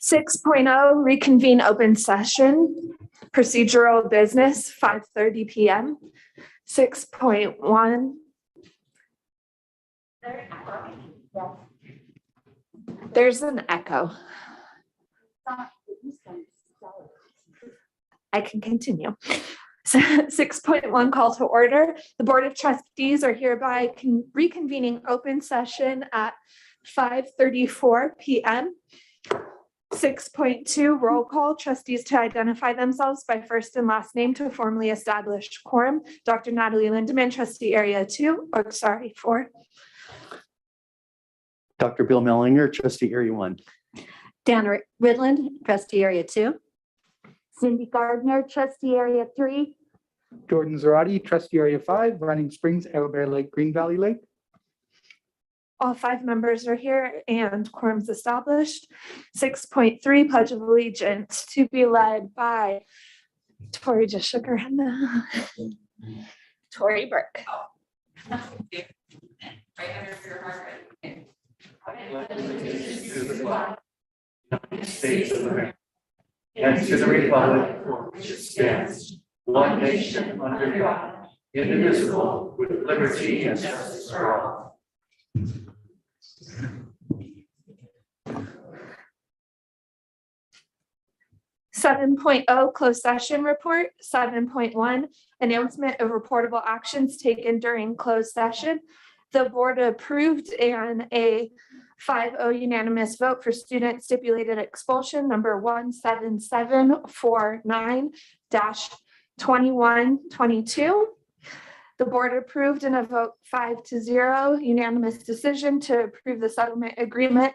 6.0 reconvene open session, procedural business, 5:30 p.m. 6.1. There's an echo. I can continue. 6.1 call to order. The Board of Trustees are hereby reconvening open session at 5:34 p.m. 6.2 roll call. Trustees to identify themselves by first and last name to formally establish quorum. Dr. Natalie Lindeman, trustee area 4. Dr. Bill Mellinger, trustee area 1. Dan Ridland, trustee area 2. Cindy Gardner, trustee area 3. Jordan Zarate, trustee area 5, Running Springs, Arrowbear Lake, Green Valley Lake. All 5 members are here and quorum's established. 6.3 Pledge of Allegiance to be led by Tori just shook her head. Tori Burke. States of America, and to the republic for which it stands, one nation under God, indivisible, with liberty and justice for all. 7.0 closed session report. 7.1 announcement of reportable actions taken during closed session. The board approved and a 5-0 unanimous vote for student stipulated expulsion number 17749-2122. The board approved in a vote 5-0 unanimous decision to approve the settlement agreement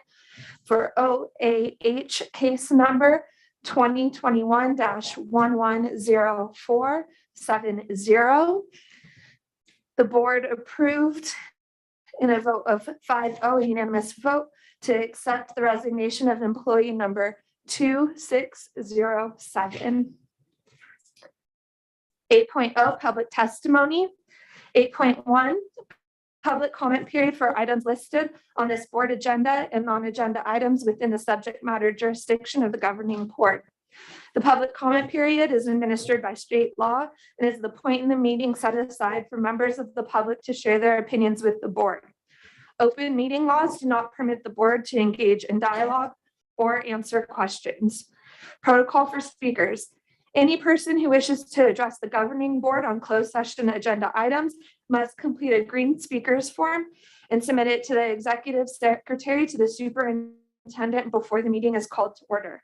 for OAH case number 2021-110470. The board approved in a vote of 5-0 unanimous vote to accept the resignation of employee number 2607. 8.0 public testimony. 8.1 public comment period for items listed on this board agenda and non-agenda items within the subject matter jurisdiction of the governing board. The public comment period is administered by state law and is the point in the meeting set aside for members of the public to share their opinions with the board. Open meeting laws do not permit the board to engage in dialogue or answer questions. Protocol for speakers. Any person who wishes to address the governing board on closed session agenda items must complete a green speakers form and submit it to the executive secretary to the superintendent before the meeting is called to order.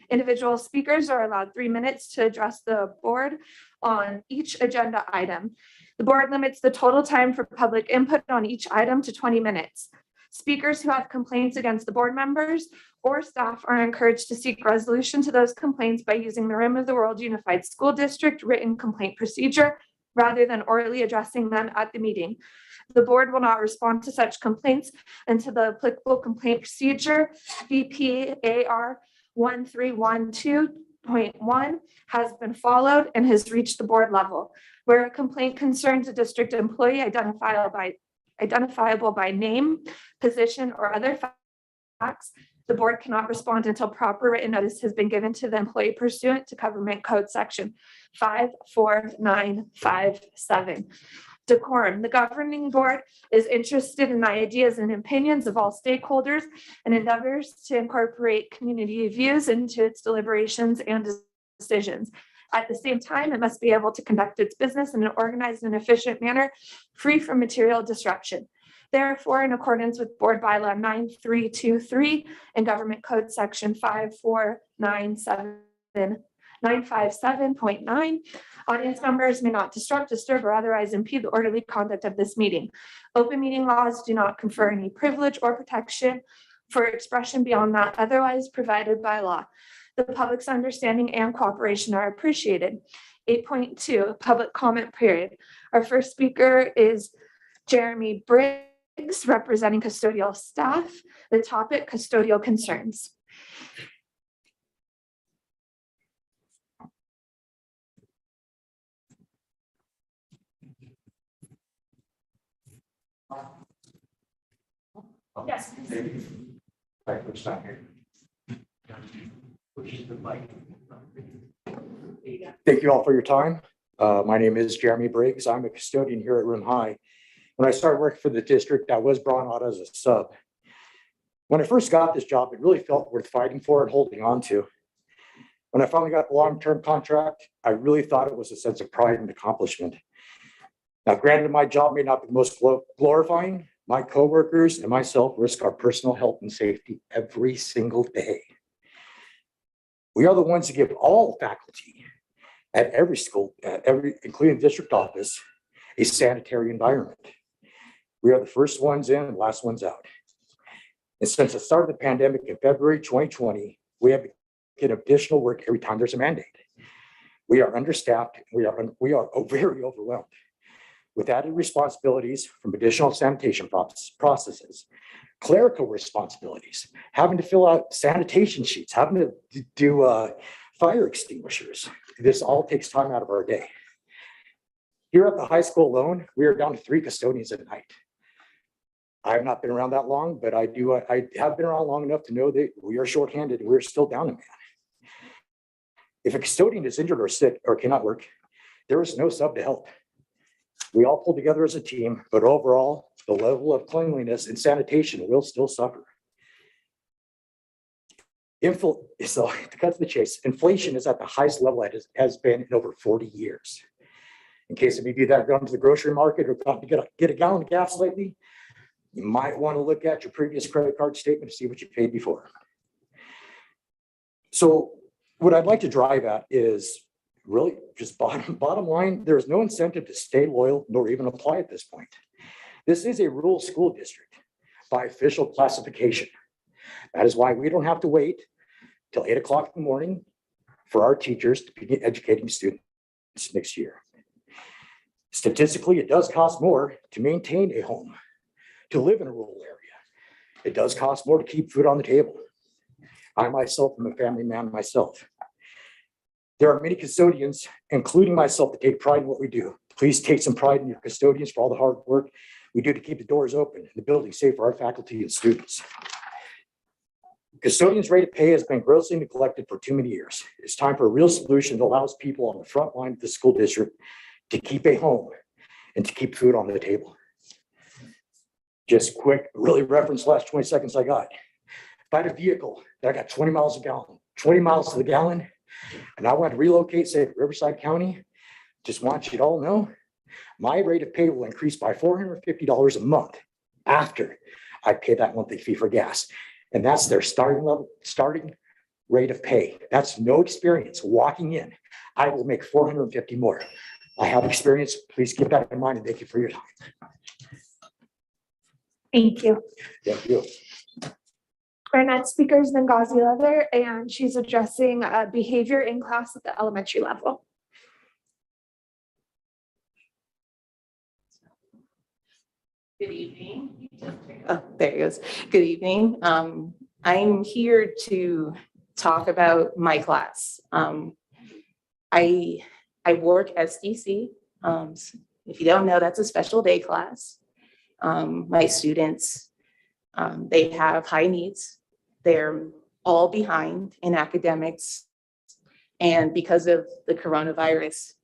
Individual speakers are allowed 3 minutes to address the board on each agenda item. The board limits the total time for public input on each item to 20 minutes. Speakers who have complaints against the board members or staff are encouraged to seek resolution to those complaints by using the Rim of the World Unified School District written complaint procedure rather than orally addressing them at the meeting. The board will not respond to such complaints until the applicable complaint procedure, VPAR 1312.1, has been followed and has reached the board level. Where a complaint concerns a district employee identifiable by name, position, or other facts, the board cannot respond until proper written notice has been given to the employee pursuant to Government Code Section 54957. Decorum. The governing board is interested in the ideas and opinions of all stakeholders and endeavors to incorporate community views into its deliberations and decisions. At the same time, it must be able to conduct its business in an organized and efficient manner, free from material disruption. Therefore, in accordance with Board Bylaw 9323 and Government Code Section 54957.9, audience members may not disrupt, disturb, or otherwise impede the orderly conduct of this meeting. Open meeting laws do not confer any privilege or protection for expression beyond that otherwise provided by law. The public's understanding and cooperation are appreciated. 8.2, public comment period. Our first speaker is Jeremy Briggs, representing custodial staff. The topic, custodial concerns. Yes. Right, which not here. Thank you all for your time. My name is Jeremy Briggs. I'm a custodian here at Room High. When I started working for the district, I was brought on as a sub. When I first got this job, it really felt worth fighting for and holding on to. When I finally got the long-term contract, I really thought it was a sense of pride and accomplishment. Now, granted, my job may not be the most glorifying. My coworkers and myself risk our personal health and safety every single day. We are the ones who give all faculty at every school, including the district office, a sanitary environment. We are the first ones in and last ones out. And since the start of the pandemic in February 2020, we have get additional work every time there's a mandate. We are understaffed. We are very overwhelmed with added responsibilities from additional sanitation processes, clerical responsibilities, having to fill out sanitation sheets, having to do fire extinguishers. This all takes time out of our day. Here at the high school alone, we are down to 3 custodians at night. I have not been around that long, but I have been around long enough to know that we are shorthanded and we're still down a man. If a custodian is injured or sick or cannot work, there is no sub to help. We all pull together as a team, but overall, the level of cleanliness and sanitation will still suffer. So to cut to the chase, inflation is at the highest level it has been in over 40 years. In case of you that have gone to the grocery market or gone to get a gallon of gas lately, you might want to look at your previous credit card statement to see what you paid before. So what I'd like to drive at is really just bottom line, there is no incentive to stay loyal nor even apply at this point. This is a rural school district by official classification. That is why we don't have to wait till 8 o'clock in the morning for our teachers to begin educating students next year. Statistically, it does cost more to maintain a home, to live in a rural area. It does cost more to keep food on the table. I myself am a family man myself. There are many custodians, including myself, that take pride in what we do. Please take some pride in your custodians for all the hard work we do to keep the doors open and the building safe for our faculty and students. Custodians' rate of pay has been grossly neglected for too many years. It's time for a real solution that allows people on the front line of the school district to keep a home and to keep food on the table. Just quick, really reference last 20 seconds I got. If I had a vehicle that I got 20 miles to the gallon, and I want to relocate, say, to Riverside County, just want you to all know, my rate of pay will increase by $450 a month after I pay that monthly fee for gas. And that's their starting rate of pay. That's no experience walking in. I will make $450 more. I have experience. Please keep that in mind and thank you for your time. Thank you. Thank you. Our next speaker is Ngazi Leather, and she's addressing behavior in class at the elementary level. Good evening. Oh, there he goes. Good evening. I'm here to talk about my class. I work SDC. If you don't know, that's a special day class. My students, they have high needs. They're all behind in academics. And because of the coronavirus,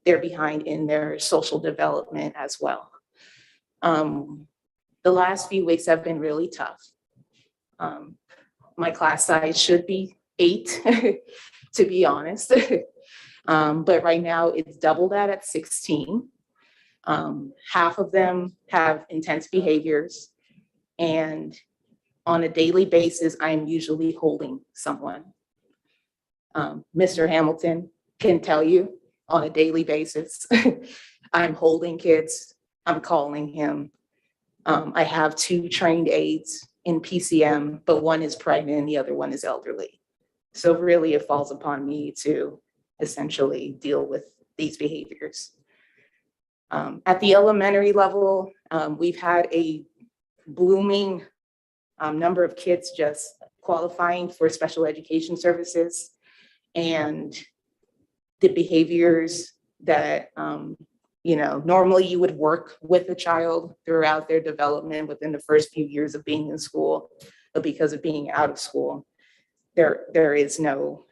they're behind in their social development as well. The last few weeks have been really tough. My class size should be 8, to be honest. But right now it's doubled that at 16. Half of them have intense behaviors, and on a daily basis, I'm usually holding someone. Mr. Hamilton can tell you on a daily basis, I'm holding kids, I'm calling him. I have 2 trained aides in PCM, but one is pregnant and the other one is elderly. So really it falls upon me to essentially deal with these behaviors. At the elementary level, we've had a blooming number of kids just qualifying for special education services, and the behaviors that normally you would work with a child throughout their development within the first few years of being in school, but because of being out of school, there is no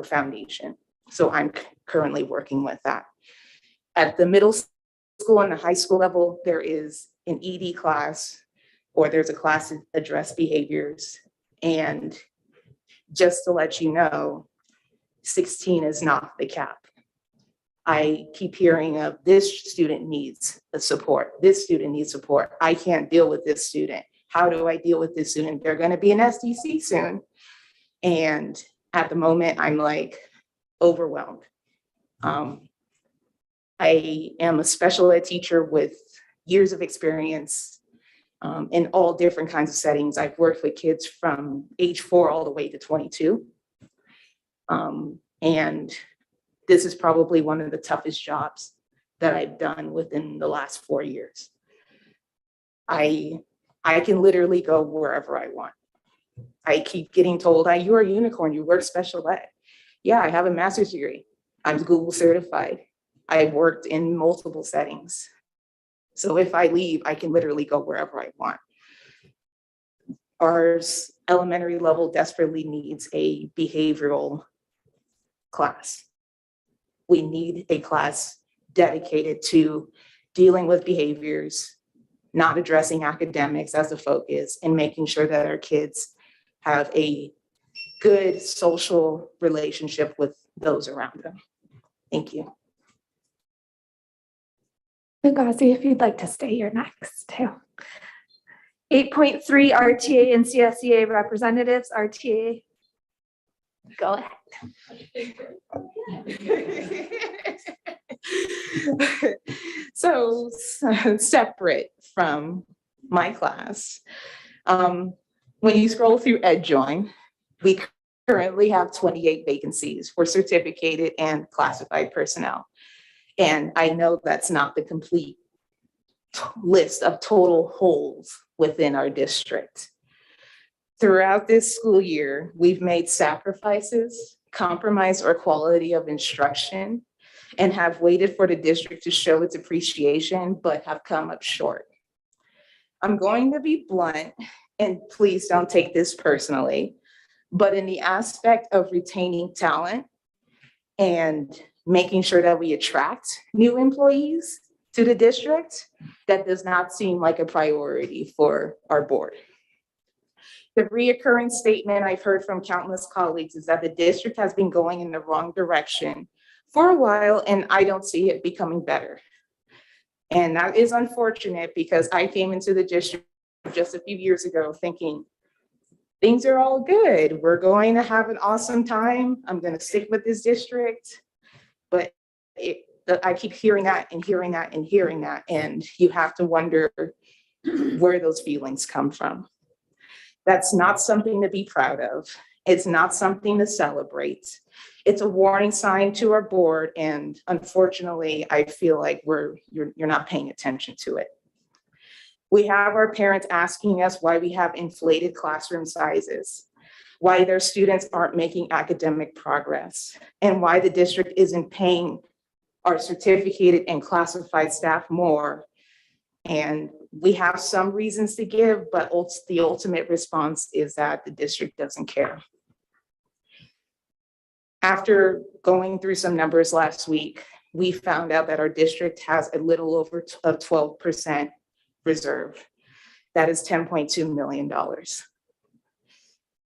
foundation. So I'm currently working with that. At the middle school and the high school level, there is an ED class, or there's a class to address behaviors. And just to let you know, 16 is not the cap. I keep hearing of this student needs the support. This student needs support. I can't deal with this student. How do I deal with this student? They're going to be an SDC soon. And at the moment, I'm like overwhelmed. I am a special ed teacher with years of experience in all different kinds of settings. I've worked with kids from age 4 all the way to 22. And this is probably one of the toughest jobs that I've done within the last 4 years. I can literally go wherever I want. I keep getting told, you're a unicorn, you work special ed. Yeah, I have a master's degree. I'm Google certified. I've worked in multiple settings. So if I leave, I can literally go wherever I want. Our elementary level desperately needs a behavioral class. We need a class dedicated to dealing with behaviors, not addressing academics as a focus, and making sure that our kids have a good social relationship with those around them. Thank you. Ngozi, if you'd like to stay, you're next too. 8.3 RTA and CSEA representatives. RTA, go ahead. So separate from my class, when you scroll through EdJoin, we currently have 28 vacancies for certificated and classified personnel. And I know that's not the complete list of total holes within our district. Throughout this school year, we've made sacrifices, compromised our quality of instruction, and have waited for the district to show its appreciation, but have come up short. I'm going to be blunt, and please don't take this personally, but in the aspect of retaining talent and making sure that we attract new employees to the district, that does not seem like a priority for our board. The reoccurring statement I've heard from countless colleagues is that the district has been going in the wrong direction for a while, and I don't see it becoming better. And that is unfortunate because I came into the district just a few years ago thinking, things are all good. We're going to have an awesome time. I'm going to stick with this district. But I keep hearing that and hearing that and hearing that. And you have to wonder where those feelings come from. That's not something to be proud of. It's not something to celebrate. It's a warning sign to our board. And unfortunately, I feel like you're not paying attention to it. We have our parents asking us why we have inflated classroom sizes, why their students aren't making academic progress, and why the district isn't paying our certificated and classified staff more. And we have some reasons to give, but the ultimate response is that the district doesn't care. After going through some numbers last week, we found out that our district has a little over 12% reserve. That is $10.2 million.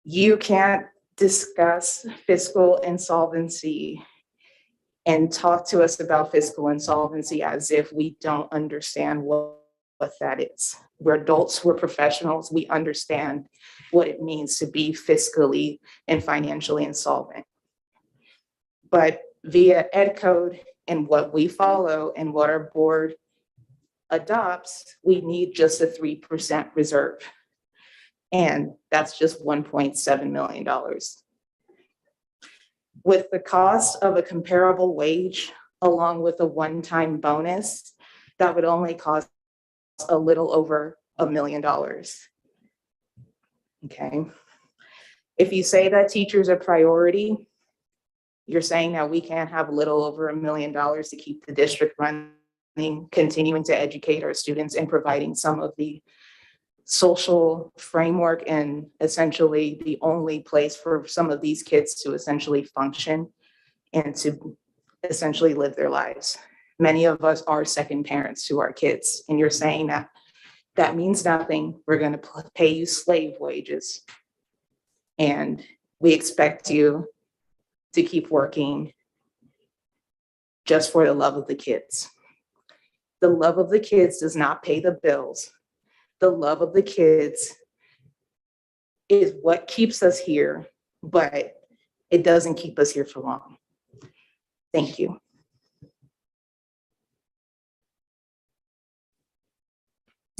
You can't discuss fiscal insolvency and talk to us about fiscal insolvency as if we don't understand what that is. We're adults, we're professionals, we understand what it means to be fiscally and financially insolvent. But via Ed Code and what we follow and what our board adopts, we need just a 3% reserve. And that's just $1.7 million. With the cost of a comparable wage, along with a one-time bonus, that would only cost a little over $1 million. Okay. If you say that teachers are priority, you're saying that we can't have a little over $1 million to keep the district running, continuing to educate our students and providing some of the social framework and essentially the only place for some of these kids to essentially function and to essentially live their lives. Many of us are second parents to our kids, and you're saying that that means nothing. We're going to pay you slave wages. And we expect you to keep working just for the love of the kids. The love of the kids does not pay the bills. The love of the kids is what keeps us here, but it doesn't keep us here for long. Thank you.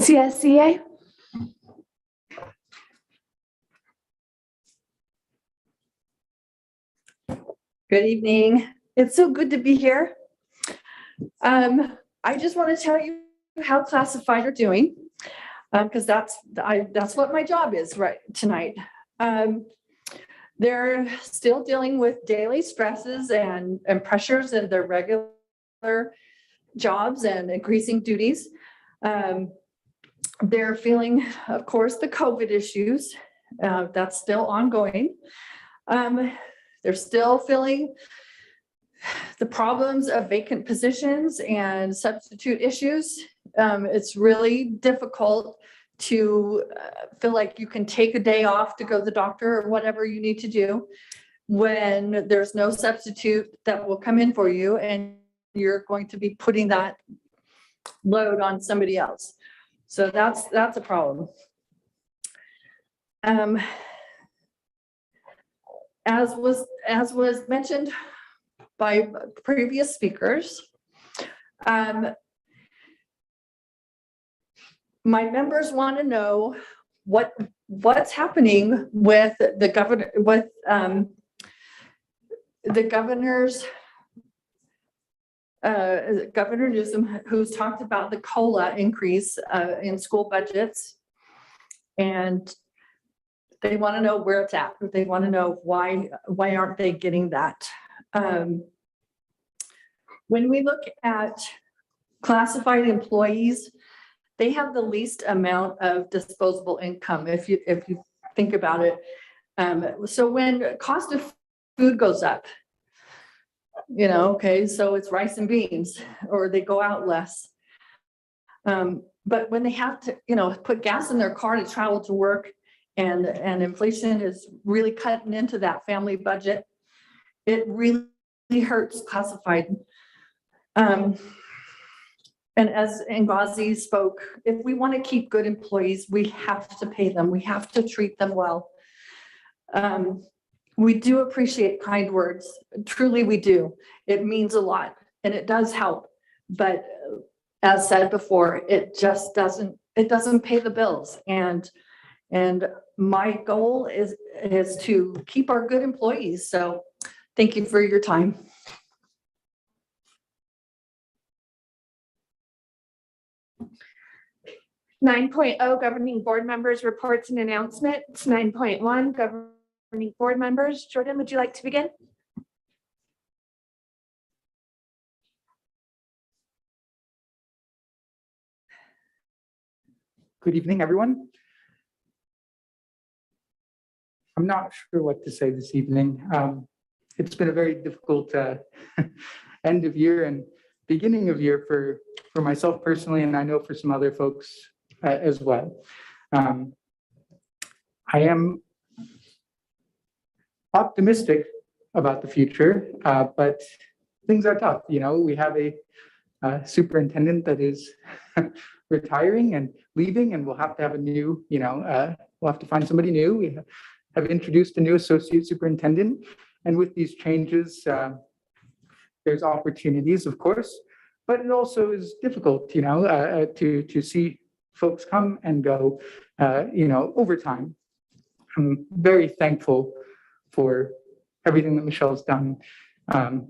CSCA. Good evening. It's so good to be here. I just want to tell you how classified are doing, because that's what my job is right tonight. They're still dealing with daily stresses and pressures in their regular jobs and increasing duties. They're feeling, of course, the COVID issues. That's still ongoing. They're still feeling the problems of vacant positions and substitute issues. It's really difficult to feel like you can take a day off to go to the doctor or whatever you need to do when there's no substitute that will come in for you, and you're going to be putting that load on somebody else. So that's a problem. As was mentioned by previous speakers, my members want to know what's happening with the governor, with the governor's Governor Newsom, who's talked about the COLA increase in school budgets, and they want to know where it's at. They want to know why aren't they getting that? When we look at classified employees, they have the least amount of disposable income, if you think about it. So when cost of food goes up, okay, so it's rice and beans, or they go out less. But when they have to, put gas in their car to travel to work, and inflation is really cutting into that family budget, it really hurts classified. And as Ngozi spoke, if we want to keep good employees, we have to pay them. We have to treat them well. We do appreciate kind words. Truly, we do. It means a lot, and it does help. But as said before, it just doesn't pay the bills. And my goal is to keep our good employees. So thank you for your time. 9.0 governing board members reports and announcements. 9.1 governing board members. Jordan, would you like to begin? Good evening, everyone. I'm not sure what to say this evening. It's been a very difficult end of year and beginning of year for myself personally, and I know for some other folks as well. I am optimistic about the future, but things are tough. We have a superintendent that is retiring and leaving, and we'll have to have a new, we'll have to find somebody new. We have introduced a new associate superintendent, and with these changes, there's opportunities, of course, but it also is difficult, to see folks come and go, over time. I'm very thankful for everything that Michelle's done, but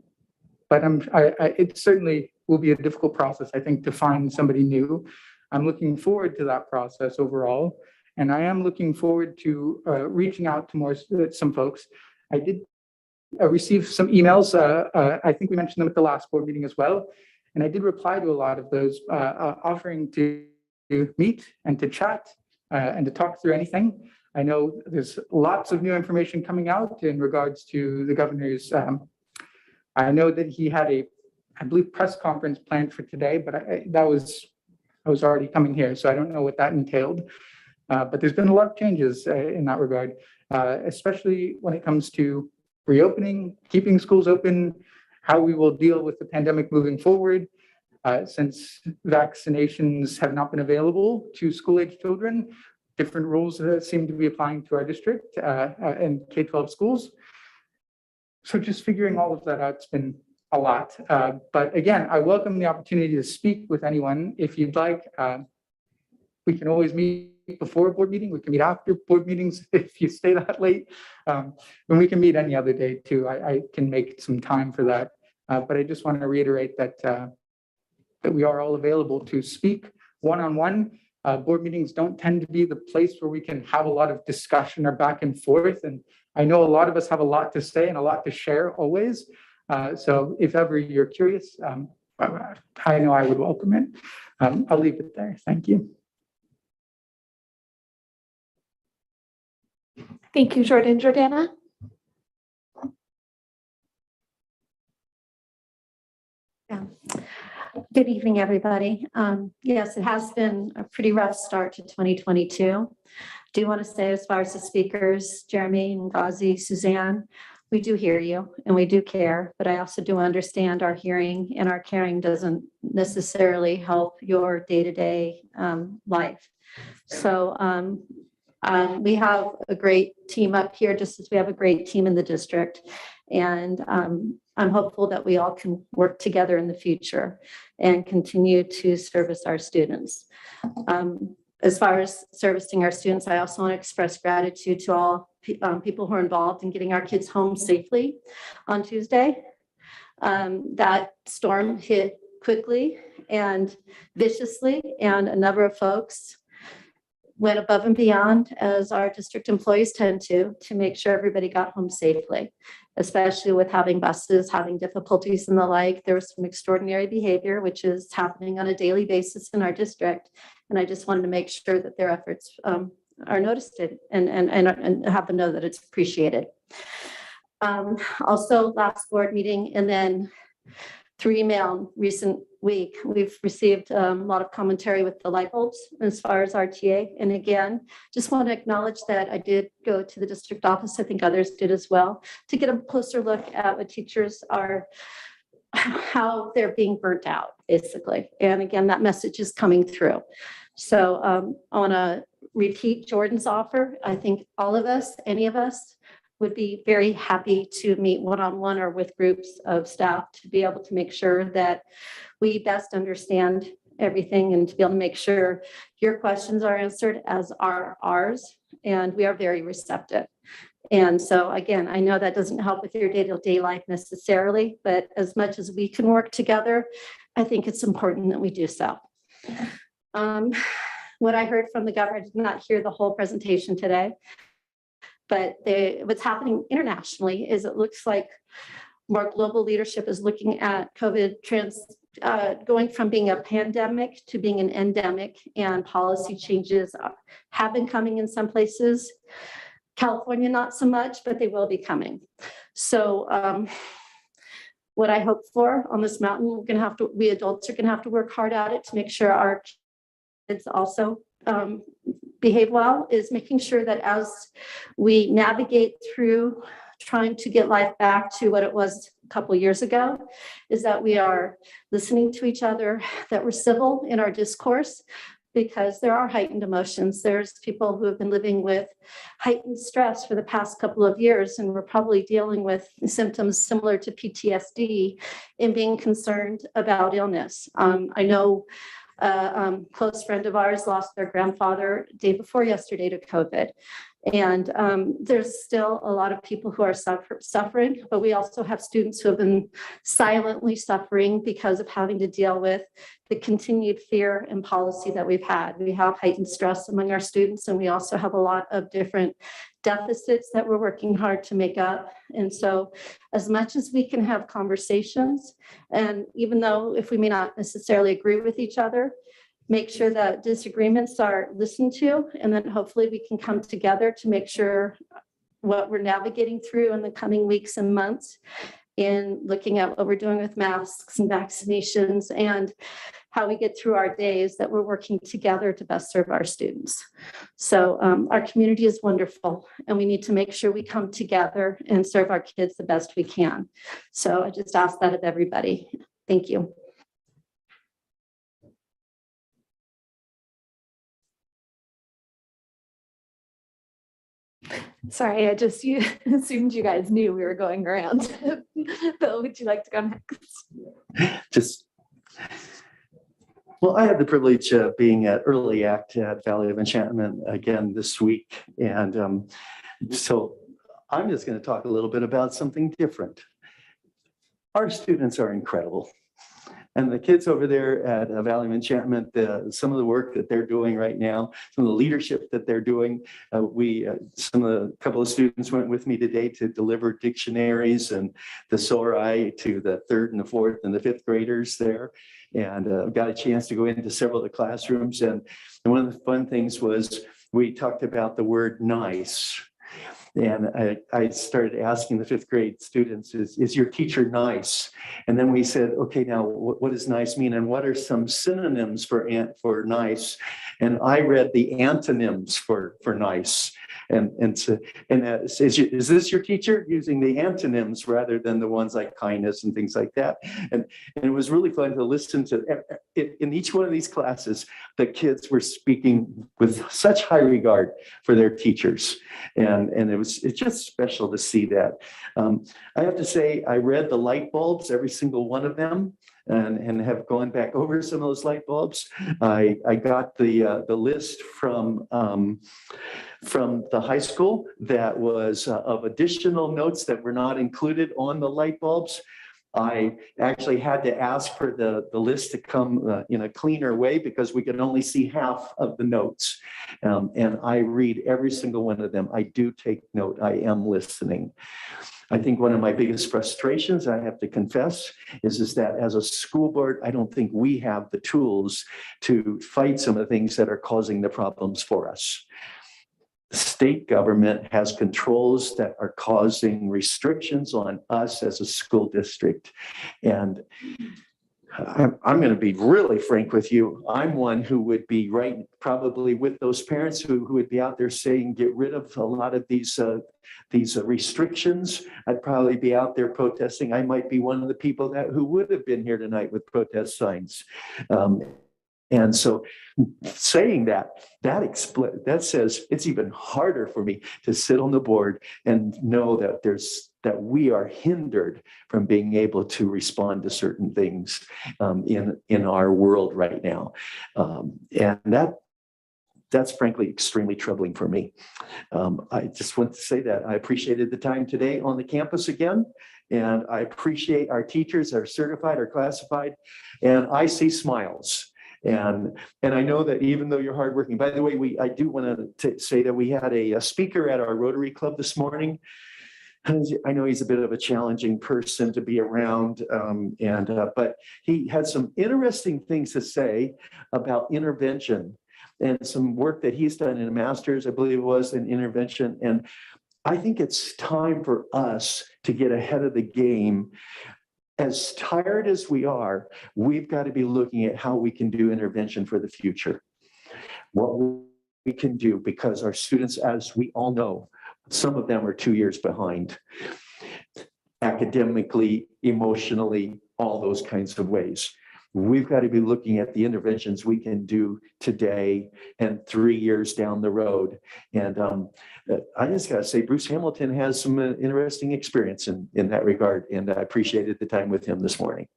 it certainly will be a difficult process, I think, to find somebody new. I'm looking forward to that process overall, and I am looking forward to reaching out to some folks. I did receive some emails. I think we mentioned them at the last board meeting as well, and I did reply to a lot of those, offering to meet and to chat and to talk through anything. I know there's lots of new information coming out in regards to the governor's. I know that he had I believe, press conference planned for today, but I was already coming here, so I don't know what that entailed. But there's been a lot of changes in that regard, especially when it comes to reopening, keeping schools open, how we will deal with the pandemic moving forward. Since vaccinations have not been available to school-age children, different rules seem to be applying to our district and K-12 schools. So just figuring all of that out, it's been a lot. But again, I welcome the opportunity to speak with anyone. If you'd like, we can always meet before a board meeting. We can meet after board meetings if you stay that late. And we can meet any other day too. I can make some time for that. But I just want to reiterate that we are all available to speak one-on-one. Board meetings don't tend to be the place where we can have a lot of discussion or back and forth. And I know a lot of us have a lot to say and a lot to share always. So if ever you're curious, I know I would welcome it. I'll leave it there. Thank you. Thank you, Jordan. Jordana? Good evening, everybody. Yes, it has been a pretty rough start to 2022. Do want to say, as far as the speakers, Jeremy, Ngazi, Suzanne, we do hear you and we do care, but I also do understand our hearing and our caring doesn't necessarily help your day-to-day life. So we have a great team up here, just as we have a great team in the district. And I'm hopeful that we all can work together in the future and continue to service our students. As far as servicing our students, I also want to express gratitude to all people who are involved in getting our kids home safely on Tuesday. That storm hit quickly and viciously, and a number of folks went above and beyond, as our district employees tend to make sure everybody got home safely, especially with having buses, having difficulties and the like. There was some extraordinary behavior, which is happening on a daily basis in our district. And I just wanted to make sure that their efforts are noticed and have them know that it's appreciated. Also, last board meeting and then through email recent week, we've received a lot of commentary with the light bulbs as far as RTA. And again, just want to acknowledge that I did go to the district office, I think others did as well, to get a closer look at what teachers are, how they're being burnt out, basically. And again, that message is coming through. So I want to repeat Jordan's offer. I think all of us, any of us, would be very happy to meet one-on-one or with groups of staff to be able to make sure that we best understand everything and to be able to make sure your questions are answered as are ours. And we are very receptive. And so again, I know that doesn't help with your day-to-day life necessarily, but as much as we can work together, I think it's important that we do so. What I heard from the governor, I did not hear the whole presentation today. But what's happening internationally is it looks like more global leadership is looking at COVID going from being a pandemic to being an endemic, and policy changes have been coming in some places. California, not so much, but they will be coming. So what I hope for on this mountain, we adults are gonna have to work hard at it to make sure our kids also behave well, is making sure that as we navigate through trying to get life back to what it was a couple of years ago, is that we are listening to each other, that we're civil in our discourse, because there are heightened emotions. There's people who have been living with heightened stress for the past couple of years, and we're probably dealing with symptoms similar to PTSD and being concerned about illness. I know a close friend of ours lost their grandfather day before yesterday to COVID. And there's still a lot of people who are suffering, but we also have students who have been silently suffering because of having to deal with the continued fear and policy that we've had. We have heightened stress among our students, and we also have a lot of different deficits that we're working hard to make up. And so as much as we can have conversations, and even though if we may not necessarily agree with each other, make sure that disagreements are listened to, and then hopefully we can come together to make sure what we're navigating through in the coming weeks and months, in looking at what we're doing with masks and vaccinations and how we get through our days, that we're working together to best serve our students. So our community is wonderful, and we need to make sure we come together and serve our kids the best we can. So I just ask that of everybody. Thank you. Sorry, I just assumed you guys knew we were going around. Bill, would you like to go next? Well, I had the privilege of being at Early Act at Valley of Enchantment again this week. And so I'm just going to talk a little bit about something different. Our students are incredible. And the kids over there at Valley of Enchantment, some of the work that they're doing right now, some of the leadership that they're doing, a couple of students went with me today to deliver dictionaries and thesauri to the 3rd and the 4th and the 5th graders there. And got a chance to go into several of the classrooms. And one of the fun things was we talked about the word nice. And I started asking the 5th grade students, is your teacher nice? And then we said, okay, now what does nice mean? And what are some synonyms for nice? And I read the antonyms for nice. Is this your teacher using the antonyms rather than the ones like kindness and things like that? And it was really fun to listen to. In each one of these classes, the kids were speaking with such high regard for their teachers. And it's just special to see that. I have to say, I read the light bulbs, every single one of them, and have gone back over some of those light bulbs. I got the list from the high school that was of additional notes that were not included on the light bulbs. I actually had to ask for the list to come in a cleaner way because we could only see half of the notes. And I read every single one of them. I do take note. I am listening. I think one of my biggest frustrations, I have to confess, is that as a school board, I don't think we have the tools to fight some of the things that are causing the problems for us. The state government has controls that are causing restrictions on us as a school district. And I'm going to be really frank with you. I'm one who would be right probably with those parents who would be out there saying, get rid of a lot of these restrictions. I'd probably be out there protesting. I might be one of the people who would have been here tonight with protest signs. And so saying that says it's even harder for me to sit on the board and know that we are hindered from being able to respond to certain things in our world right now. And that's frankly extremely troubling for me. I just want to say that I appreciated the time today on the campus again. And I appreciate our teachers, are certified, are classified, and I see smiles. And I know that even though you're hardworking, by the way, I do want to say that we had a speaker at our Rotary Club this morning. I know he's a bit of a challenging person to be around, but he had some interesting things to say about intervention and some work that he's done in a master's, I believe it was, in intervention. And I think it's time for us to get ahead of the game. As tired as we are, we've got to be looking at how we can do intervention for the future. What we can do, because our students, as we all know, some of them are 2 years behind, academically, emotionally, all those kinds of ways. We've got to be looking at the interventions we can do today and 3 years down the road. And I just got to say, Bruce Hamilton has some interesting experience in that regard. And I appreciated the time with him this morning.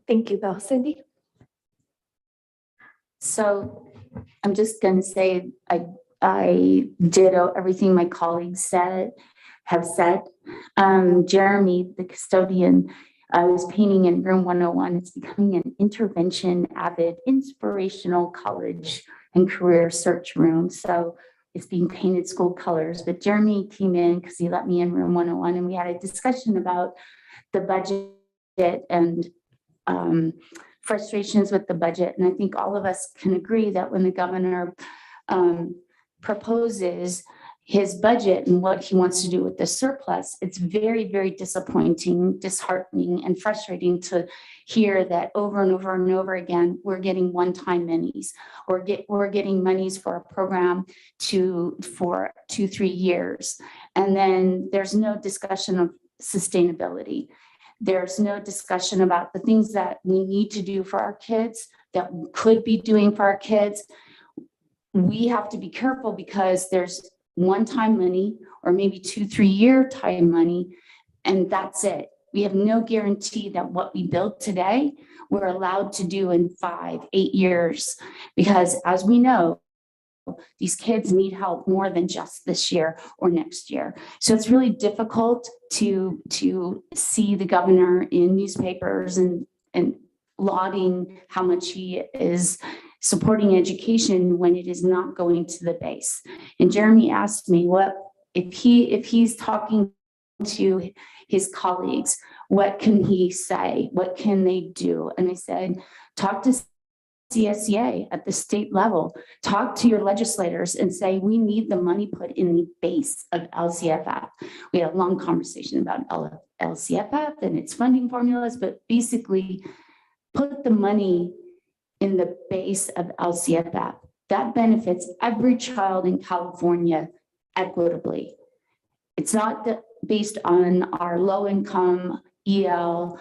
Thank you, Bill. Cindy? So I'm just going to say I ditto everything my colleagues have said. Jeremy, the custodian, I was painting in room 101. It's becoming an intervention, avid, inspirational college and career search room. So it's being painted school colors. But Jeremy came in because he let me in room 101, and we had a discussion about the budget. And frustrations with the budget. And I think all of us can agree that when the governor proposes his budget and what he wants to do with the surplus, it's very, very disappointing, disheartening, and frustrating to hear that over and over and over again, we're getting one-time monies, or we're getting monies for a program for 2-3 years. And then there's no discussion of sustainability. There's no discussion about the things that we need to do for our kids, that we could be doing for our kids. We have to be careful because there's one-time money or maybe 2-3 year time money, and that's it. We have no guarantee that what we build today, we're allowed to do in 5-8 years, because as we know, these kids need help more than just this year or next year. So it's really difficult to see the governor in newspapers and lauding how much he is supporting education when it is not going to the base. And Jeremy asked me, what if he's talking to his colleagues, what can he say? What can they do? And I said, talk to CSEA at the state level, talk to your legislators and say, we need the money put in the base of LCFF. We had a long conversation about LCFF and its funding formulas, but basically put the money in the base of LCFF. That benefits every child in California equitably. It's not based on our low income EL,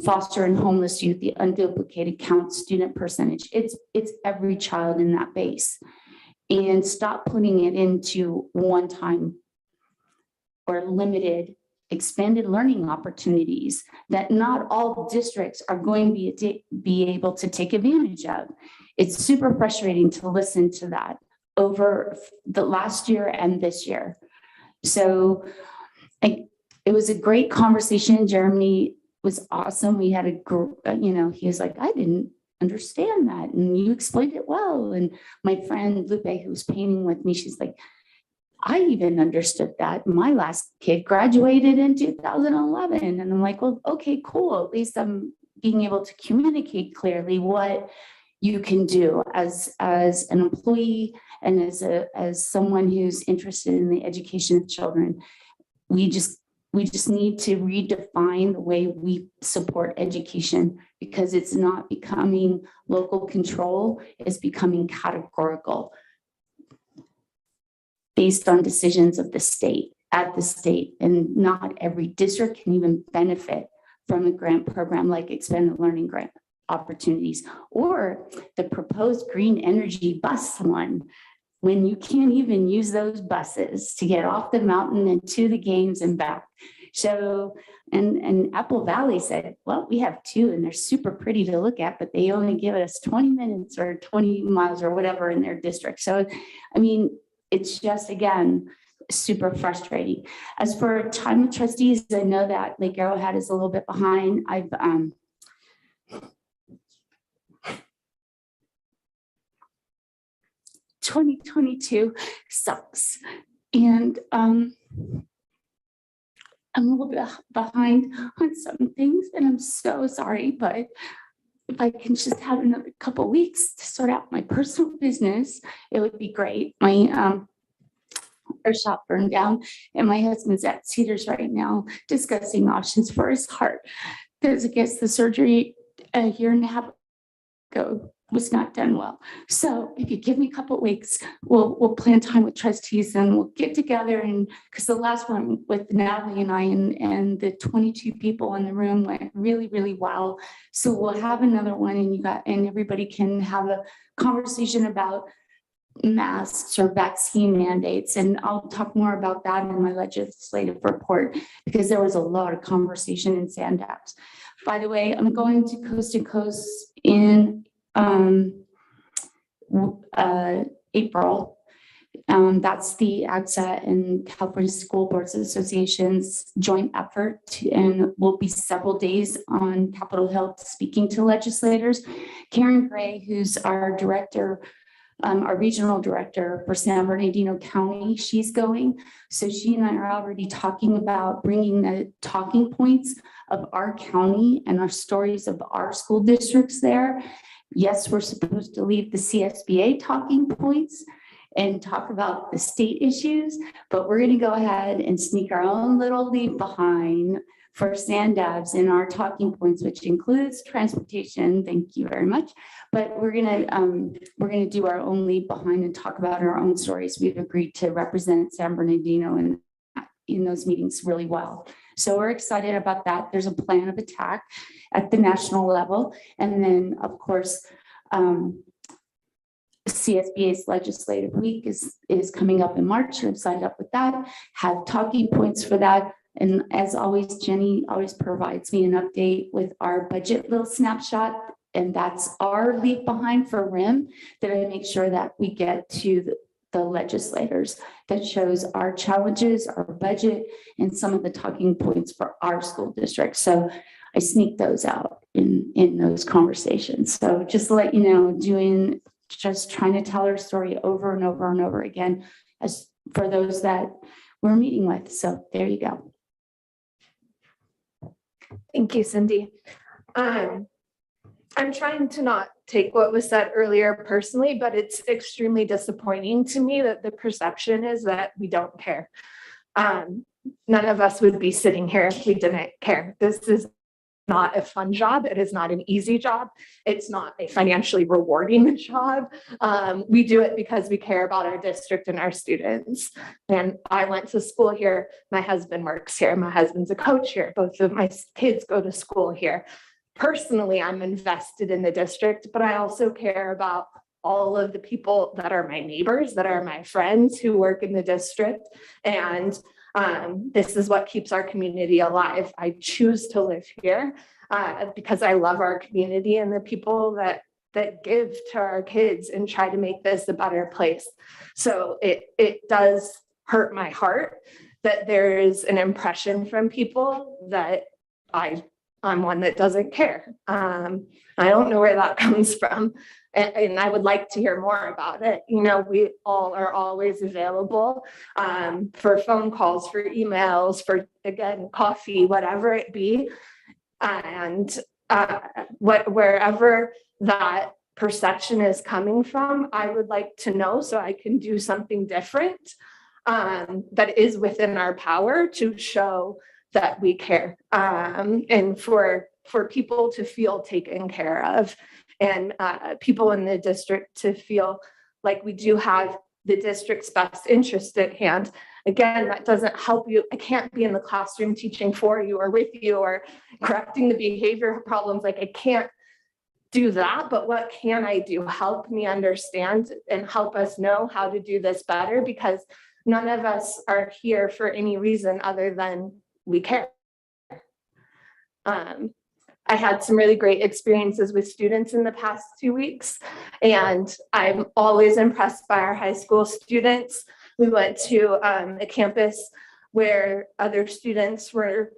foster and homeless youth, the unduplicated count student percentage. It's every child in that base. And stop putting it into one-time or limited expanded learning opportunities that not all districts are going to be able to take advantage of. It's super frustrating to listen to that over the last year and this year. So it was a great conversation. Jeremy was awesome. We had he was like, I didn't understand that. And you explained it well. And my friend Lupe, who was painting with me, she's like, I even understood that. My last kid graduated in 2011. And I'm like, well, okay, cool. At least I'm being able to communicate clearly what you can do as an employee and as someone who's interested in the education of children. We just need to redefine the way we support education, because it's not becoming local control, it's becoming categorical based on decisions of the state, at the state, and not every district can even benefit from a grant program like expanded learning grant opportunities or the proposed green energy bus one, when you can't even use those buses to get off the mountain and to the games and back. So, and Apple Valley said, well, we have 2 and they're super pretty to look at, but they only give us 20 minutes or 20 miles or whatever in their district. So, I mean, it's just, again, super frustrating. As for time with trustees, I know that Lake Arrowhead is a little bit behind. 2022 sucks. And I'm a little bit behind on some things, and I'm so sorry, but if I can just have another couple weeks to sort out my personal business, it would be great. Our shop burned down, and my husband's at Cedars right now discussing options for his heart, because I guess the surgery a year and a half ago was not done well. So if you give me a couple of weeks, we'll plan time with trustees and we'll get together. And because the last one with Natalie and I and the 22 people in the room went really, really well. So we'll have another one, and everybody can have a conversation about masks or vaccine mandates. And I'll talk more about that in my legislative report, because there was a lot of conversation in Sandaps. By the way, I'm going to Coast in April. That's the AGSA and California School Boards Association's joint effort, and we'll be several days on Capitol Hill speaking to legislators. Karen Gray, who's our director our regional director for San Bernardino County, she's going. So she and I are already talking about bringing the talking points of our county and our stories of our school districts there. Yes, we're supposed to leave the CSBA talking points and talk about the state issues, but we're going to go ahead and sneak our own little leave behind for Sandabs in our talking points, which includes transportation. Thank you very much. But we're gonna do our own leave behind and talk about our own stories. We've agreed to represent San Bernardino in those meetings really well. So we're excited about that. There's a plan of attack at the national level. And then, of course, CSBA's legislative week is coming up in March. I'm signed up with that, have talking points for that. And as always, Jenny always provides me an update with our budget little snapshot. And that's our leave behind for RIM that I make sure that we get to the legislators that shows our challenges, our budget, and some of the talking points for our school district. So I sneak those out in those conversations. So just to let you know, just trying to tell our story over and over and over again as for those that we're meeting with. So there you go. Thank you, Cindy. I'm trying to not take what was said earlier personally, but it's extremely disappointing to me that the perception is that we don't care. None of us would be sitting here if we didn't care. This is not a fun job. It is not an easy job. It's not a financially rewarding job. We do it because we care about our district and our students. And I went to school here. My husband works here. My husband's a coach here. Both of my kids go to school here. Personally, I'm invested in the district, but I also care about all of the people that are my neighbors, that are my friends who work in the district. And this is what keeps our community alive. I choose to live here because I love our community and the people that give to our kids and try to make this a better place. So it does hurt my heart that there is an impression from people that I'm one that doesn't care. I don't know where that comes from. And I would like to hear more about it. You know, we all are always available for phone calls, for emails, for, again, coffee, whatever it be. And wherever that perception is coming from, I would like to know so I can do something different that is within our power to show that we care and for people to feel taken care of. And people in the district to feel like we do have the district's best interest at hand. Again, that doesn't help you. I can't be in the classroom teaching for you or with you or correcting the behavior problems. Like I can't do that, but what can I do? Help me understand and help us know how to do this better, because none of us are here for any reason other than we care. I had some really great experiences with students in the past 2 weeks, and I'm always impressed by our high school students. We went to a campus where other students were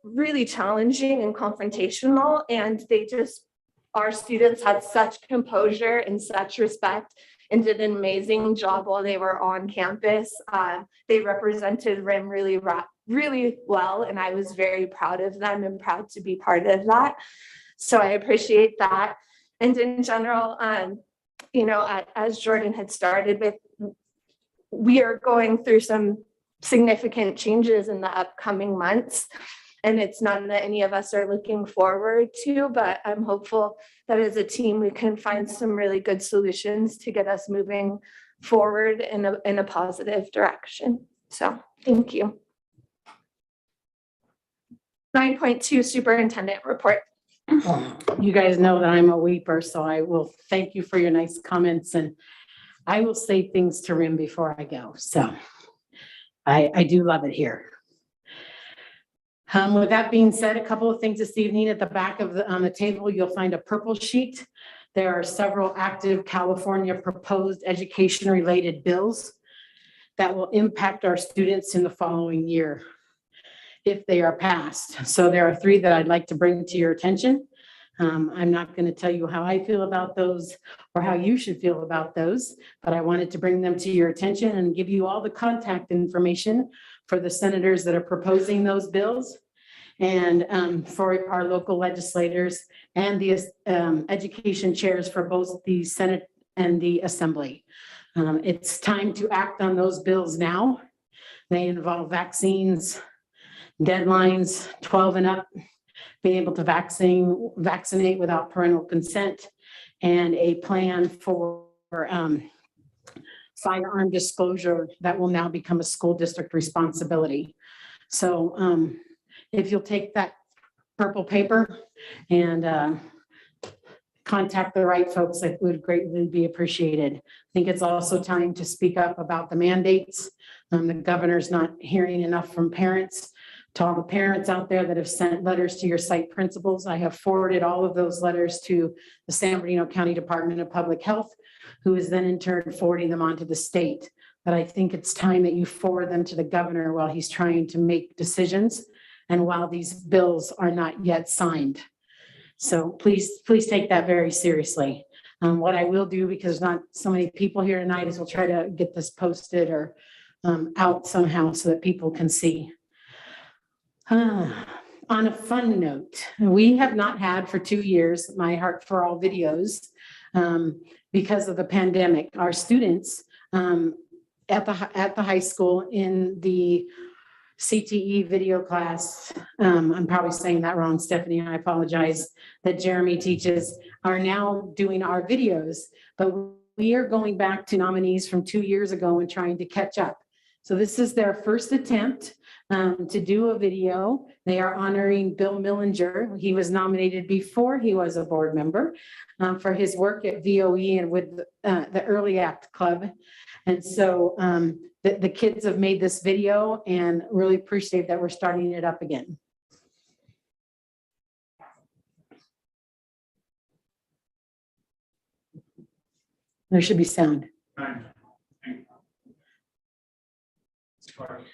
really challenging and confrontational, and our students had such composure and such respect and did an amazing job while they were on campus. They represented RIM really well, and I was very proud of them and proud to be part of that. So I appreciate that. And in general, you know, as Jordan had started with, we are going through some significant changes in the upcoming months. And it's none that any of us are looking forward to, but I'm hopeful that as a team, we can find some really good solutions to get us moving forward in a positive direction. So thank you. 9.2 Superintendent Report. You guys know that I'm a weeper, so I will thank you for your nice comments, and I will say things to Rim before I go. So I do love it here. With that being said, a couple of things this evening. At the back of on the table, you'll find a purple sheet. There are several active California proposed education-related bills that will impact our students in the following year if they are passed. So there are 3 that I'd like to bring to your attention. I'm not going to tell you how I feel about those or how you should feel about those, but I wanted to bring them to your attention and give you all the contact information for the senators that are proposing those bills and for our local legislators and the education chairs for both the Senate and the Assembly. It's time to act on those bills now. They involve vaccines, deadlines, 12 and up, being able to vaccinate without parental consent, and a plan for firearm disclosure that will now become a school district responsibility. So if you'll take that purple paper and contact the right folks, that would greatly be appreciated. I think it's also time to speak up about the mandates. The governor's not hearing enough from parents. To all the parents out there that have sent letters to your site principals, I have forwarded all of those letters to the San Bernardino County Department of Public Health, who is then in turn forwarding them on to the state. But I think it's time that you forward them to the governor while he's trying to make decisions and while these bills are not yet signed. So please take that very seriously. What I will do, because not so many people here tonight, is we'll try to get this posted or out somehow so that people can see. On a fun note, we have not had for 2 years my Heart for All videos because of the pandemic. Our students at the high school in the CTE video class, I'm probably saying that wrong, Stephanie, I apologize, that Jeremy teaches, are now doing our videos, but we are going back to nominees from 2 years ago and trying to catch up. So this is their first attempt to do a video. They are honoring Bill Millinger. He was nominated before he was a board member for his work at VOE and with the Early Act Club. And so the kids have made this video and really appreciate that we're starting it up again. There should be sound.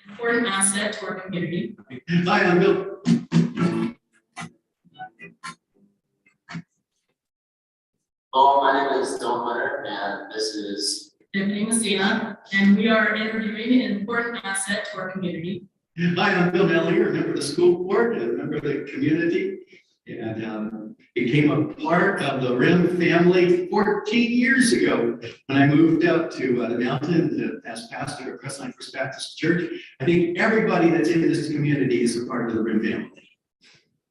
Important asset to our community. Hi, I'm Bill. Hello, my name is Dylan Leonard, and this is Tiffany Messina, and we are interviewing an important asset to our community. Hi, I'm Bill Mellier, a member of the school board, and a member of the community, and became a part of the RIM family 14 years ago when I moved up to the mountain as pastor at Crestline First Baptist Church. I think everybody that's in this community is a part of the RIM family.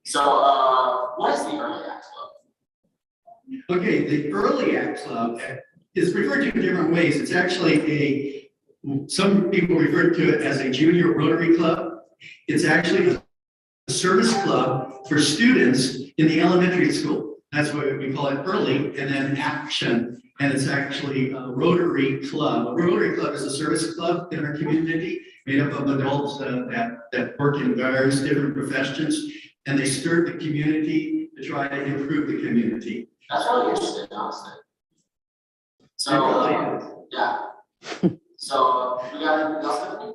so what is the Early Act Club? Okay, the Early Act Club is referred to in different ways. It's actually some people refer to it as a junior Rotary Club. It's actually a service club for students in the elementary school. That's what we call it, early, and then action. And it's actually a Rotary Club. A Rotary Club is a service club in our community made up of adults that work in various different professions, and they serve the community to try to improve the community. That's really interesting, honestly. So, yeah. So, we got anything else, Stephanie?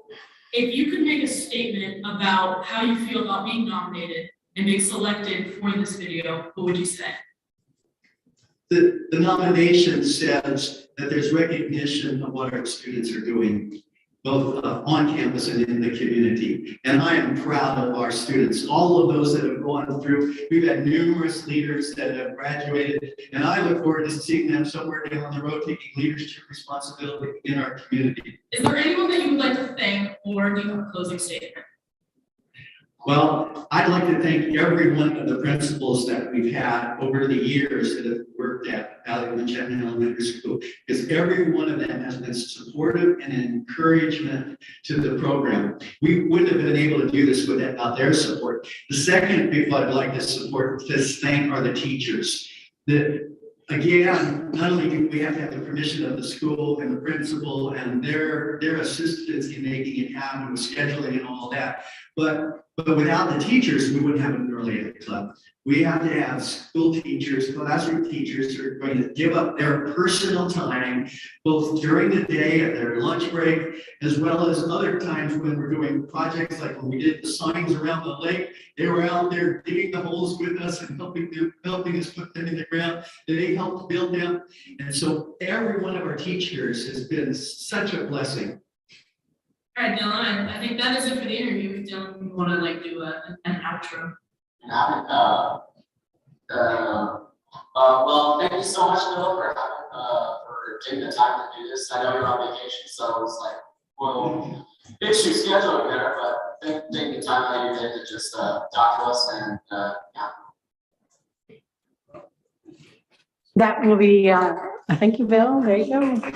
If you could make a statement about how you feel about being nominated and being selected for this video, what would you say? The nomination says that there's recognition of what our students are doing, both on campus and in the community. And I am proud of our students, all of those that have gone through. We've had numerous leaders that have graduated, and I look forward to seeing them somewhere down the road taking leadership responsibility in our community. Is there anyone that you would like to thank, or do you have a closing statement? Well, I'd like to thank every one of the principals that we've had over the years that have worked at Valley of Enchantment Elementary School, because every one of them has been supportive and an encouragement to the program. We wouldn't have been able to do this without their support. The second people I'd like to thank are the teachers. Again, not only do we have to have the permission of the school and the principal and their assistance in making it happen with scheduling and all that, but But without the teachers, we wouldn't have an early ed club. We have to have school teachers, classroom teachers who are going to give up their personal time, both during the day at their lunch break, as well as other times when we're doing projects like when we did the signs around the lake. They were out there digging the holes with us and helping us put them in the ground. They helped build them. And so every one of our teachers has been such a blessing. All right, Dylan, I think that is it for the interview. If Dylan, you want to like do an outro. Well, thank you so much, Bill, for taking the time to do this. I know you're on vacation, so it's like, well, issue scheduling there, but take the time out of your day to just talk to us and yeah. That will be, thank you, Bill. There you go.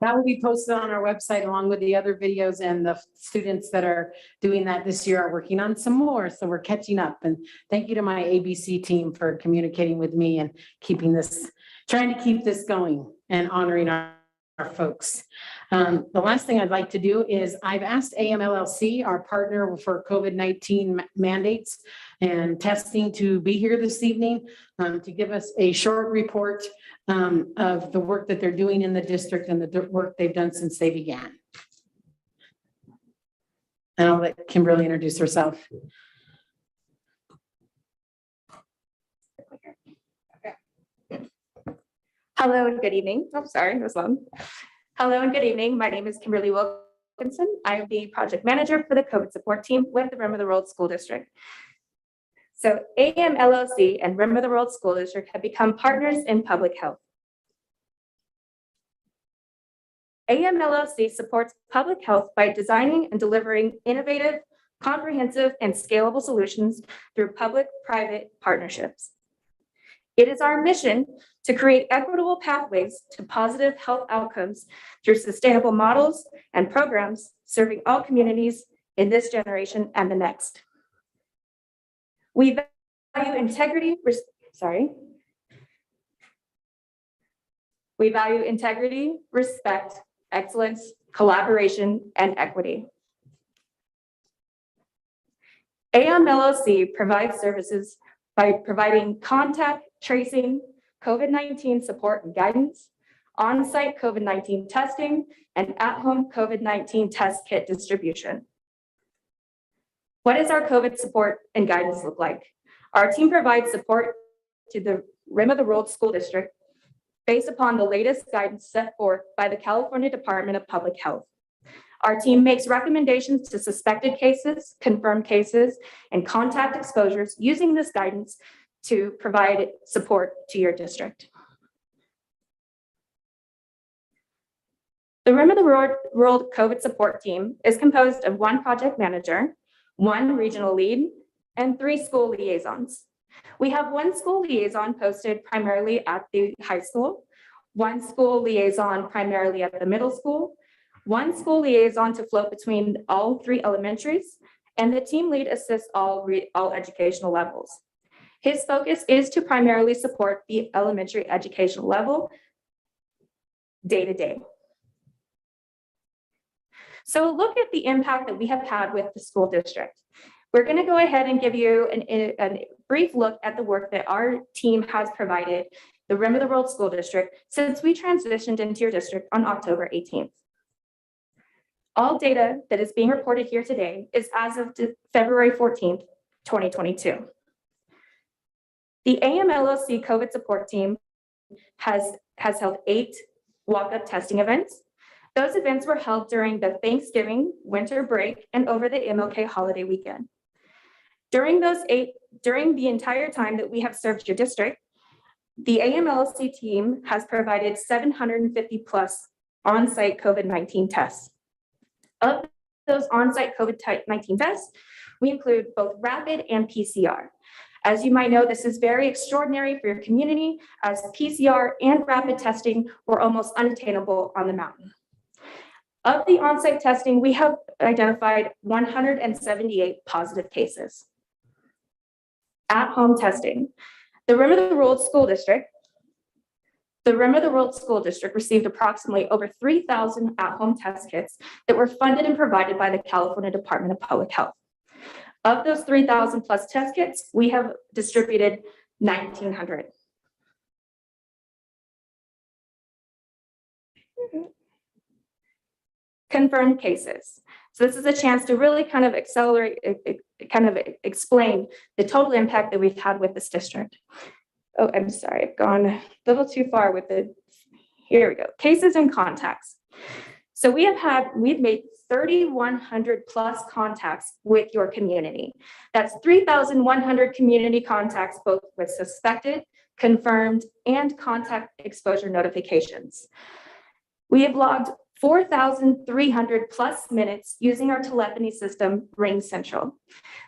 That will be posted on our website along with the other videos, and the students that are doing that this year are working on some more. So we're catching up, and thank you to my ABC team for communicating with me and trying to keep this going and honoring our folks. The last thing I'd like to do is I've asked AMLLC, our partner for COVID-19 mandates and testing, to be here this evening to give us a short report of the work that they're doing in the district and the work they've done since they began. And I'll let Kimberly introduce herself. Hello and good evening. Oh, sorry, it was long. Hello and good evening. My name is Kimberly Wilkinson. I am the project manager for the COVID support team with the Rim of the World School District. So AMLLC and Rim of the World School District have become partners in public health. AMLLC supports public health by designing and delivering innovative, comprehensive, and scalable solutions through public-private partnerships. It is our mission to create equitable pathways to positive health outcomes through sustainable models and programs serving all communities in this generation and the next. We value integrity, respect, excellence, collaboration, and equity. AMLLC provides services by providing contact tracing, COVID-19 support and guidance, on-site COVID-19 testing, and at-home COVID-19 test kit distribution. What does our COVID support and guidance look like? Our team provides support to the Rim of the World School District based upon the latest guidance set forth by the California Department of Public Health. Our team makes recommendations to suspected cases, confirmed cases, and contact exposures using this guidance to provide support to your district. The Rim of the World COVID support team is composed of one project manager, one regional lead, and 3 school liaisons. We have 1 school liaison posted primarily at the high school, 1 school liaison primarily at the middle school, 1 school liaison to float between all 3 elementaries, and the team lead assists all educational levels. His focus is to primarily support the elementary educational level day to day. So look at the impact that we have had with the school district. We're going to go ahead and give you a brief look at the work that our team has provided the Rim of the World School District since we transitioned into your district on October 18th. All data that is being reported here today is as of February 14th, 2022. The AMLLC COVID support team has held 8 walk-up testing events. Those events were held during the Thanksgiving, winter break, and over the MLK holiday weekend. During the entire time that we have served your district, the AMLLC team has provided 750 plus on-site COVID-19 tests. Of those on-site COVID-19 tests, we include both rapid and PCR. As you might know, this is very extraordinary for your community, as PCR and rapid testing were almost unattainable on the mountain. Of the on-site testing, we have identified 178 positive cases. At-home testing. The Rim of the World School District received approximately over 3,000 at-home test kits that were funded and provided by the California Department of Public Health. Of those 3,000 plus test kits, we have distributed 1,900. Confirmed cases. So this is a chance to really kind of explain the total impact that we've had with this district. Oh, I'm sorry, I've gone a little too far with the, here we go, cases and contacts. So we've made 3,100 plus contacts with your community. That's 3,100 community contacts, both with suspected, confirmed, and contact exposure notifications. We have logged 4,300 plus minutes using our telephony system, Ring Central.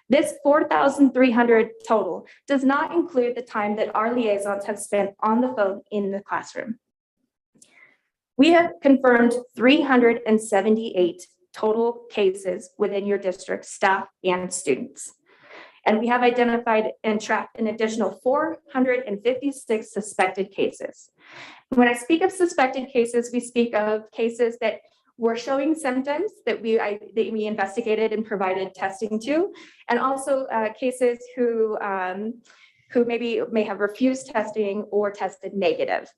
This 4,300 total does not include the time that our liaisons have spent on the phone in the classroom. We have confirmed 378 total cases within your district, staff and students. And we have identified and tracked an additional 456 suspected cases. When I speak of suspected cases, we speak of cases that were showing symptoms that we investigated and provided testing to, and also cases who may have refused testing or tested negative.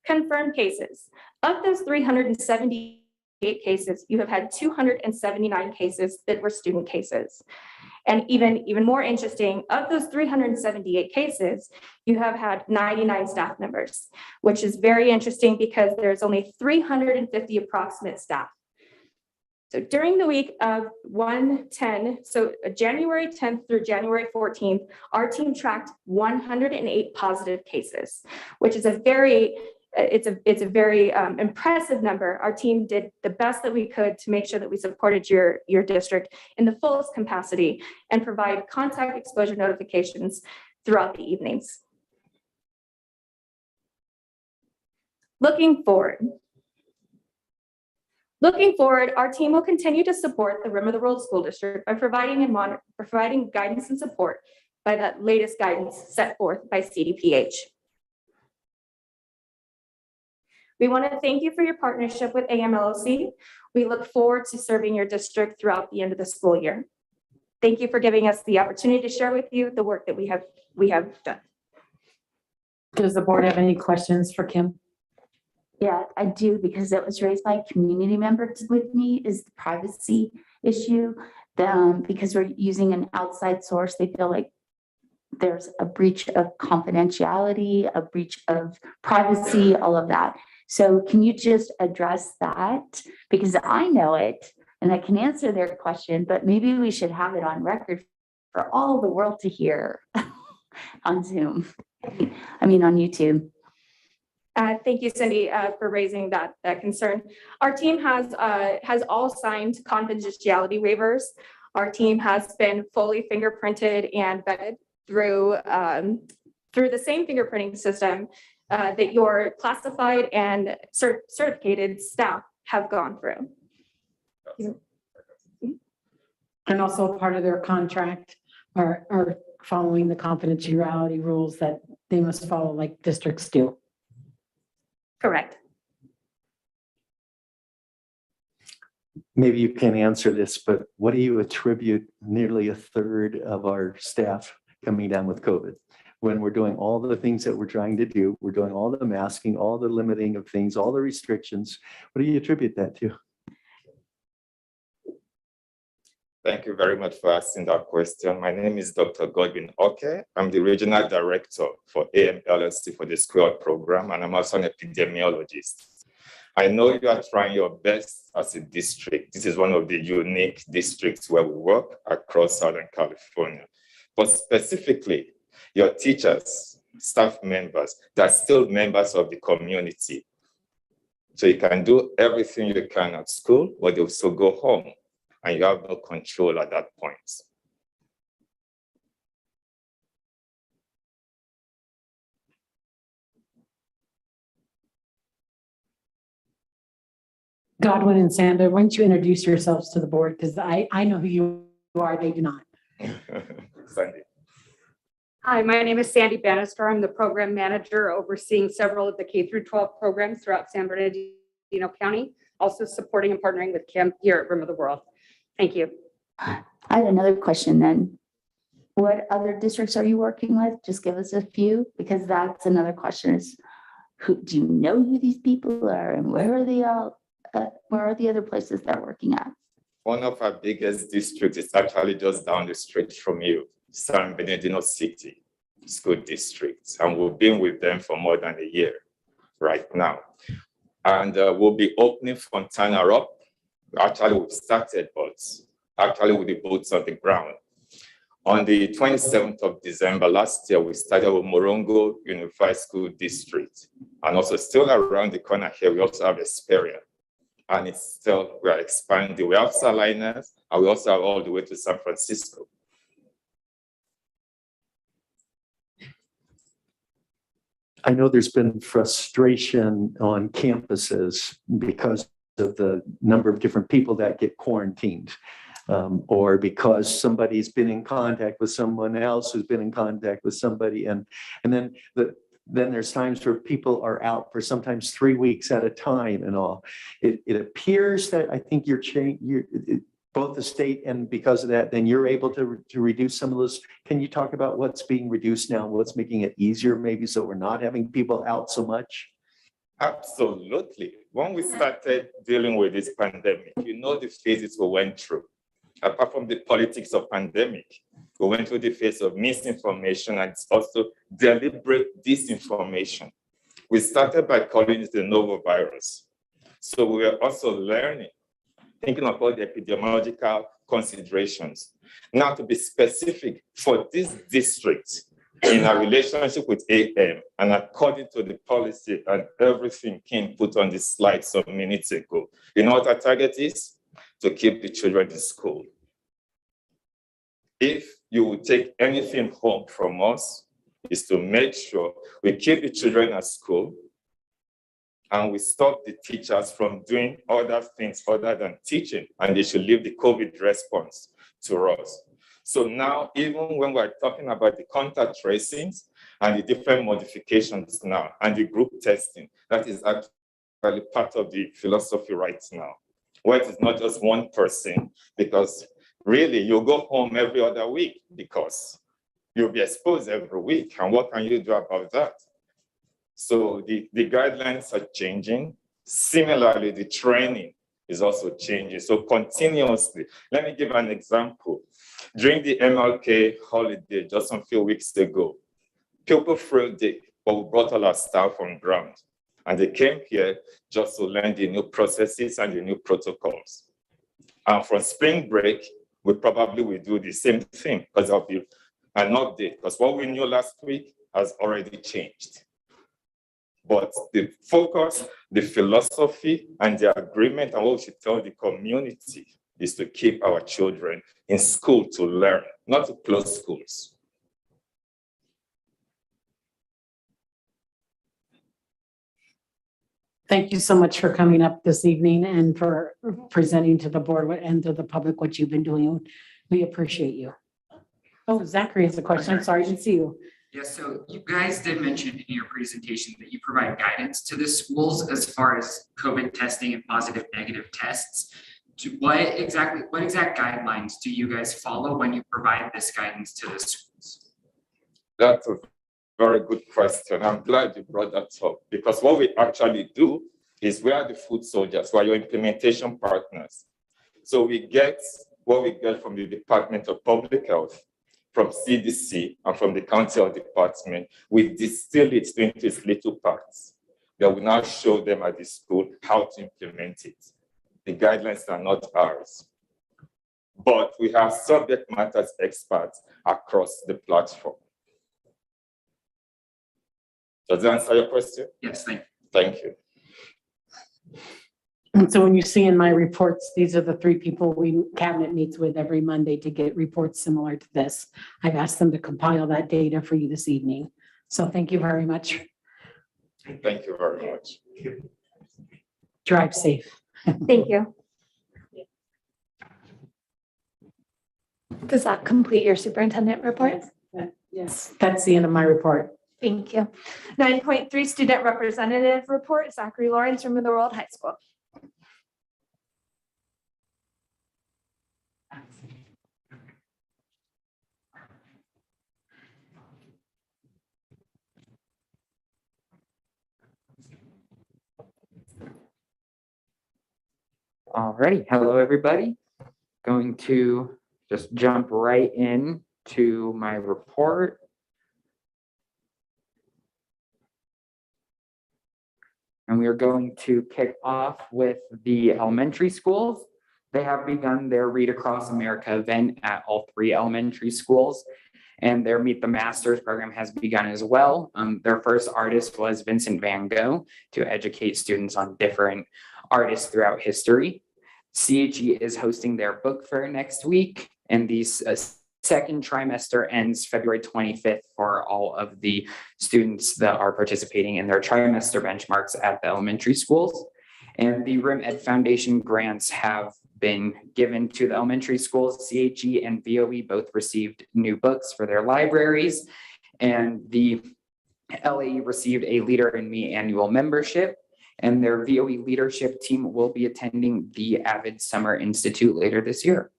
Confirmed cases. Of those 378 cases, you have had 279 cases that were student cases. And even more interesting, of those 378 cases, you have had 99 staff members, which is very interesting because there's only 350 approximate staff. So during the week of 1/10, so January 10th through January 14th, our team tracked 108 positive cases, which is a very impressive number. Our team did the best that we could to make sure that we supported your district in the fullest capacity and provide contact exposure notifications throughout the evenings. Looking forward, our team will continue to support the Rim of the World School District by providing guidance and support by that latest guidance set forth by CDPH. We want to thank you for your partnership with AMLOC. We look forward to serving your district throughout the end of the school year. Thank you for giving us the opportunity to share with you the work that we have done. Does the board have any questions for Kim? Yeah, I do, because it was raised by a community member with me, is the privacy issue. Because we're using an outside source, they feel like there's a breach of confidentiality, a breach of privacy, all of that. So can you just address that? Because I know it and I can answer their question, but maybe we should have it on record for all the world to hear on Zoom. I mean, on YouTube. Thank you, Cindy, for raising that concern. Our team has all signed confidentiality waivers. Our team has been fully fingerprinted and vetted through the same fingerprinting system that your classified and certificated staff have gone through. And also part of their contract are following the confidentiality rules that they must follow, like districts do. Correct. Maybe you can answer this, but what do you attribute nearly a third of our staff coming down with COVID? When we're doing all the things that we're trying to do, we're doing all the masking, all the limiting of things, all the restrictions. What do you attribute that to? Thank you very much for asking that question. My name is Dr. Godwin Oke. I'm the Regional Director for AMLOC for the Squad Program, and I'm also an epidemiologist. I know you are trying your best as a district. This is one of the unique districts where we work across Southern California. But specifically, your teachers, staff members, they're still members of the community. So you can do everything you can at school, but they'll still go home and you have no control at that point. Godwin and Sandra, why don't you introduce yourselves to the board? Because I know who you are, they do not. Sandy. Hi, my name is Sandy Bannister. I'm the program manager overseeing several of the K-12 programs throughout San Bernardino County. also supporting and partnering with Kim here at Room of the World. Thank you. I have another question then. What other districts are you working with? Just give us a few, because that's another question is, who, do you know who these people are and where are they all? Where are the other places they're working at? One of our biggest districts is actually just down the street from you, San Bernardino City School District. And we've been with them for more than a year right now. And we'll be opening Fontana up. Actually, we've started, but actually with the boots on the ground. On the 27th of December last year, we started with Morongo Unified School District. And also still around the corner here, we also have Esperia. And it's still, we are expanding. We have Salinas, and we also have all the way to San Francisco. I know there's been frustration on campuses because of the number of different people that get quarantined. Or because somebody's been in contact with someone else who's been in contact with somebody. And then there's times where people are out for sometimes 3 weeks at a time and all. It appears that I think you're both the state, and because of that, then you're able to reduce some of those. Can you talk about what's being reduced now, what's making it easier maybe, so we're not having people out so much? Absolutely. When we started dealing with this pandemic, you know the phases we went through. Apart from the politics of pandemic, we went through the phase of misinformation and also deliberate disinformation. We started by calling it the novel virus. So we were also learning, thinking about the epidemiological considerations. Now, to be specific, for this district, in our relationship with AM, and according to the policy and everything Kim put on the slide some minutes ago, you know what our target is? To keep the children in school. If you would take anything home from us, is to make sure we keep the children at school and we stop the teachers from doing other things other than teaching, and they should leave the COVID response to us. So now, even when we're talking about the contact tracings and the different modifications now and the group testing, that is actually part of the philosophy right now. Where it is not just one person, because really you'll go home every other week because you'll be exposed every week. And what can you do about that? So the guidelines are changing. Similarly, the training is also changing. So continuously, let me give an example. During the MLK holiday, just a few weeks ago, people thrilled it, but we brought all our staff on ground. And they came here just to learn the new processes and the new protocols. And from spring break, we probably will do the same thing because of an update, because what we knew last week has already changed. But the focus, the philosophy, and the agreement, and what we should tell the community is to keep our children in school to learn, not to close schools. Thank you so much for coming up this evening and for presenting to the board and to the public what you've been doing. We appreciate you. Oh, Zachary has a question. I'm sorry, I didn't see you. Yes, so you guys did mention in your presentation that you provide guidance to the schools as far as COVID testing and positive negative tests. What exact guidelines do you guys follow when you provide this guidance to the schools? That's a very good question. I'm glad you brought that up, because what we actually do is we are the food soldiers, we are your implementation partners. So we get what we get from the Department of Public Health, from CDC, and from the county health department. We distill it into its little parts that we now show them at the school how to implement it. The guidelines are not ours, but we have subject matter experts across the platform. Does that answer your question? Yes, thank you. Thank you. And so when you see in my reports, these are the 3 people cabinet meets with every Monday to get reports similar to this. I've asked them to compile that data for you this evening. So thank you very much. Thank you very much. Drive safe. Thank you. Does that complete your superintendent report? Yes, that's the end of my report. Thank you. 9.3 student representative report, Zachary Lawrence from the World High School. Alrighty, hello, everybody. Going to just jump right in to my report. And we are going to kick off with the elementary schools. They have begun their Read Across America event at all 3 elementary schools. And their Meet the Masters program has begun as well. Their first artist was Vincent van Gogh to educate students on different artists throughout history. CHE is hosting their book fair next week, and the second trimester ends February 25th for all of the students that are participating in their trimester benchmarks at the elementary schools. And the RIM Ed Foundation grants have been given to the elementary schools. CHE and VOE both received new books for their libraries, and the LAE received a Leader in Me annual membership, and their VOE leadership team will be attending the Avid Summer Institute later this year.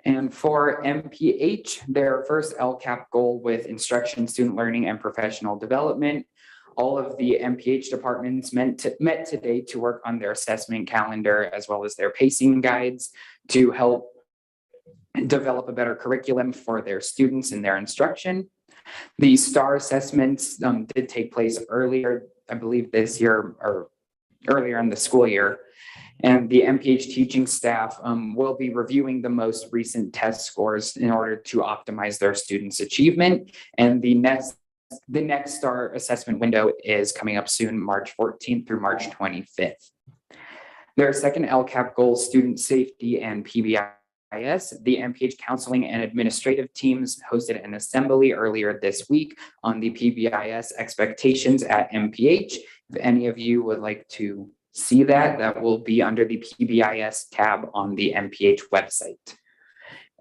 And for MPH, their first LCAP goal with instruction, student learning, and professional development. All of the MPH departments met today to work on their assessment calendar as well as their pacing guides to help develop a better curriculum for their students in their instruction. The STAR assessments did take place earlier, I believe this year or earlier in the school year. And the MPH teaching staff will be reviewing the most recent test scores in order to optimize their students' achievement. And the next STAR assessment window is coming up soon, March 14th through March 25th. Their second LCAP goal, student safety and PBIS. The MPH counseling and administrative teams hosted an assembly earlier this week on the PBIS expectations at MPH. If any of you would like to see that, that will be under the PBIS tab on the MPH website.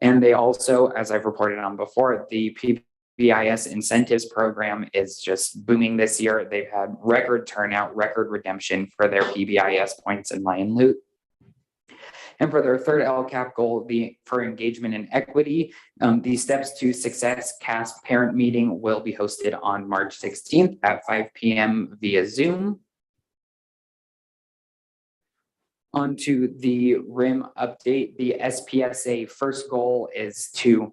And they also, as I've reported on before, the PBIS incentives program is just booming this year. They've had record turnout, record redemption for their PBIS points in Lion Loot. And for their third LCAP goal, for engagement and equity, the Steps to Success CASP parent meeting will be hosted on March 16th at 5 p.m. via Zoom. On to the RIM update, the SPSA first goal is to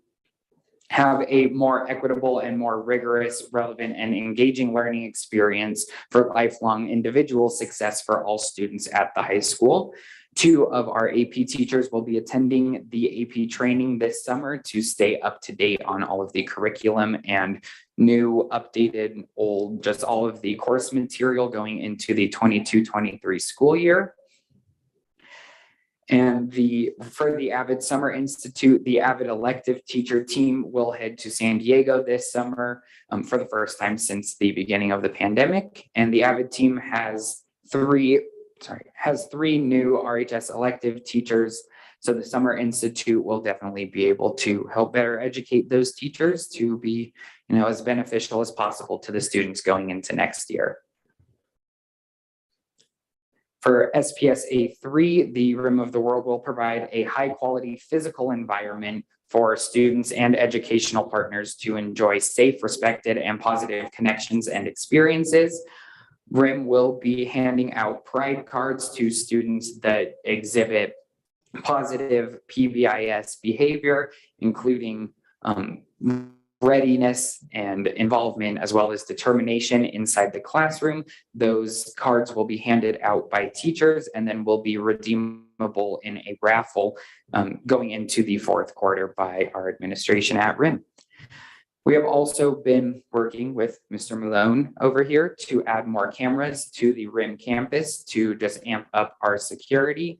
have a more equitable and more rigorous, relevant, and engaging learning experience for lifelong individual success for all students at the high school. 2 of our AP teachers will be attending the AP training this summer to stay up to date on all of the curriculum and new, updated, old, just all of the course material going into the 22-23 school year. And for the Avid Summer Institute, the Avid elective teacher team will head to San Diego this summer for the first time since the beginning of the pandemic. And the Avid team has 3 new RHS elective teachers. So the Summer Institute will definitely be able to help better educate those teachers to be, as beneficial as possible to the students going into next year. For SPSA 3, the Rim of the World will provide a high-quality physical environment for students and educational partners to enjoy safe, respected, and positive connections and experiences. RIM will be handing out pride cards to students that exhibit positive PBIS behavior, including readiness and involvement, as well as determination inside the classroom. Those cards will be handed out by teachers and then will be redeemable in a raffle going into the 4th quarter by our administration at RIM. We have also been working with Mr. Malone over here to add more cameras to the RIM campus to just amp up our security,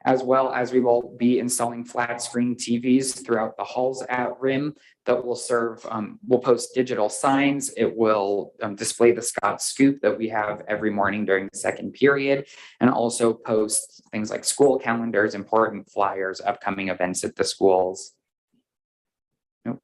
as well as we will be installing flat screen TVs throughout the halls at RIM that will serve, we'll post digital signs. It will display the Scott Scoop that we have every morning during the 2nd period, and also post things like school calendars, important flyers, upcoming events at the schools. Nope.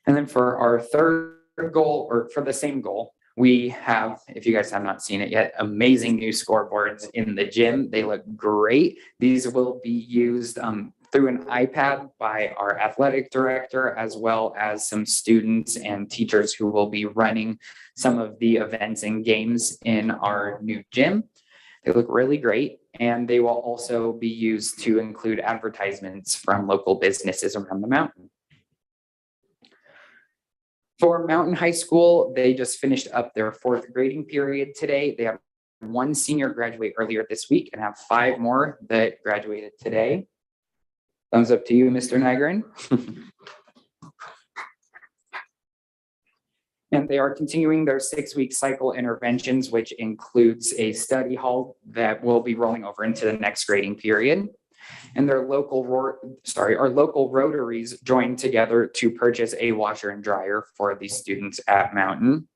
And then for our third goal, or for the same goal, we have, if you guys have not seen it yet, amazing new scoreboards in the gym. They look great. These will be used through an iPad by our athletic director, as well as some students and teachers who will be running some of the events and games in our new gym. They look really great, and they will also be used to include advertisements from local businesses around the mountain. For Mountain High School, they just finished up their 4th grading period today. They have 1 senior graduate earlier this week and have 5 more that graduated today. Thumbs up to you, Mr. Nygren. And they are continuing their 6-week cycle interventions, which includes a study hall that will be rolling over into the next grading period. And their local Rotaries joined together to purchase a washer and dryer for the students at Mountain.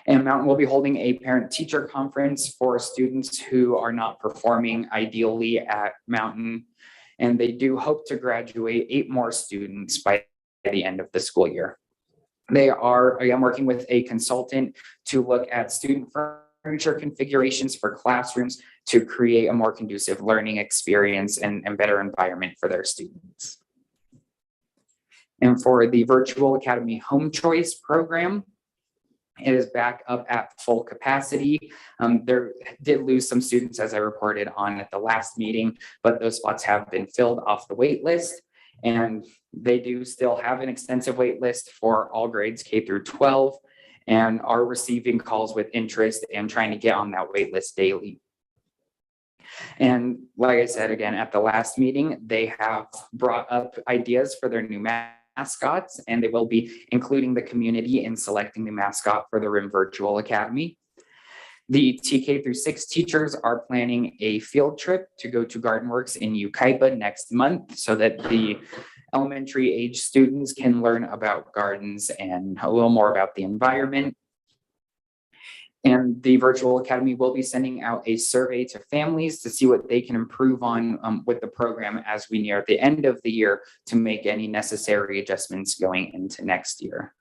And Mountain will be holding a parent-teacher conference for students who are not performing ideally at Mountain. And they do hope to graduate 8 more students by the end of the school year. They are, again, working with a consultant to look at student furniture configurations for classrooms to create a more conducive learning experience and better environment for their students. And for the Virtual Academy Home Choice program, it is back up at full capacity. There did lose some students, as I reported on at the last meeting, but those spots have been filled off the wait list. And they do still have an extensive wait list for all grades K through 12 and are receiving calls with interest and trying to get on that wait list daily. And like I said, again, at the last meeting, they have brought up ideas for their new mascots, and they will be including the community in selecting the mascot for the RIM Virtual Academy. The TK through 6 teachers are planning a field trip to go to GardenWorks in Yucaipa next month so that the elementary age students can learn about gardens and a little more about the environment. And the Virtual Academy will be sending out a survey to families to see what they can improve on with the program as we near the end of the year to make any necessary adjustments going into next year.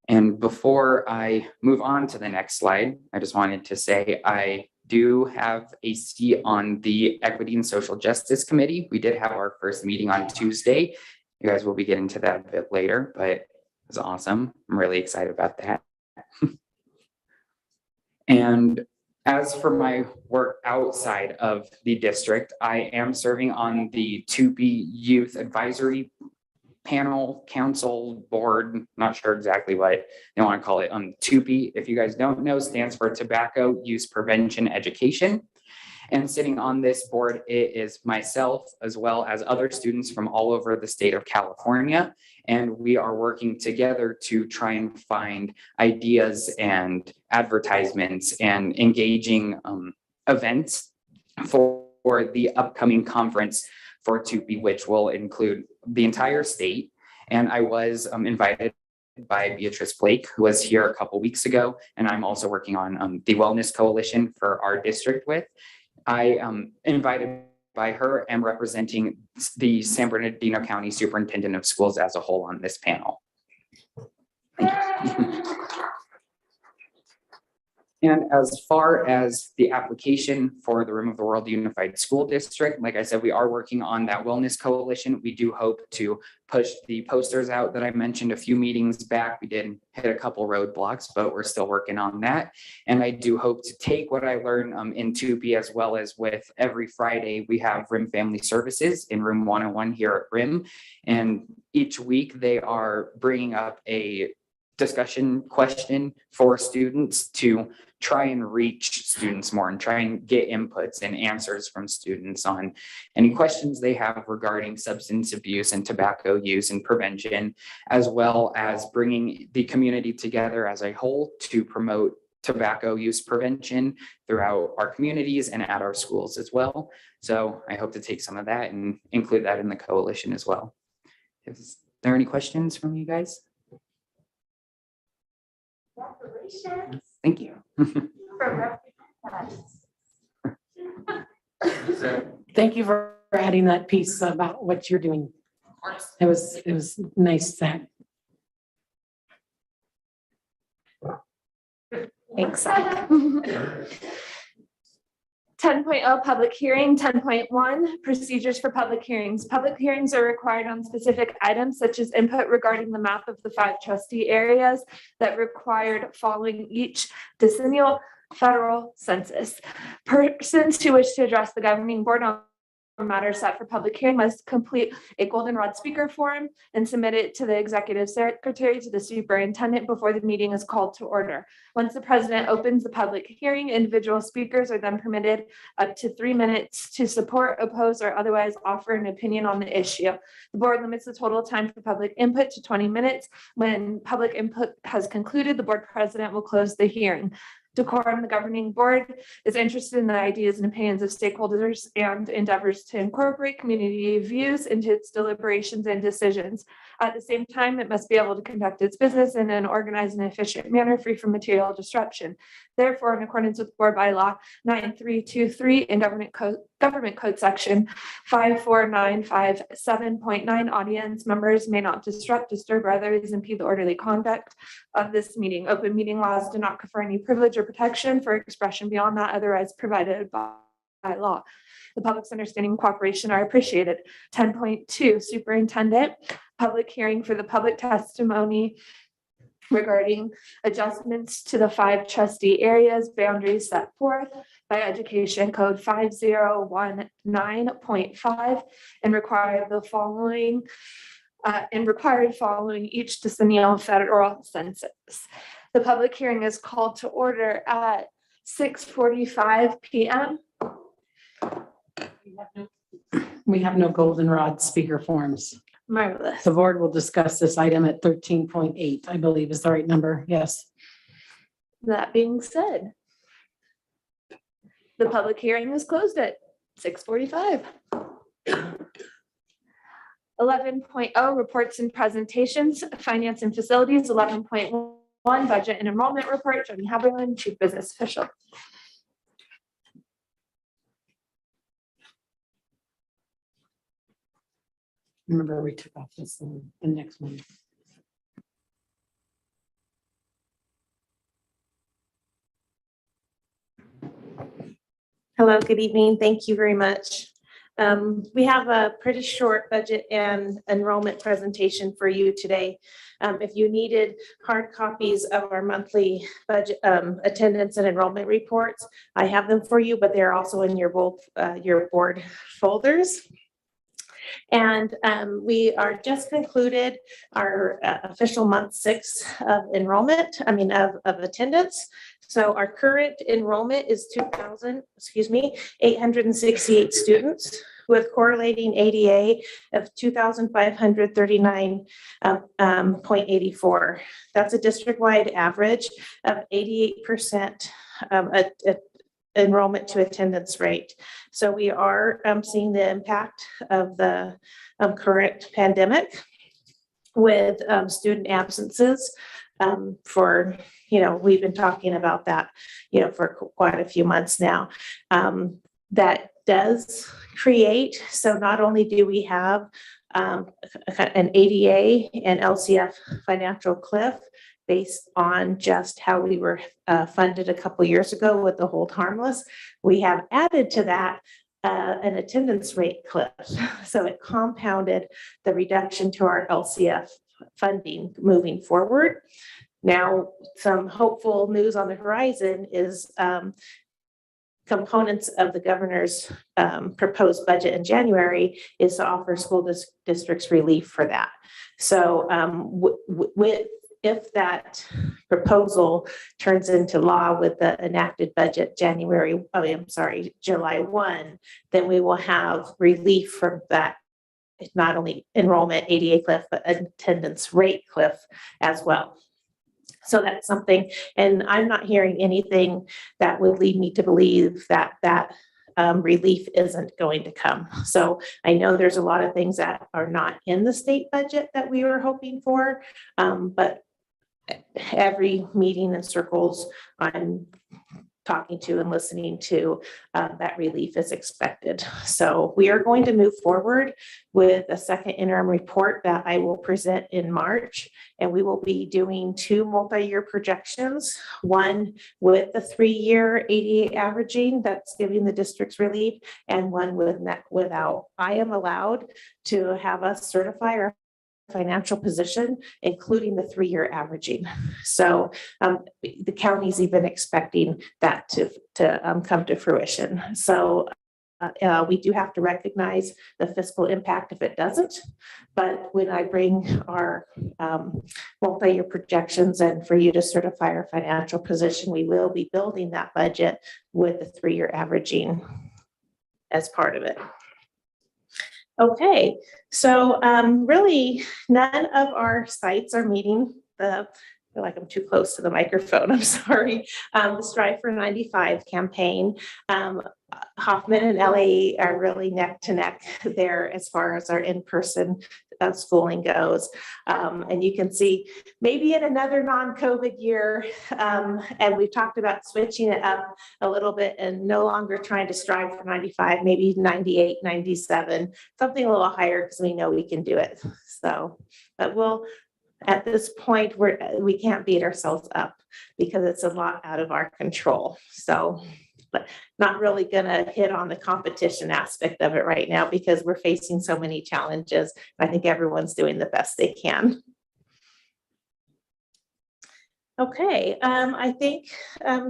And before I move on to the next slide, I just wanted to say I do have a seat on the Equity and Social Justice Committee. We did have our first meeting on Tuesday. You guys will be getting to that a bit later, but it was awesome. I'm really excited about that. And as for my work outside of the district, I am serving on the 2B Youth Advisory Panel, Council, Board, not sure exactly what they want to call it. 2B, if you guys don't know, stands for Tobacco Use Prevention Education. And sitting on this board, it is myself as well as other students from all over the state of California. And we are working together to try and find ideas and advertisements and engaging events for the upcoming conference for 2B, which will include the entire state. And I was invited by Beatrice Blake, who was here a couple weeks ago. And I'm also working on the Wellness Coalition for our district with. I invited by her and representing the San Bernardino County Superintendent of Schools as a whole on this panel. And as far as the application for the Rim of the World Unified School District, like I said, we are working on that Wellness Coalition. We do hope to push the posters out that I mentioned a few meetings back. We did hit a couple roadblocks, but we're still working on that. And I do hope to take what I learned in 2B, as well as with every Friday, we have RIM Family Services in room 101 here at RIM. And each week they are bringing up a discussion question for students to try and reach students more and try and get inputs and answers from students on any questions they have regarding substance abuse and tobacco use and prevention, as well as bringing the community together as a whole to promote tobacco use prevention throughout our communities and at our schools as well. So I hope to take some of that and include that in the coalition as well. Is there any questions from you guys? Congratulations. Thank you. Thank you for adding that piece about what you're doing. It was nice that. Thanks. 10.0 public hearing. 10.1 procedures for public hearings. Public hearings are required on specific items such as input regarding the map of the 5 trustee areas that required following each decennial federal census. Persons who wish to address the governing board on matters set for public hearing must complete a goldenrod speaker form and submit it to the executive secretary to the superintendent before the meeting is called to order. Once the president opens the public hearing, individual speakers are then permitted up to 3 minutes to support, oppose, or otherwise offer an opinion on the issue. The board limits the total time for public input to 20 minutes. When public input has concluded, the board president will close the hearing. Decorum, the governing board is interested in the ideas and opinions of stakeholders and endeavors to incorporate community views into its deliberations and decisions. At the same time, it must be able to conduct its business in an organized and efficient manner, free from material disruption. Therefore, in accordance with board bylaw 9323 and government code section 54957.9, audience members may not disrupt, disturb, or otherwise impede the orderly conduct of this meeting. Open meeting laws do not confer any privilege or protection for expression beyond that otherwise provided by law. The public's understanding and cooperation are appreciated. 10.2 superintendent, public hearing for the public testimony regarding adjustments to the 5 trustee areas boundaries set forth by Education Code 5019.5 and required following each decennial federal census. The public hearing is called to order at 6:45 p.m. We have no goldenrod speaker forms. Marvelous. The board will discuss this item at 13.8, I believe is the right number. Yes. That being said, the public hearing is closed at 6:45. 11.0 reports and presentations, finance and facilities. 11.1 budget and enrollment report. Jody Haberlin, Chief Business Official. Remember, we took off this the next one. Hello, good evening. Thank you very much. We have a pretty short budget and enrollment presentation for you today. If you needed hard copies of our monthly budget attendance and enrollment reports, I have them for you, but they're also in your board folders. And we are just concluded our official month 6 of enrollment, of attendance. So our current enrollment is 868 students with correlating ADA of 2,539.84. That's a district-wide average of 88% enrollment to attendance rate. So we are seeing the impact of the current pandemic with student absences for, we've been talking about that, for quite a few months now. That does create, so not only do we have an ADA and LCF financial cliff based on just how we were funded a couple years ago with the hold harmless, we have added to that an attendance rate cliff. So it compounded the reduction to our LCF funding moving forward. Now, some hopeful news on the horizon is components of the governor's proposed budget in January is to offer school districts relief for that. So if that proposal turns into law with the enacted budget July 1, then we will have relief from that, not only enrollment ADA cliff, but attendance rate cliff as well. So that's something, and I'm not hearing anything that would lead me to believe that relief isn't going to come. So I know there's a lot of things that are not in the state budget that we were hoping for, but every meeting in circles, I'm talking to and listening to, that relief is expected. So we are going to move forward with a second interim report that I will present in March. And we will be doing 2 multi-year projections, one with the 3-year ADA averaging that's giving the districts relief, and one without. I am allowed to have us certify our financial position, including the 3-year averaging. So the county's even expecting that to come to fruition. So we do have to recognize the fiscal impact if it doesn't. But when I bring our multi-year projections and for you to certify our financial position, we will be building that budget with the 3-year averaging as part of it. Okay, so really none of our sites are meeting I feel like I'm too close to the microphone, I'm sorry. The Strive for 95 campaign. Hoffman and LA are really neck to neck there as far as our in-person schooling goes. And you can see maybe in another non-COVID year, and we've talked about switching it up a little bit and no longer trying to strive for 95, maybe 98, 97, something a little higher because we know we can do it. So, but at this point, we can't beat ourselves up because it's a lot out of our control. So, but not really gonna hit on the competition aspect of it right now because we're facing so many challenges. I think everyone's doing the best they can. Okay, I think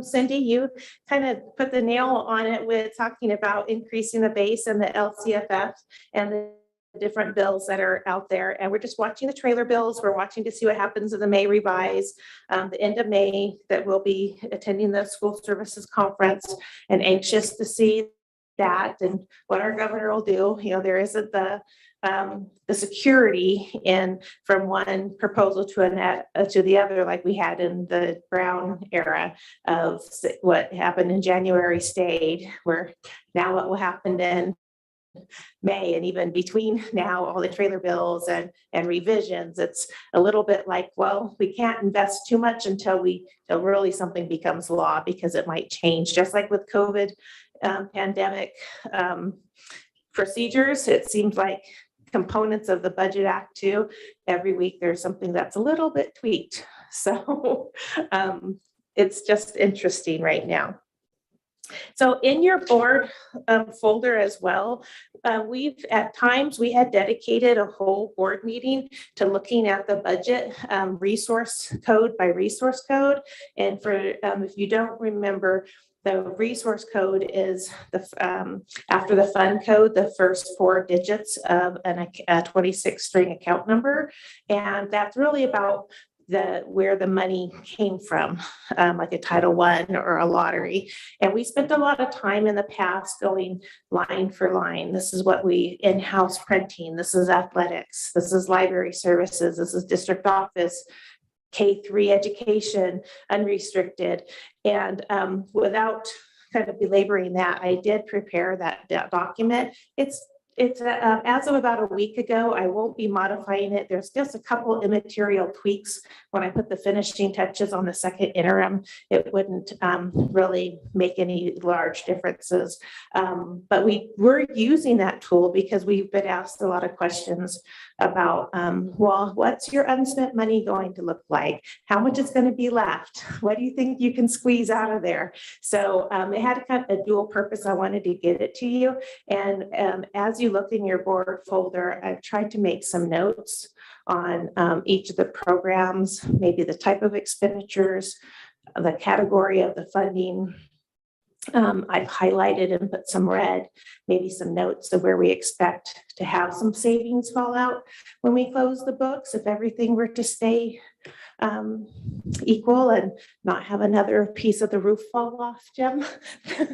Cindy, you kind of put the nail on it with talking about increasing the base and the LCFF and the different bills that are out there. And we're just watching the trailer bills. We're watching to see what happens in the May revise, the end of May, that we'll be attending the school services conference and anxious to see that and what our governor will do. You know, there isn't the security in from one proposal to the other, like we had in the Brown era of what happened in January stayed, where now what will happen in May, and even between now, all the trailer bills and revisions, it's a little bit like, well, we can't invest too much until really something becomes law, because it might change. Just like with COVID pandemic procedures, it seems like components of the Budget Act too, every week there's something that's a little bit tweaked. So it's just interesting right now. So in your board folder as well, at times we had dedicated a whole board meeting to looking at the budget resource code by resource code. And for if you don't remember, the resource code is after the fund code, the first 4 digits of a 26 string account number. And that's really about where the money came from, like a Title I or a lottery. And we spent a lot of time in the past going line for line. This is what we in-house printing. This is athletics. This is library services. This is district office, K-3 education, unrestricted. And without kind of belaboring that, I did prepare that document. It's as of about a week ago. I won't be modifying it. There's just a couple immaterial tweaks. When I put the finishing touches on the second interim, it wouldn't really make any large differences. But we're using that tool because we've been asked a lot of questions about, well, what's your unspent money going to look like? How much is going to be left? What do you think you can squeeze out of there? So it had kind of a dual purpose. I wanted to get it to you. And as you look in your board folder, I've tried to make some notes on each of the programs, maybe the type of expenditures, the category of the funding. I've highlighted and put some red, maybe some notes of where we expect to have some savings fall out when we close the books, if everything were to stay equal and not have another piece of the roof fall off, Jim,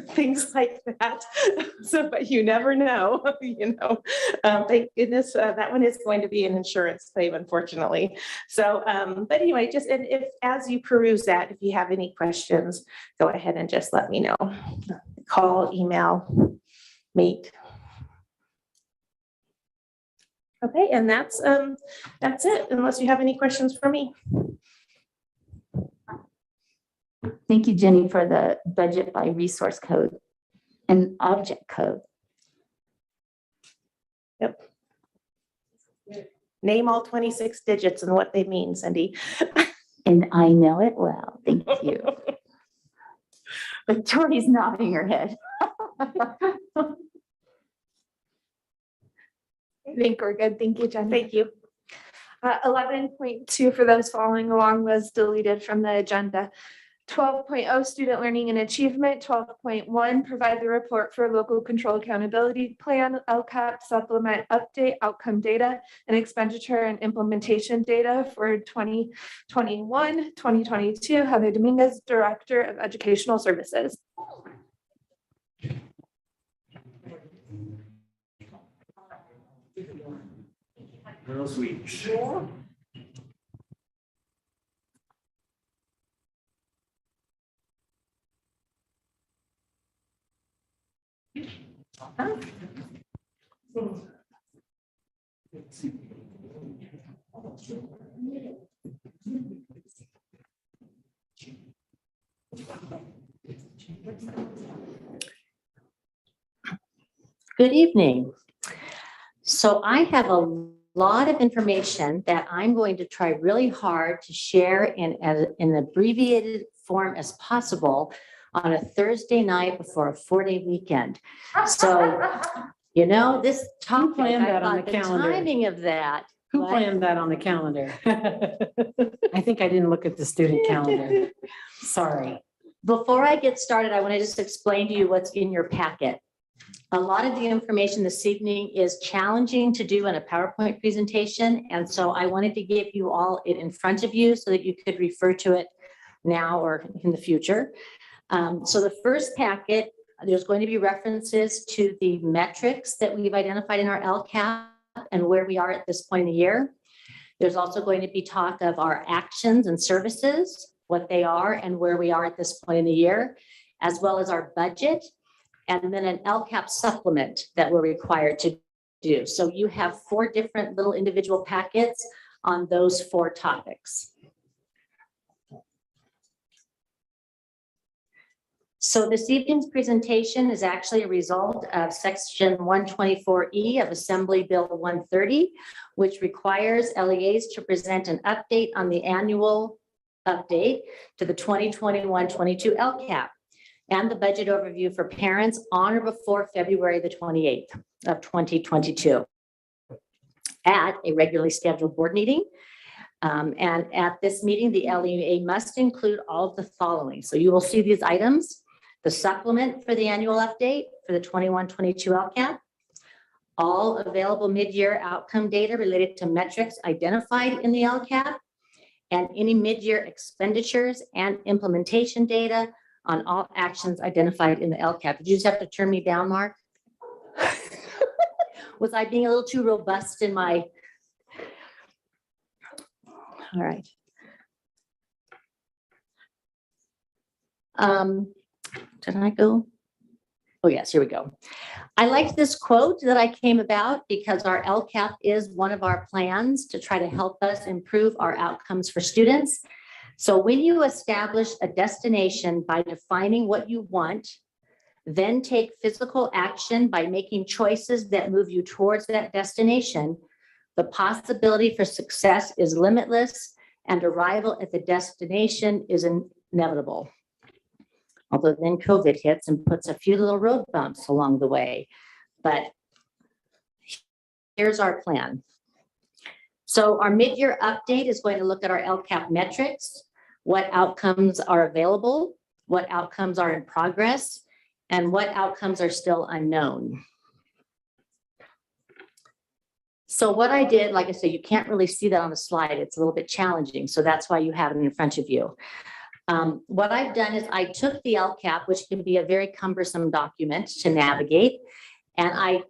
things like that. So, but you never know, thank goodness that one is going to be an insurance claim, unfortunately. So, but anyway, just, and if, as you peruse that, if you have any questions, go ahead and just let me know. Call, email, meet. Okay, and that's it, unless you have any questions for me. Thank you, Jenny, for the budget by resource code and object code. Yep. Name all 26 digits and what they mean, Cindy. And I know it well. Thank you. But Tori's nodding her head. I think we're good. Thank you, Jen. Thank you. 11.2 for those following along was deleted from the agenda. 12.0 student learning and achievement. 12.1 provide the report for local control accountability plan, LCAP supplement update outcome data and expenditure and implementation data for 2021, 2022. Heather Dominguez, Director of Educational Services. Girls Week. Good evening. So I have a lot of information that I'm going to try really hard to share in an abbreviated form as possible on a Thursday night before a 4-day weekend. So, you know, this topic, planned I that on thought the the calendar? timing of that. Who What? planned that on the calendar? I think I didn't look at the student calendar. Sorry. Before I get started, I want to just explain to you what's in your packet. A lot of the information this evening is challenging to do in a PowerPoint presentation. And so I wanted to give you all it in front of you so that you could refer to it now or in the future. So the first packet, there's going to be references to the metrics that we've identified in our LCAP and where we are at this point in the year. There's also going to be talk of our actions and services, what they are and where we are at this point in the year, as well as our budget, and then an LCAP supplement that we're required to do. So you have 4 different little individual packets on those 4 topics. So this evening's presentation is actually a result of section 124E of Assembly Bill 130, which requires LEAs to present an update on the annual update to the 2021-22 LCAP and the budget overview for parents on or before February the 28th of 2022 at a regularly scheduled board meeting. And at this meeting, the LEA must include all of the following. So you will see these items: the supplement for the annual update for the 21-22 LCAP, all available mid-year outcome data related to metrics identified in the LCAP, and any mid-year expenditures and implementation data on all actions identified in the LCAP. Did you just have to turn me down, Mark? Was I being a little too robust in my? All right. Did I go? Oh, yes, here we go. I liked this quote that I came about because our LCAP is one of our plans to try to help us improve our outcomes for students. So when you establish a destination by defining what you want, then take physical action by making choices that move you towards that destination, the possibility for success is limitless and arrival at the destination is inevitable. Although then COVID hits and puts a few little road bumps along the way. But here's our plan. So our mid-year update is going to look at our LCAP metrics, what outcomes are available, what outcomes are in progress, and what outcomes are still unknown. So what I did, like I said, you can't really see that on the slide. It's a little bit challenging. So that's why you have it in front of you. What I've done is I took the LCAP, which can be a very cumbersome document to navigate, and I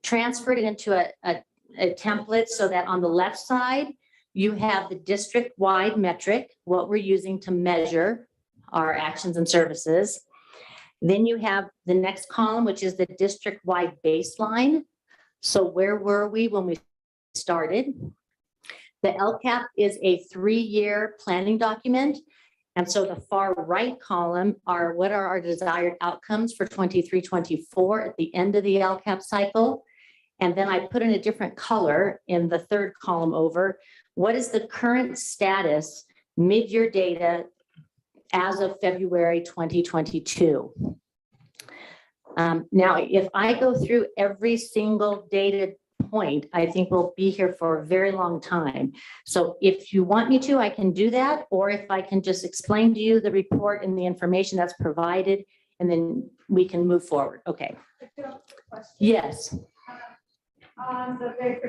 transferred it into a template so that on the left side, you have the district-wide metric, what we're using to measure our actions and services. Then you have the next column, which is the district-wide baseline. So where were we when we started? The LCAP is a 3-year planning document. And so the far right column are what are our desired outcomes for 23-24 at the end of the LCAP cycle. And then I put in a different color in the third column over, what is the current status mid-year data as of February 2022? Now, if I go through every single data point, I think we'll be here for a very long time. So if you want me to, I can do that, or if I can just explain to you the report and the information that's provided, and then we can move forward. Okay. Yes. On the very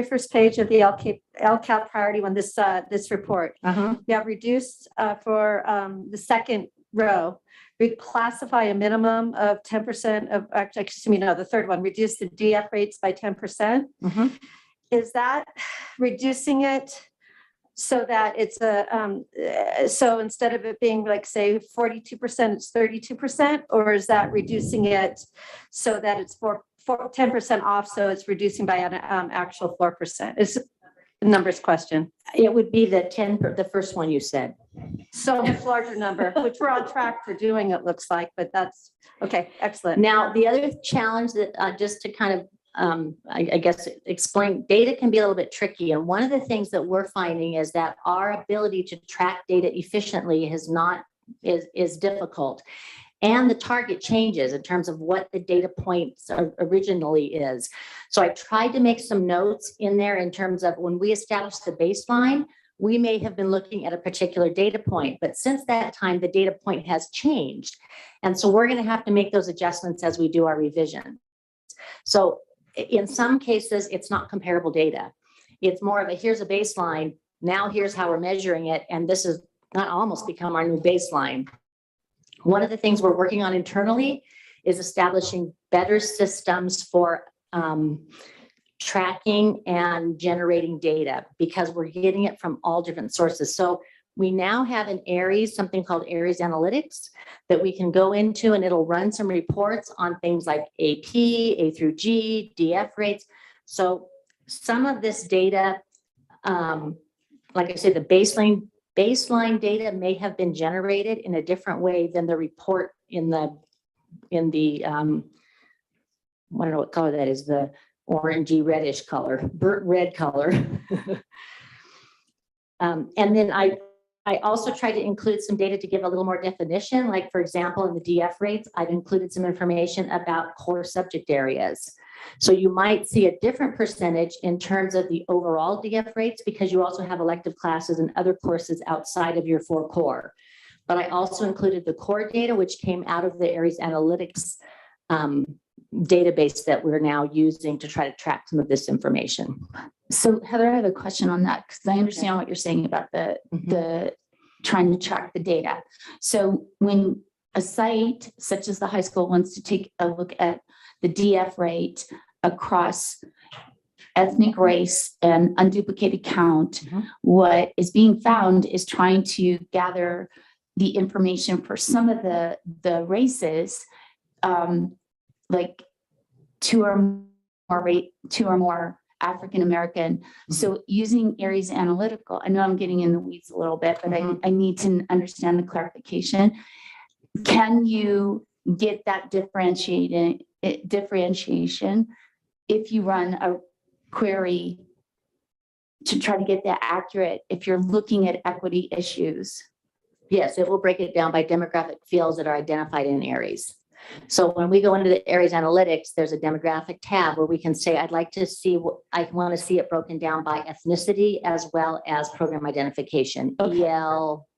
first page of the LCAP priority one, this report, you have reduced for the second row, reclassify a minimum of 10% of, the third one, reduce the DF rates by 10%. Is that reducing it so that it's so instead of it being like, say, 42%, it's 32%, or is that reducing it so that it's 10% off, so it's reducing by an actual 4%? It's a numbers question. It would be the first one you said. So much larger number, which we're on track for doing, it looks like, but that's, okay, excellent. Now, the other challenge that just to kind of, I guess, explain, data can be a little bit tricky. And one of the things that we're finding is that our ability to track data efficiently is difficult. And the target changes in terms of what the data points originally is. So I tried to make some notes in there in terms of when we established the baseline, we may have been looking at a particular data point, but since that time, the data point has changed. And so we're going to have to make those adjustments as we do our revision. So in some cases, it's not comparable data. It's more of a, here's a baseline, now here's how we're measuring it, and this is not almost become our new baseline. One of the things we're working on internally is establishing better systems for tracking and generating data, because we're getting it from all different sources. So we now have in Aries, something called Aries Analytics that we can go into, and it'll run some reports on things like AP, A through G, DF rates. So some of this data, like I said, the baseline data may have been generated in a different way than the report in the I don't know what color that is, the orangey reddish color, burnt red color. And then I also tried to include some data to give a little more definition. Like, for example, in the DF rates, I've included some information about core subject areas. So you might see a different percentage in terms of the overall DF rates, because you also have elective classes and other courses outside of your 4 core. But I also included the core data, which came out of the Aries Analytics database that we're now using to try to track some of this information. So Heather, I have a question on that, because I understand what you're saying about the trying to track the data. So when a site such as the high school wants to take a look at the DF rate across ethnic, race, and unduplicated count, what is being found is trying to gather the information for some of the races, like two or more African American. So using Aries Analytical, I know I'm getting in the weeds a little bit, but I need to understand the clarification. Can you get that differentiation if you run a query to try to get that accurate if you're looking at equity issues? Yes, it will break it down by demographic fields that are identified in Aries. So when we go into the Aries Analytics, there's a demographic tab where we can say, I'd like to see what I want to see it broken down by ethnicity as well as program identification, EL,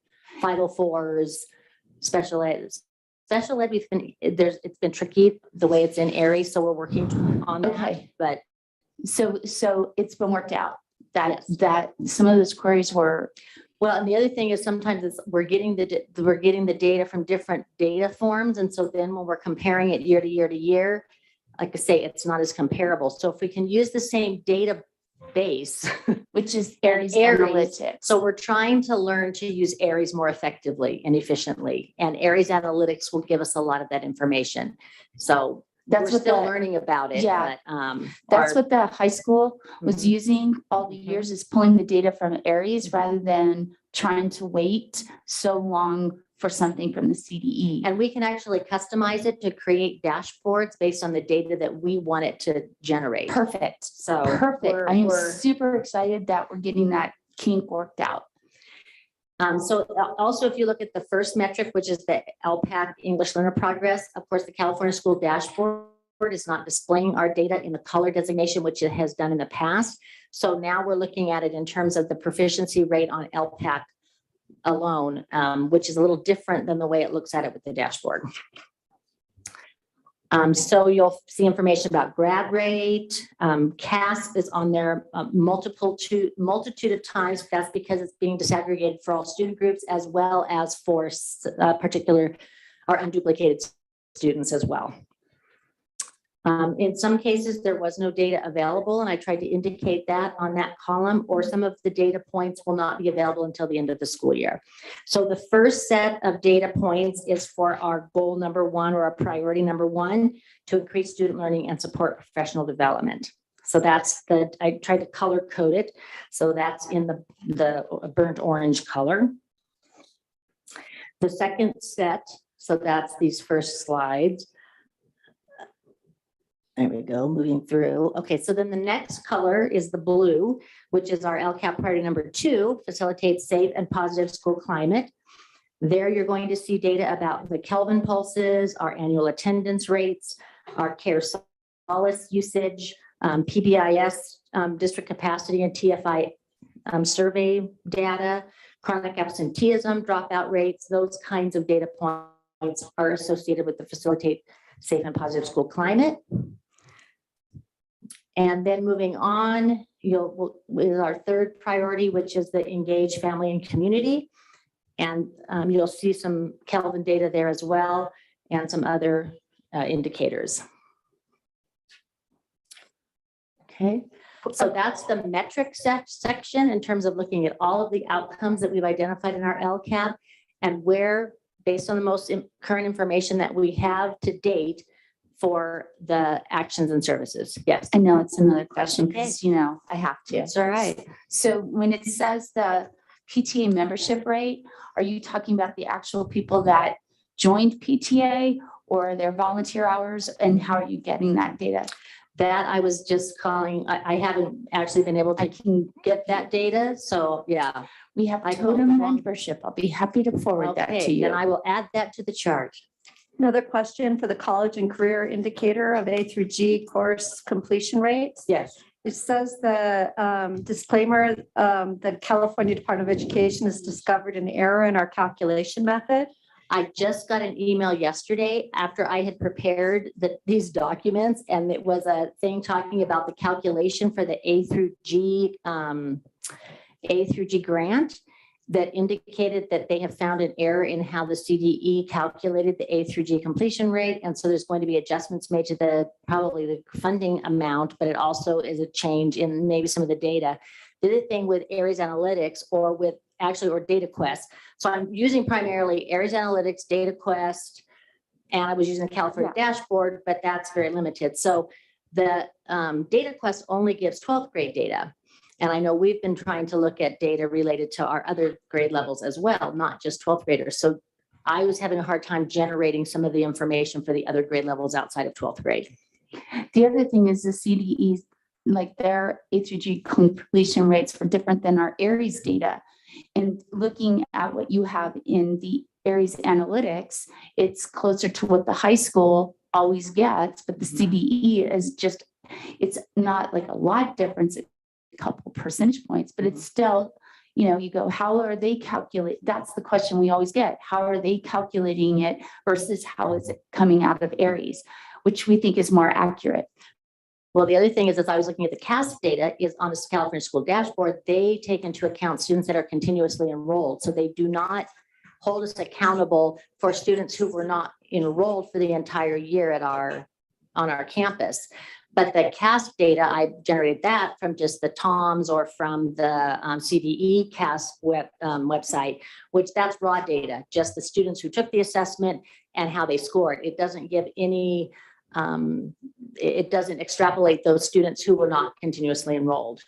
504s, special ed. Special ed, it's been tricky the way it's in Aries, so we're working on that. But so it's been worked out that some of those queries were. Well, and the other thing is sometimes we're getting the data from different data forms, and so then when we're comparing it year to year to year, like I say, it's not as comparable. So if we can use the same data base, which is Aries Analytics. So we're trying to learn to use Aries more effectively and efficiently, and Aries Analytics will give us a lot of that information. So that's we're still learning about it. Yeah, but, that's what the high school was using all the years, is pulling the data from Aries rather than trying to wait so long for something from the CDE. And we can actually customize it to create dashboards based on the data that we want it to generate. Perfect. So Perfect. I am super excited that we're getting that kink worked out. So also, if you look at the first metric, which is the LPAC English Learner Progress, of course, the California School Dashboard is not displaying our data in the color designation, which it has done in the past. So now we're looking at it in terms of the proficiency rate on LPAC alone, which is a little different than the way it looks at it with the dashboard. So you'll see information about grad rate. CASP is on there multitude of times. That's because it's being disaggregated for all student groups as well as for particular or unduplicated students as well. In some cases, there was no data available, and I tried to indicate that on that column, or some of the data points will not be available until the end of the school year. So the first set of data points is for our goal number 1, or our priority number 1, to increase student learning and support professional development. So that's I tried to color code it. So that's in the burnt orange color. The second set, so that's these first slides. There we go, moving through. Okay, so then the next color is the blue, which is our LCAP priority number 2, facilitate safe and positive school climate. There you're going to see data about the Kelvin pulses, our annual attendance rates, our care solace usage, PBIS district capacity and TFI survey data, chronic absenteeism, dropout rates. Those kinds of data points are associated with the facilitate safe and positive school climate. And then moving on, is our third priority, which is the engage family and community. And you'll see some Kelvin data there as well, and some other indicators. Okay, so that's the metric section in terms of looking at all of the outcomes that we've identified in our LCAP, and where, based on the most current information that we have to date, for the actions and services. Yes. I know it's another question because, you know, I have to. It's all right. So when it says the PTA membership rate, are you talking about the actual people that joined PTA or their volunteer hours? And how are you getting that data? That I was just calling, I haven't actually been able to get that data. So yeah. We have total membership. I'll be happy to forward that to you. Then I will add that to the chart. Another question for the college and career indicator of A through G course completion rates. Yes. It says the disclaimer, the California Department of Education has discovered an error in our calculation method. I just got an email yesterday after I had prepared these documents, and it was a thing talking about the calculation for the A through G grant, that indicated that they have found an error in how the CDE calculated the A through G completion rate. And so there's going to be adjustments made to probably the funding amount, but it also is a change in maybe some of the data. The other thing with Aries Analytics or Data Quest. So I'm using primarily Aries Analytics, Data Quest, and I was using the California dashboard, but that's very limited. So the Data Quest only gives 12th grade data. And I know we've been trying to look at data related to our other grade levels as well, not just 12th graders. So I was having a hard time generating some of the information for the other grade levels outside of 12th grade. The other thing is the CDEs, like their A through G completion rates were different than our Aries data. And looking at what you have in the Aries Analytics, it's closer to what the high school always gets, but the CDE is just, it's not like a lot difference. Couple percentage points, but it's still, you know, you go, how are they calculate? That's the question we always get. How are they calculating it versus how is it coming out of Aries, which we think is more accurate. Well, the other thing is, as I was looking at the CASP data, is on the California School Dashboard, they take into account students that are continuously enrolled. So they do not hold us accountable for students who were not enrolled for the entire year on our campus. But the CASP data, I generated that from just the TOMS or from the CDE CASP website, which that's raw data, just the students who took the assessment and how they scored. It doesn't give any, it doesn't extrapolate those students who were not continuously enrolled.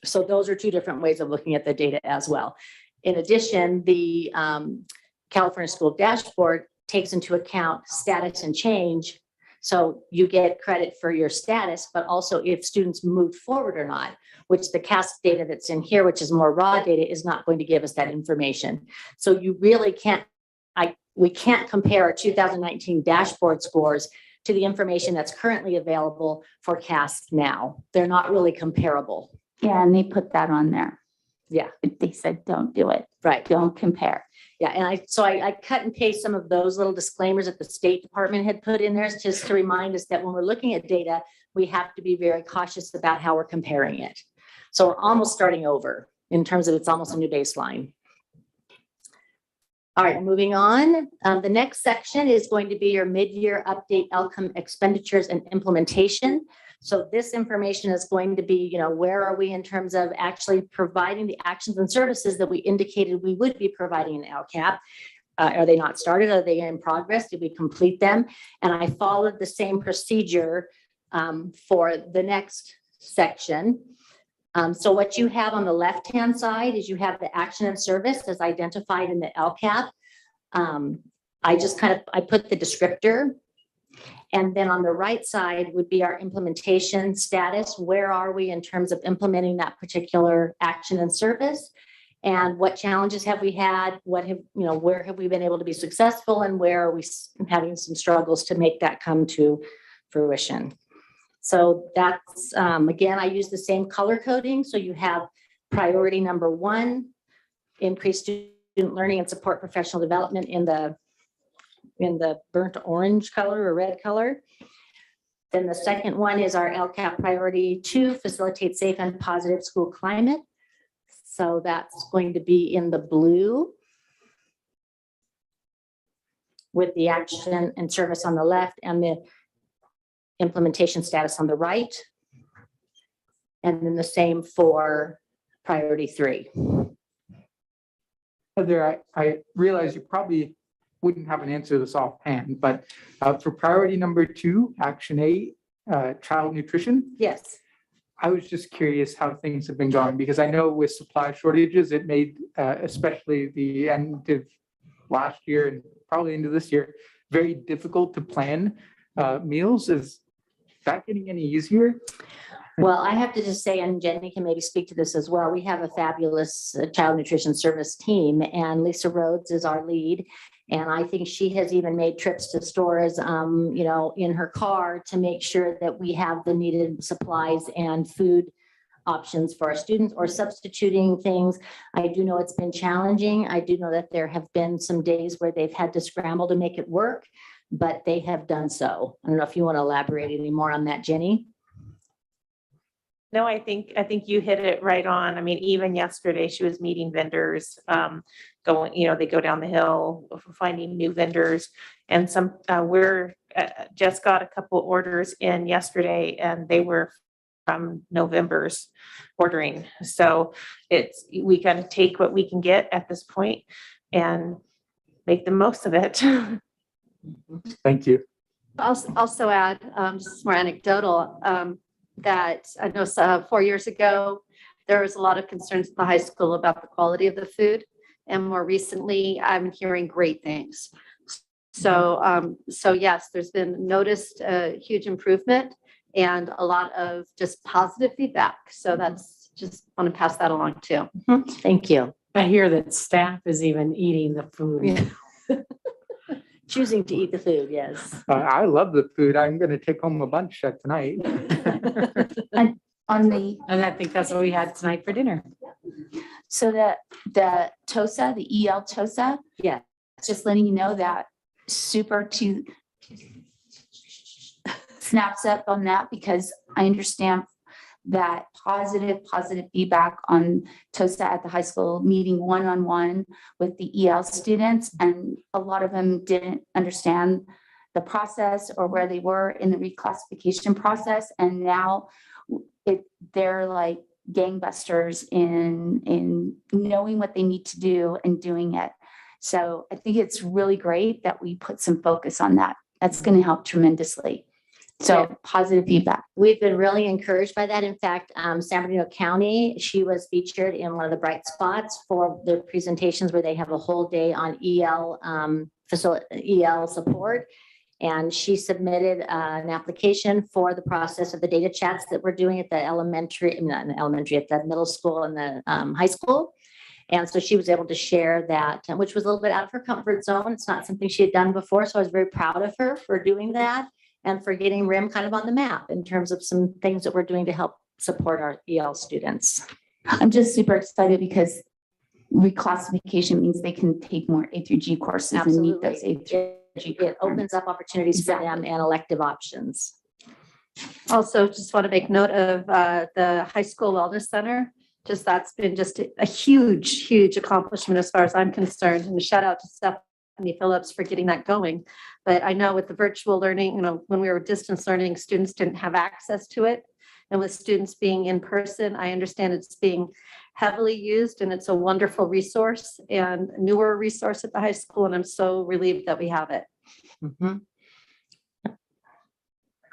So those are two different ways of looking at the data as well. In addition, the California School Dashboard takes into account status and change. So you get credit for your status, but also if students moved forward or not, which the CAS data that's in here, which is more raw data, is not going to give us that information. So you really can't, we can't compare our 2019 dashboard scores to the information that's currently available for CAS now. They're not really comparable. Yeah, and they put that on there. Yeah. They said, don't do it. Right. Don't compare. Yeah, and I cut and paste some of those little disclaimers that the State Department had put in there just to remind us that when we're looking at data, we have to be very cautious about how we're comparing it. So we're almost starting over in terms of it's almost a new baseline. All right, moving on. The next section is going to be your mid-year update outcome expenditures and implementation. So this information is going to be, where are we in terms of actually providing the actions and services that we indicated we would be providing in LCAP? Are they not started? Are they in progress? Did we complete them? And I followed the same procedure for the next section. So what you have on the left-hand side is you have the action and service as identified in the LCAP. I put the descriptor. And then on the right side would be our implementation status. Where are we in terms of implementing that particular action and service? And what challenges have we had? Where have we been able to be successful? And where are we having some struggles to make that come to fruition? So that's, again, I use the same color coding. So you have priority number 1, increase student learning and support professional development in the burnt orange color or red color. Then the second one is our LCAP priority 2, facilitate safe and positive school climate. So that's going to be in the blue with the action and service on the left and the implementation status on the right. And then the same for priority 3. Heather, I realize you probably wouldn't have an answer to this offhand, but for priority number 2, action 8, child nutrition. Yes. I was just curious how things have been going, because I know with supply shortages, it made especially the end of last year and probably into this year, very difficult to plan meals. Is that getting any easier? Well, I have to just say, and Jenny can maybe speak to this as well, we have a fabulous child nutrition service team, and Lisa Rhodes is our lead. And I think she has even made trips to stores, in her car to make sure that we have the needed supplies and food options for our students, or substituting things. I do know it's been challenging. I do know that there have been some days where they've had to scramble to make it work, but they have done so. I don't know if you want to elaborate any more on that, Jenny. No, I think you hit it right on. I mean, even yesterday she was meeting vendors, going, they go down the hill, finding new vendors, and we're just got a couple orders in yesterday, and they were from November's ordering. So we kind of take what we can get at this point and make the most of it. Thank you. I'll also add, just more anecdotal, that I know 4 years ago, there was a lot of concerns at the high school about the quality of the food. And more recently, I'm hearing great things. So yes, there's been noticed a huge improvement and a lot of just positive feedback. So that's just want to pass that along too. Thank you. I hear that staff is even eating the food. Yeah. Choosing to eat the food, yes. I love the food. I'm going to take home a bunch tonight. And I think that's what we had tonight for dinner. So the TOSA, the EL TOSA, yeah, just letting you know that super to snaps up on that, because I understand that positive feedback on TOSA at the high school, meeting one-on-one with the EL students, and a lot of them didn't understand the process or where they were in the reclassification process, and now they're like gangbusters in knowing what they need to do and doing it. So I think it's really great that we put some focus on that. That's going to help tremendously. So positive feedback. We've been really encouraged by that. In fact, San Bernardino County, she was featured in one of the bright spots for their presentations where they have a whole day on EL support. And she submitted an application for the process of the data chats that we're doing at the elementary, not in the elementary, at the middle school and the high school. And so she was able to share that, which was a little bit out of her comfort zone. It's not something she had done before. So I was very proud of her for doing that and for getting RIM kind of on the map in terms of some things that we're doing to help support our EL students. I'm just super excited because reclassification means they can take more A through G courses and meet those A through G. It opens up opportunities for them and elective options. Also, just want to make note of the High School Wellness Center. Just that's been just a huge, huge accomplishment as far as I'm concerned. And a shout out to Stephanie Phillips for getting that going. But I know with the virtual learning, you know, when we were distance learning, students didn't have access to it. And with students being in person, I understand it's being heavily used and it's a wonderful resource and a newer resource at the high school. And I'm so relieved that we have it. Mm-hmm. I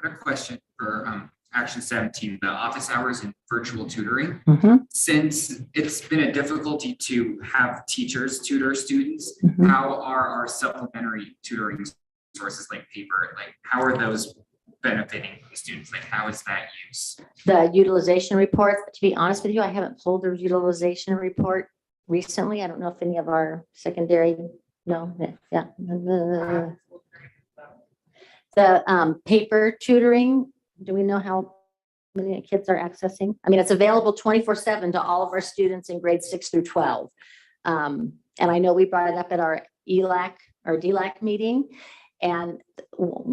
have a question for Action 17, the office hours and virtual tutoring. Since it's been a difficulty to have teachers tutor students, how are our supplementary tutoring sources like paper, like how are those benefiting the students? Like how is that used? The utilization report, to be honest with you, I haven't pulled the utilization report recently. I don't know if any of our secondary, no, yeah. The paper tutoring, do we know how many kids are accessing? I mean, it's available 24/7 to all of our students in grades 6 through 12. And I know we brought it up at our ELAC or DLAC meeting. And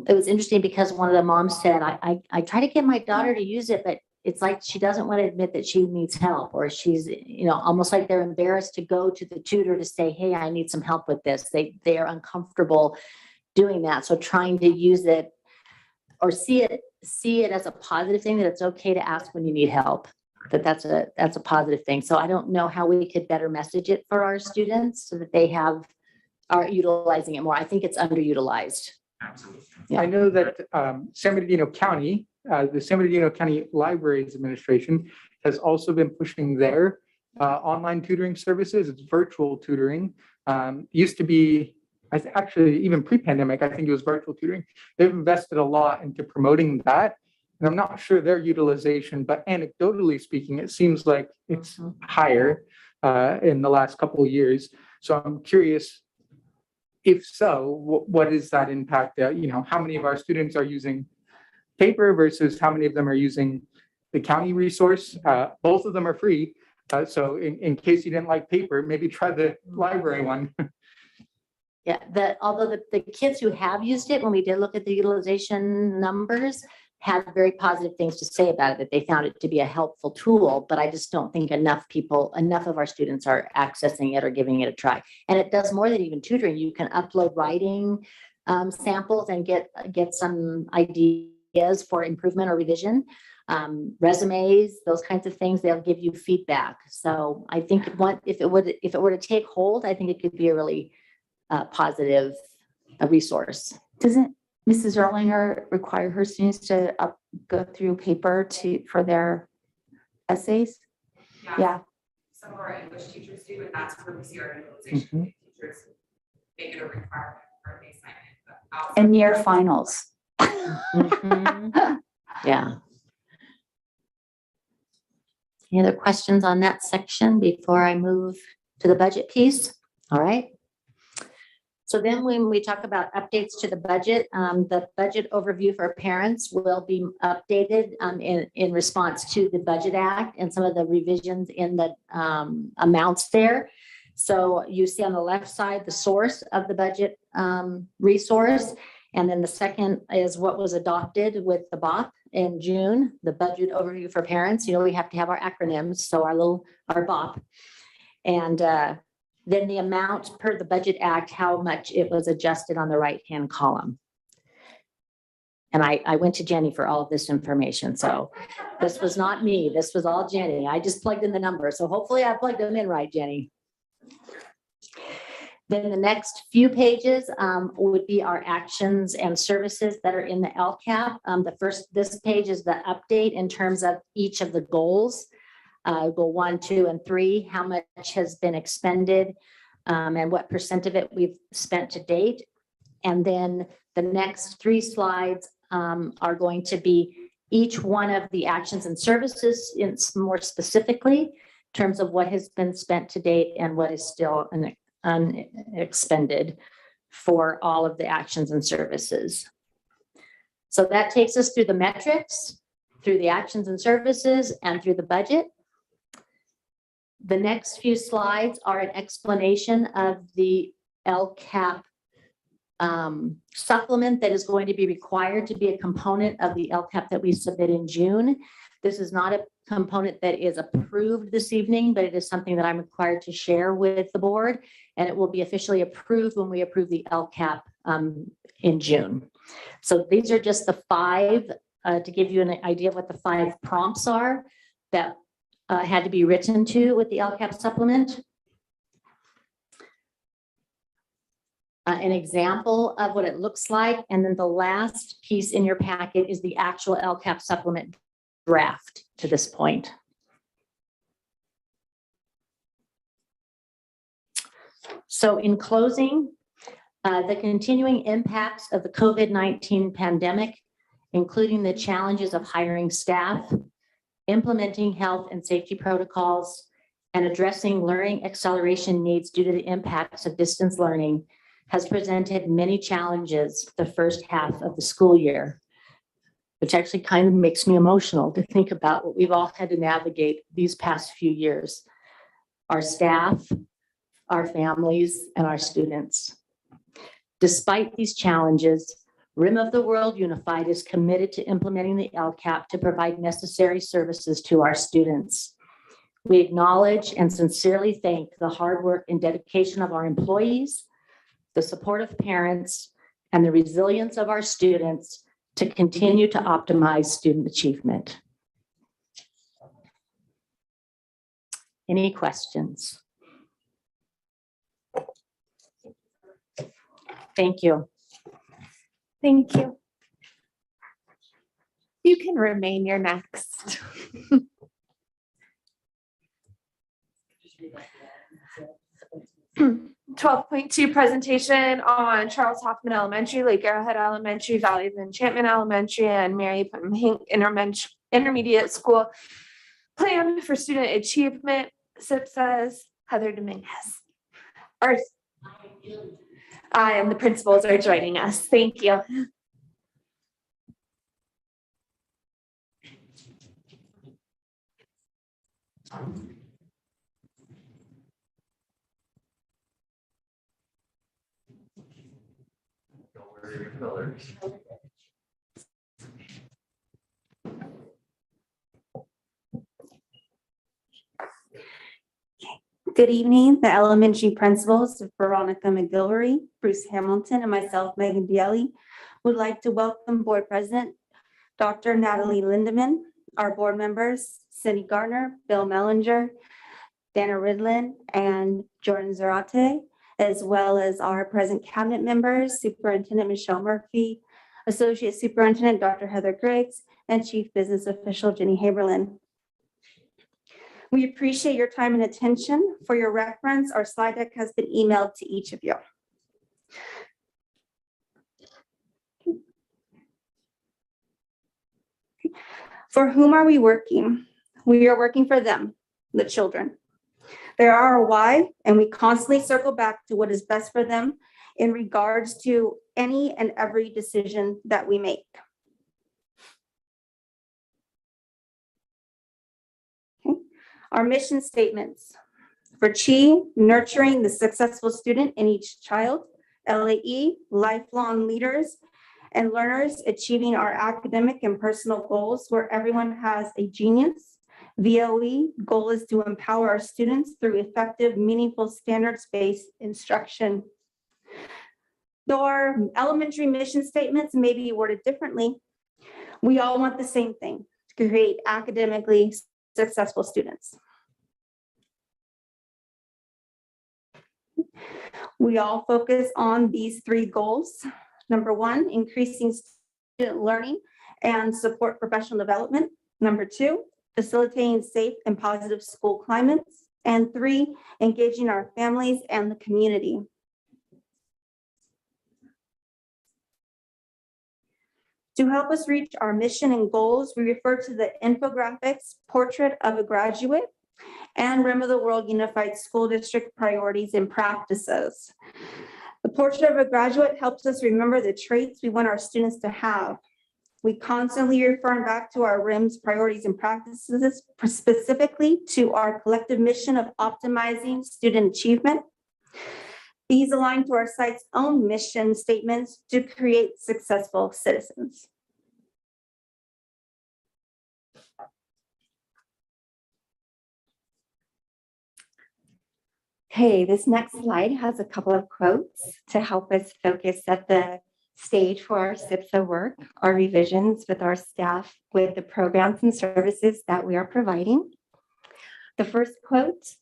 it was interesting because one of the moms said, I try to get my daughter to use it, but it's like she doesn't want to admit that she needs help, or she's, you know, almost like they're embarrassed to go to the tutor to say, hey, I need some help with this. They are uncomfortable doing that. So trying to use it or see it as a positive thing, that it's okay to ask when you need help, that's a positive thing. So I don't know how we could better message it for our students so that they are utilizing it more. I think it's underutilized. Absolutely. Yeah. I know that San Bernardino County, the San Bernardino County Libraries Administration has also been pushing their online tutoring services. It's virtual tutoring. Used to be, actually even pre-pandemic, I think it was virtual tutoring. They've invested a lot into promoting that. And I'm not sure their utilization, but anecdotally speaking, it seems like it's higher in the last couple of years. So I'm curious, if so, what is that impact? You know, how many of our students are using paper versus how many of them are using the county resource? Both of them are free. So in case you didn't like paper, maybe try the library one. Yeah, although the kids who have used it, when we did look at the utilization numbers, had very positive things to say about it, that they found it to be a helpful tool, but I just don't think enough of our students are accessing it or giving it a try. And it does more than even tutoring. You can upload writing samples and get some ideas for improvement or revision, resumes, those kinds of things. They'll give you feedback. So I think if it were to take hold, I think it could be a really positive resource. Doesn't Mrs. Erlinger require her students to go through paper for their essays? Yeah. Some of our English teachers do, and that's where we see our utilization. Teachers make it a requirement for the assignment. And near finals. Yeah. Any other questions on that section before I move to the budget piece? All right. So then when we talk about updates to the budget overview for parents will be updated in response to the Budget Act and some of the revisions in the amounts there. So you see on the left side, the source of the budget resource. And then the second is what was adopted with the BOP in June, the budget overview for parents. You know, we have to have our acronyms. So our BOP. And then the amount per the Budget Act, how much it was adjusted on the right-hand column. And I went to Jenny for all of this information. So this was not me. This was all Jenny. I just plugged in the numbers. So hopefully I plugged them in right, Jenny. Then the next few pages would be our actions and services that are in the LCAP. This page is the update in terms of each of the goals. Goal 1, 2, and 3, how much has been expended and what % of it we've spent to date. And then the next 3 slides are going to be each one of the actions and services in more specifically in terms of what has been spent to date and what is still unexpended for all of the actions and services. So that takes us through the metrics, through the actions and services, and through the budget. The next few slides are an explanation of the LCAP supplement that is going to be required to be a component of the LCAP that we submit in June. This is not a component that is approved this evening, but it is something that I'm required to share with the board, and it will be officially approved when we approve the LCAP in June. So these are just the 5 to give you an idea of what the 5 prompts are that had to be written to with the LCAP supplement. An example of what it looks like. And then the last piece in your packet is the actual LCAP supplement draft to this point. So in closing, the continuing impacts of the COVID-19 pandemic, including the challenges of hiring staff, implementing health and safety protocols, and addressing learning acceleration needs due to the impacts of distance learning, has presented many challenges the first half of the school year, which actually kind of makes me emotional to think about what we've all had to navigate these past few years. Our staff, our families, and our students. Despite these challenges, RIM of the World Unified is committed to implementing the LCAP to provide necessary services to our students. We acknowledge and sincerely thank the hard work and dedication of our employees, the support of parents, and the resilience of our students to continue to optimize student achievement. Any questions? Thank you. Thank you. You can remain your next. 12.2 presentation on Charles Hoffman Elementary, Lake Arrowhead Elementary, Valley of Enchantment Elementary, and Mary Putnam Hink Intermediate School Plan for Student Achievement. SIP says Heather Dominguez. And the principals are joining us. Thank you. Good evening, the elementary principals, Veronica McGilvery, Bruce Hamilton, and myself, Megan Bielli, would like to welcome Board President Dr. Natalie Lindeman, our board members, Cindy Gardner, Bill Mellinger, Dana Ridlin, and Jordan Zarate, as well as our present cabinet members, Superintendent Michelle Murphy, Associate Superintendent Dr. Heather Griggs, and Chief Business Official Jenny Haberlin. We appreciate your time and attention. For your reference, our slide deck has been emailed to each of you. For whom are we working? We are working for them, the children. They are our why, and we constantly circle back to what is best for them in regards to any and every decision that we make. Our mission statements for CHI, nurturing the successful student in each child, LAE, lifelong leaders and learners achieving our academic and personal goals where everyone has a genius. VOE, goal is to empower our students through effective, meaningful, standards-based instruction. Though our elementary mission statements may be worded differently, we all want the same thing, to create academically successful students. We all focus on these three goals. Number one, increasing student learning and support professional development. Number two, facilitating safe and positive school climates. And three, engaging our families and the community. To help us reach our mission and goals, we refer to the infographics, Portrait of a Graduate, and Rim of the World Unified School District Priorities and Practices. The Portrait of a Graduate helps us remember the traits we want our students to have. We constantly refer back to our RIM's priorities and practices, specifically to our collective mission of optimizing student achievement. These align to our site's own mission statements to create successful citizens. Okay, this next slide has a couple of quotes to help us focus at the stage for our SIPSA work, our revisions with our staff, with the programs and services that we are providing. The first quote,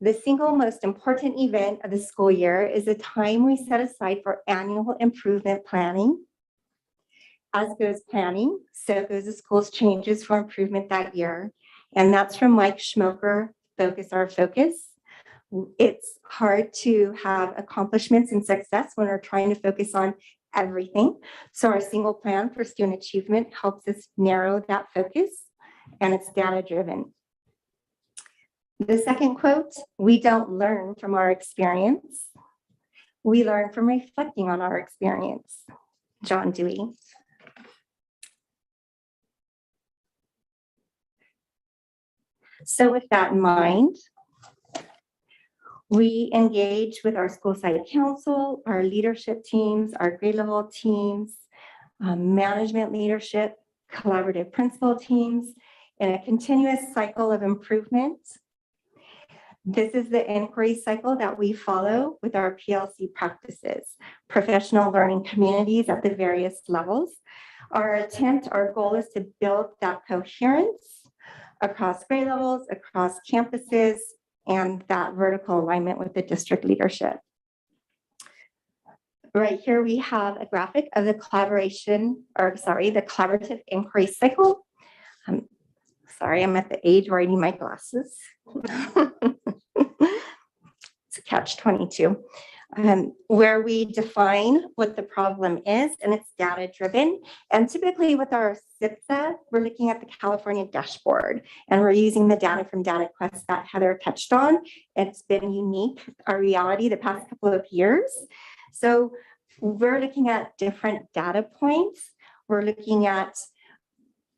"The single most important event of the school year is the time we set aside for annual improvement planning. As goes planning, so goes the school's changes for improvement that year." And that's from Mike Schmoker, Focus Our Focus. It's hard to have accomplishments and success when we're trying to focus on everything. So our single plan for student achievement helps us narrow that focus, and it's data driven. The second quote, "We don't learn from our experience. We learn from reflecting on our experience." John Dewey. So with that in mind, we engage with our school site council, our leadership teams, our grade level teams, management leadership, collaborative principal teams in a continuous cycle of improvement. This is the inquiry cycle that we follow with our PLC practices, professional learning communities at the various levels. Our goal is to build that coherence across grade levels, across campuses, and that vertical alignment with the district leadership. Right here, we have a graphic of the the collaborative inquiry cycle. Sorry, I'm at the age where I need my glasses. It's a catch-22, where we define what the problem is, and it's data-driven. And typically with our SIPSA, we're looking at the California dashboard, and we're using the data from DataQuest that Heather touched on. It's been unique, our reality, the past couple of years. So we're looking at different data points. We're looking at,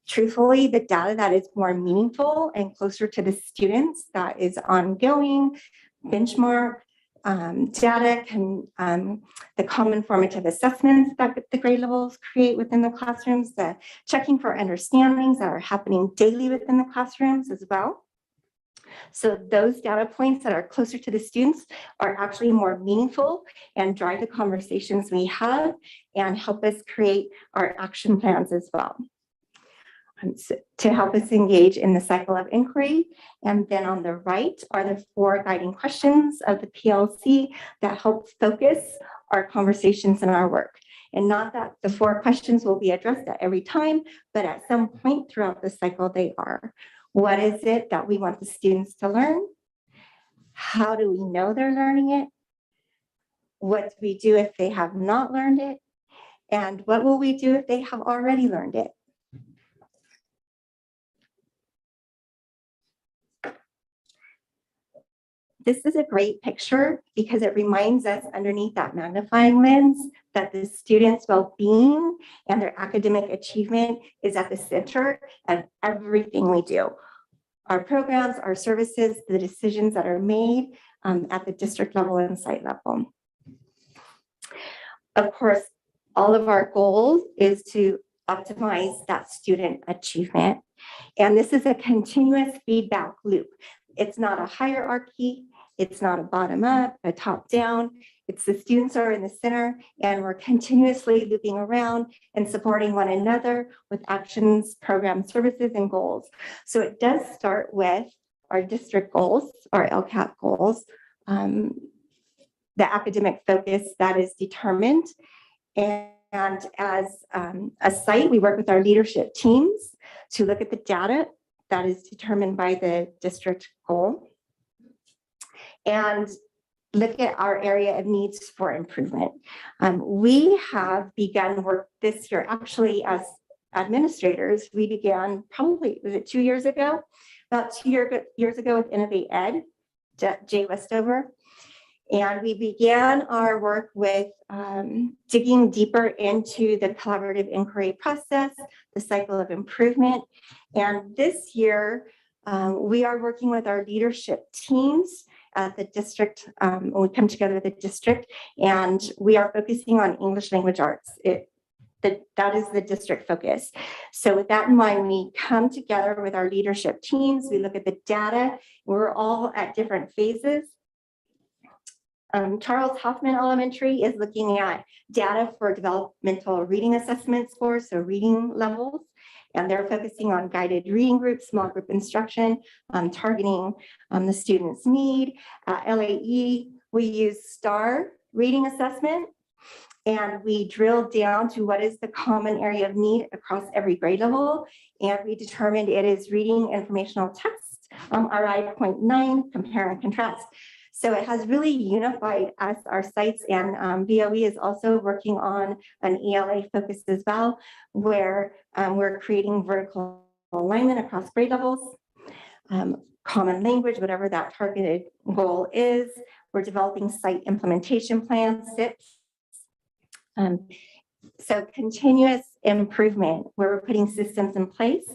truthfully, the data that is more meaningful and closer to the students, that is ongoing, benchmark data, the common formative assessments that the grade levels create within the classrooms, the checking for understandings that are happening daily within the classrooms as well. So those data points that are closer to the students are actually more meaningful and drive the conversations we have and help us create our action plans as well. To help us engage in the cycle of inquiry. And then on the right are the 4 guiding questions of the PLC that help focus our conversations and our work. And not that the 4 questions will be addressed at every time, but at some point throughout the cycle they are. What is it that we want the students to learn? How do we know they're learning it? What do we do if they have not learned it? And what will we do if they have already learned it? This is a great picture because it reminds us underneath that magnifying lens that the students' well-being and their academic achievement is at the center of everything we do. Our programs, our services, the decisions that are made at the district level and site level. Of course, all of our goals is to optimize that student achievement. And this is a continuous feedback loop. It's not a hierarchy. It's not a bottom up, a top down. It's the students are in the center, and we're continuously looping around and supporting one another with actions, programs, services, and goals. So it does start with our district goals, our LCAP goals, the academic focus that is determined. And as a site, we work with our leadership teams to look at the data that is determined by the district goal and look at our area of needs for improvement. We have begun work this year, actually, as administrators. We began probably, was it 2 years ago? About 2 years ago with Innovate Ed, Jay Westover. And we began our work with digging deeper into the collaborative inquiry process, the cycle of improvement. And this year, we are working with our leadership teams at the district. We come together with the district, and we are focusing on English language arts. That is the district focus. So with that in mind, we come together with our leadership teams. We look at the data. We're all at different phases. Charles Hoffman Elementary is looking at data for developmental reading assessment scores, so reading levels, and they're focusing on guided reading groups, small group instruction, targeting the student's need. At LAE, we use STAR reading assessment, and we drill down to what is the common area of need across every grade level, and we determined it is reading informational text, RI 0.9, compare and contrast. So it has really unified us, our sites, and BOE is also working on an ELA focus as well, where we're creating vertical alignment across grade levels, common language, whatever that targeted goal is. We're developing site implementation plans, SIPs. So continuous improvement, where we're putting systems in place.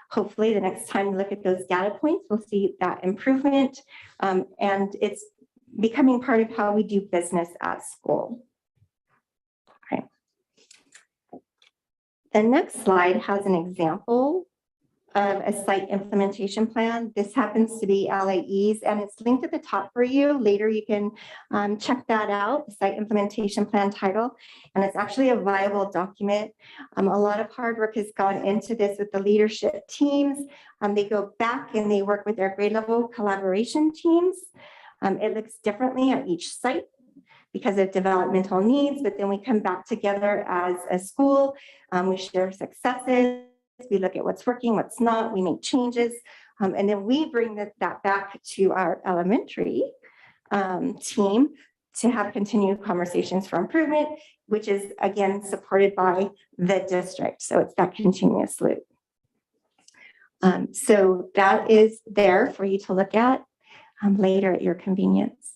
Hopefully the next time we look at those data points, we'll see that improvement, and it's becoming part of how we do business at school. Okay. The next slide has an example of a site implementation plan. This happens to be LAE's, and it's linked at the top for you. Later you can check that out, the site implementation plan title, and it's actually a viable document. A lot of hard work has gone into this with the leadership teams. They go back and they work with their grade level collaboration teams. It looks differently at each site because of developmental needs, but then we come back together as a school. We share successes. We look at what's working, what's not, we make changes, and then we bring that back to our elementary team to have continued conversations for improvement, which is again supported by the district. So it's that continuous loop. So that is there for you to look at later at your convenience.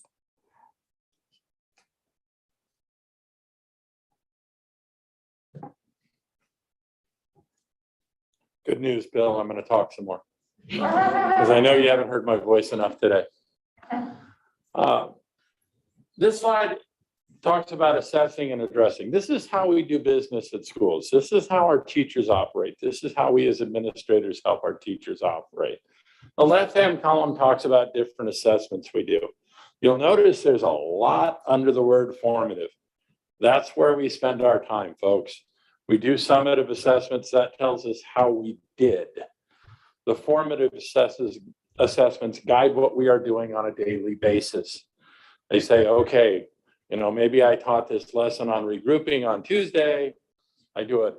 Good news, Bill. I'm going to talk some more because I know you haven't heard my voice enough today. This slide talks about assessing and addressing. This is how we do business at schools. This is how our teachers operate. This is how we as administrators help our teachers operate. The left-hand column talks about different assessments we do. You'll notice there's a lot under the word formative. That's where we spend our time, folks. We do summative assessments. That tells us how we did. The formative assessments guide what we are doing on a daily basis. They say, okay, maybe I taught this lesson on regrouping on Tuesday. I do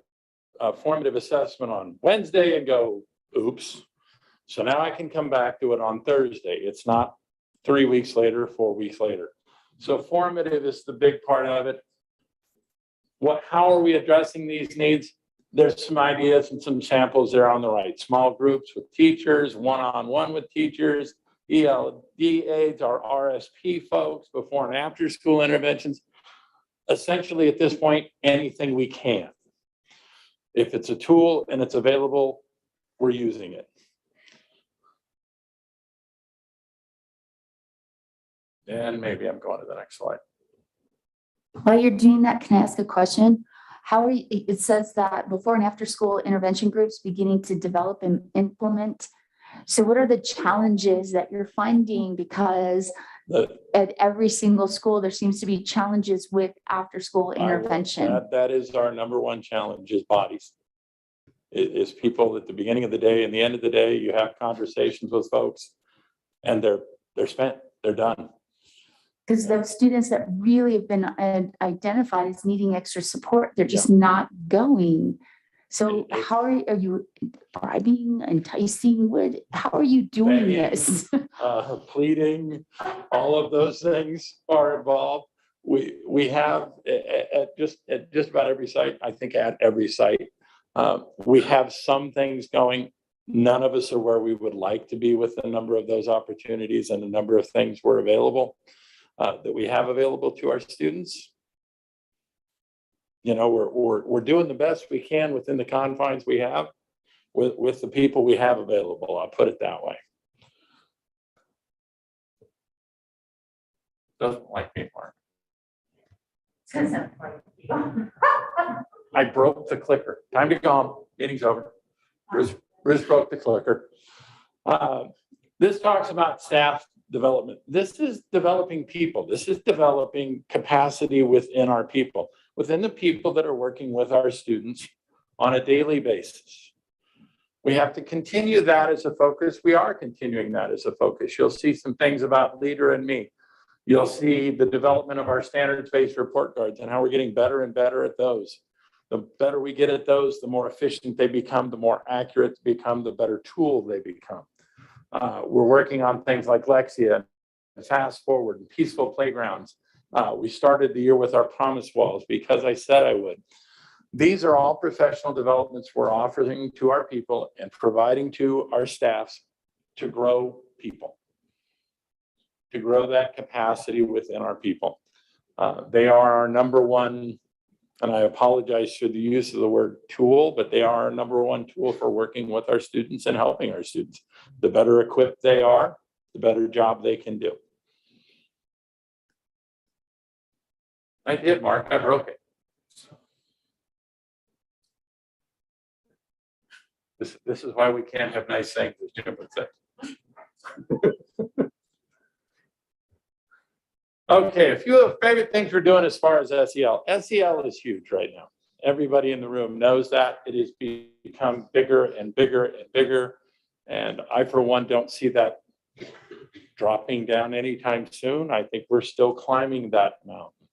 a formative assessment on Wednesday and go, oops. So now I can come back to it on Thursday. It's not 3 weeks later, 4 weeks later. So formative is the big part of it. How are we addressing these needs? There's some ideas and some samples there on the right. Small groups with teachers, one-on-one with teachers, ELD aides, our RSP folks, before and after school interventions. Essentially at this point, anything we can. If it's a tool and it's available, we're using it. And maybe I'm going to the next slide. While you're doing that, can I ask a question? How are you, it says that before and after school intervention groups beginning to develop and implement. So what are the challenges that you're finding? Because at every single school, there seems to be challenges with after school intervention. That is our number one challenge, is bodies. It is people at the beginning of the day and the end of the day. You have conversations with folks and they're spent, they're done. Because those students that really have been identified as needing extra support, they're just not going. So how are you bribing, enticing? How are you doing this? Pleading, all of those things are involved. We have at just about every site, I think at every site, we have some things going. None of us are where we would like to be with the number of those opportunities and the number of things we're available, that we have available to our students. You know, we're doing the best we can within the confines we have with the people we have available. I'll put it that way. Doesn't like me, Mark. I broke the clicker. Time to go home. Meeting's over. Bruce broke the clicker. This talks about staff development. This is developing people. This is developing capacity within our people, within the people that are working with our students on a daily basis. We have to continue that as a focus. We are continuing that as a focus. You'll see some things about Leader and Me. You'll see the development of our standards-based report cards and how we're getting better and better at those. The better we get at those, the more efficient they become, the more accurate they become, the better tool they become. We're working on things like Lexia, Fast Forward, and Peaceful Playgrounds. We started the year with our promise walls because I said I would. These are all professional developments we're offering to our people and providing to our staffs to grow people, to grow that capacity within our people. They are our number one, and I apologize for the use of the word tool, but they are our number one tool for working with our students and helping our students. The better equipped they are, the better job they can do. I did, Mark. I broke it. This is why we can't have nice things, as Jim would say. Okay, a few of the favorite things we're doing as far as SEL. SEL is huge right now. Everybody in the room knows that. It has become bigger and bigger and bigger. And I, for one, don't see that dropping down anytime soon. I think we're still climbing that mountain.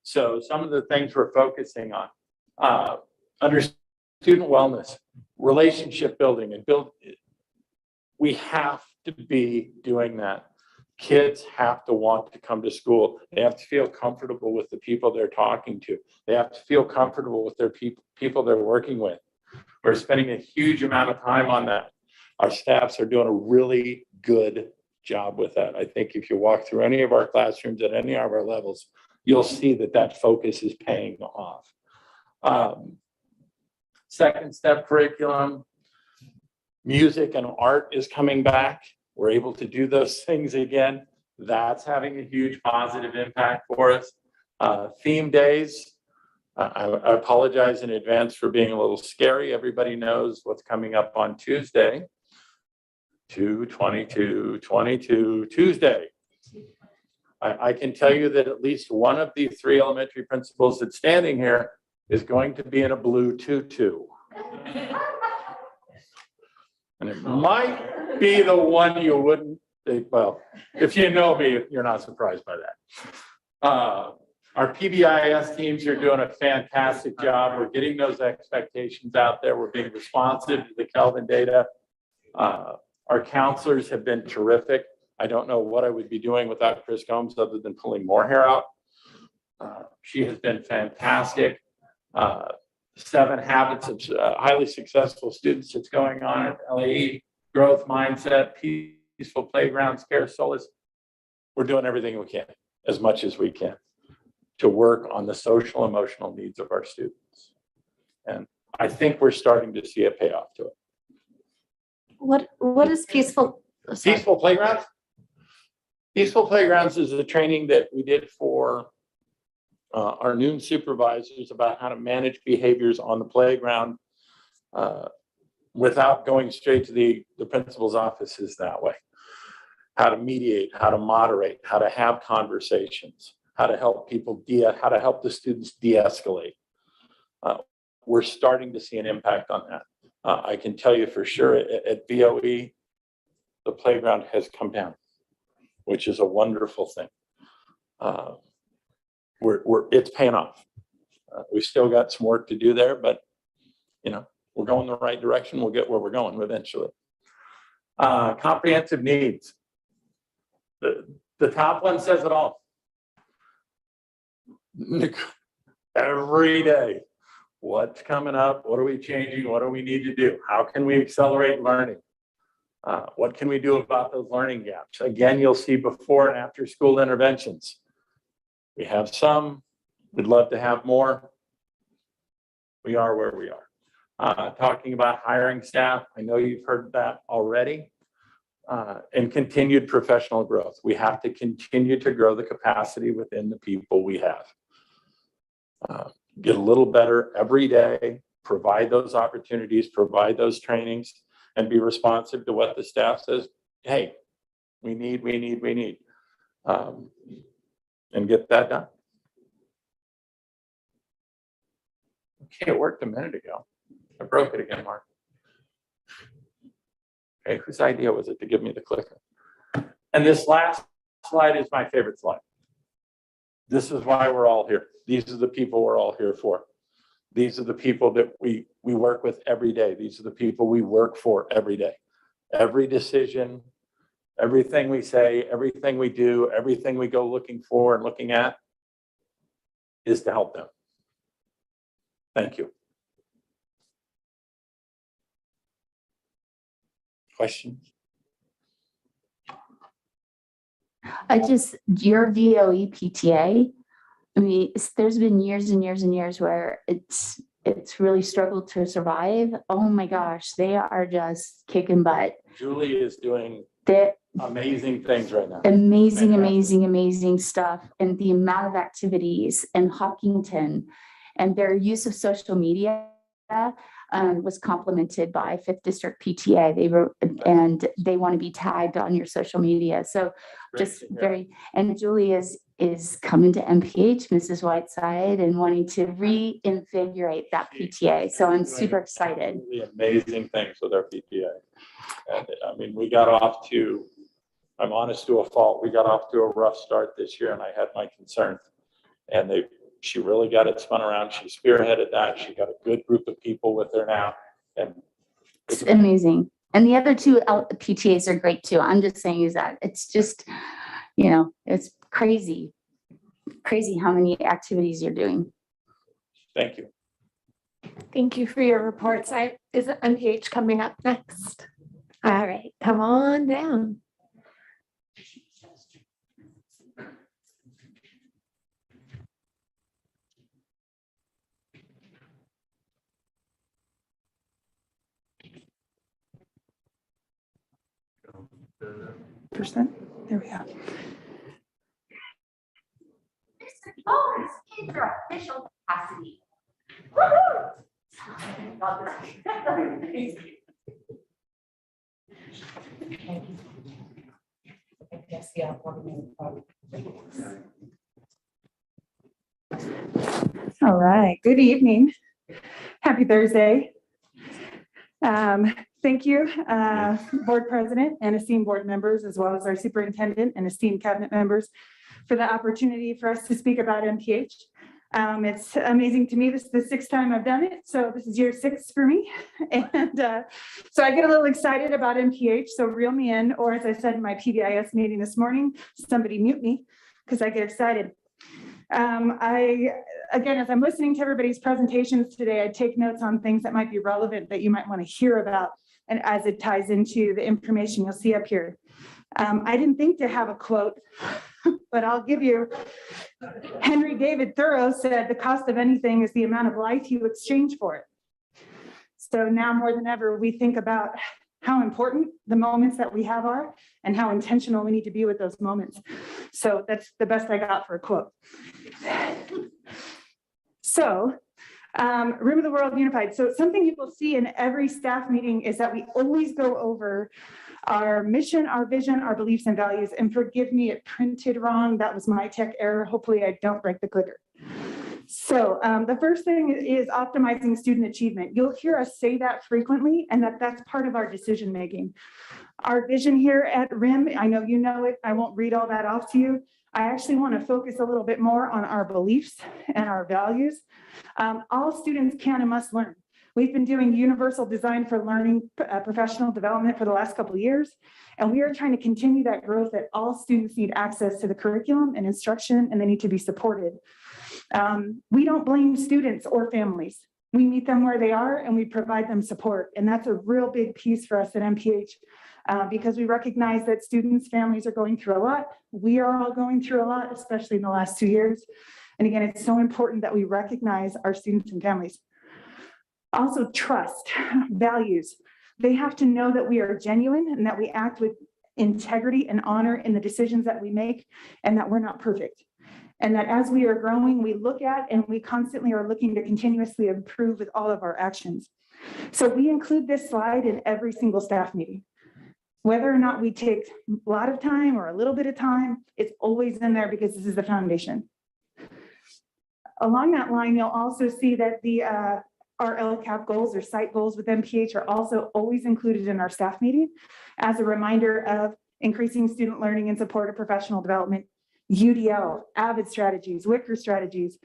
So some of the things we're focusing on, under student wellness, relationship building, and we have to be doing that. Kids have to want to come to school. They have to feel comfortable with the people they're talking to. They have to feel comfortable with their people they're working with. We're spending a huge amount of time on that. Our staffs are doing a really good job with that. I think if you walk through any of our classrooms at any of our levels, you'll see that that focus is paying off. Second step curriculum, music and art is coming back. We're able to do those things again. That's having a huge positive impact for us. Theme days, I apologize in advance for being a little scary. Everybody knows what's coming up on Tuesday. 2/22/22 Tuesday. I can tell you that at least one of the 3 elementary principals that's standing here is going to be in a blue tutu. And it might be the one you wouldn't think, well, if you know me, you're not surprised by that. Our PBIS teams are doing a fantastic job. We're getting those expectations out there. We're being responsive to the Kelvin data. Our counselors have been terrific. I don't know what I would be doing without Chris Combs other than pulling more hair out. She has been fantastic. 7 habits of highly successful students that's going on at LAE, growth mindset, peaceful playgrounds, care, solace. We're doing everything we can, as much as we can, to work on the social emotional needs of our students. And I think we're starting to see a payoff to it. What is peaceful? Peaceful playgrounds? Peaceful playgrounds is a training that we did for our noon supervisors about how to manage behaviors on the playground without going straight to the principal's offices that way. How to mediate, how to moderate, how to have conversations, how to help people, how to help the students de-escalate. We're starting to see an impact on that. I can tell you for sure at VOE, the playground has come down, which is a wonderful thing. It's paying off. We've still got some work to do there, but we're going the right direction. We'll get where we're going eventually. Comprehensive needs. The top one says it all. Every day, what's coming up? What are we changing? What do we need to do? How can we accelerate learning? What can we do about those learning gaps? Again, you'll see before and after school interventions. We have some, we'd love to have more. We are where we are. Talking about hiring staff, I know you've heard that already. And continued professional growth. We have to continue to grow the capacity within the people we have. Get a little better every day, provide those opportunities, provide those trainings, and be responsive to what the staff says. Hey, we need, and get that done. Okay, it worked a minute ago. I broke it again, Mark. Okay, whose idea was it to give me the clicker? And this last slide is my favorite slide. This is why we're all here. These are the people we're all here for. These are the people that we work with every day. These are the people we work for every day. Every decision, everything we say, everything we do, everything we go looking for and looking at is to help them. Thank you. Questions? Your VOE PTA, I mean, there's been years and years and years where it's really struggled to survive. Oh my gosh, they are just kicking butt. Julie is doing amazing things right now. Amazing stuff. And the amount of activities in Hopkinton and their use of social media was complimented by 5th District PTA. They want to be tagged on your social media. So just and Julie is coming to MPH, Mrs. Whiteside, and wanting to reinvigorate that PTA. So I'm super excited. Amazing things with our PTA. And I mean, we got off to, I'm honest to a fault, we got off to a rough start this year and I had my concerns. And she really got it spun around. She spearheaded that. She got a good group of people with her now. And it's amazing. And the other two PTAs are great too. I'm just saying is that it's just, it's crazy how many activities you're doing. Thank you. Thank you for your reports. Is MPH coming up next? All right, come on down. There we go. Oh, it's in your official capacity. All right, good evening. Happy Thursday. Thank you, Board President and esteemed board members, as well as our superintendent and esteemed cabinet members for the opportunity for us to speak about MPH. It's amazing to me. This is the 6th time I've done it. So this is year 6 for me. And so I get a little excited about MPH. So reel me in, or as I said in my PBIS meeting this morning, somebody mute me because I get excited. Again, as I'm listening to everybody's presentations today, I take notes on things that might be relevant that you might want to hear about, and as it ties into the information you'll see up here. I didn't think to have a quote, but I'll give you. Henry David Thoreau said, "The cost of anything is the amount of life you exchange for it." So now more than ever, we think about how important the moments that we have are and how intentional we need to be with those moments. So that's the best I got for a quote. So Room of the World Unified. So something you will see in every staff meeting is that we always go over our mission, our vision, our beliefs and values. And forgive me, it printed wrong. That was my tech error. Hopefully I don't break the clicker. So the first thing is optimizing student achievement. You'll hear us say that frequently, and that's part of our decision making. Our vision here at RIM, I know you know it, I won't read all that off to you. I actually want to focus a little bit more on our beliefs and our values. All students can and must learn. We've been doing universal design for learning professional development for the last couple of years, and we are trying to continue that growth that all students need access to the curriculum and instruction, and they need to be supported. We don't blame students or families. We meet them where they are and we provide them support. And that's a real big piece for us at MPH because we recognize that students, families are going through a lot. We are all going through a lot, especially in the last 2 years. And again, it's so important that we recognize our students and families. Also, trust, values. They have to know that we are genuine and that we act with integrity and honor in the decisions that we make, and that we're not perfect. And that as we are growing, we look at and we constantly are looking to continuously improve with all of our actions. So we include this slide in every single staff meeting. Whether or not we take a lot of time or a little bit of time, it's always in there because this is the foundation. Along that line, you'll also see that our LCAP goals or site goals with MPH are also always included in our staff meeting as a reminder of increasing student learning and support of professional development, UDL, AVID strategies, Wicker strategies,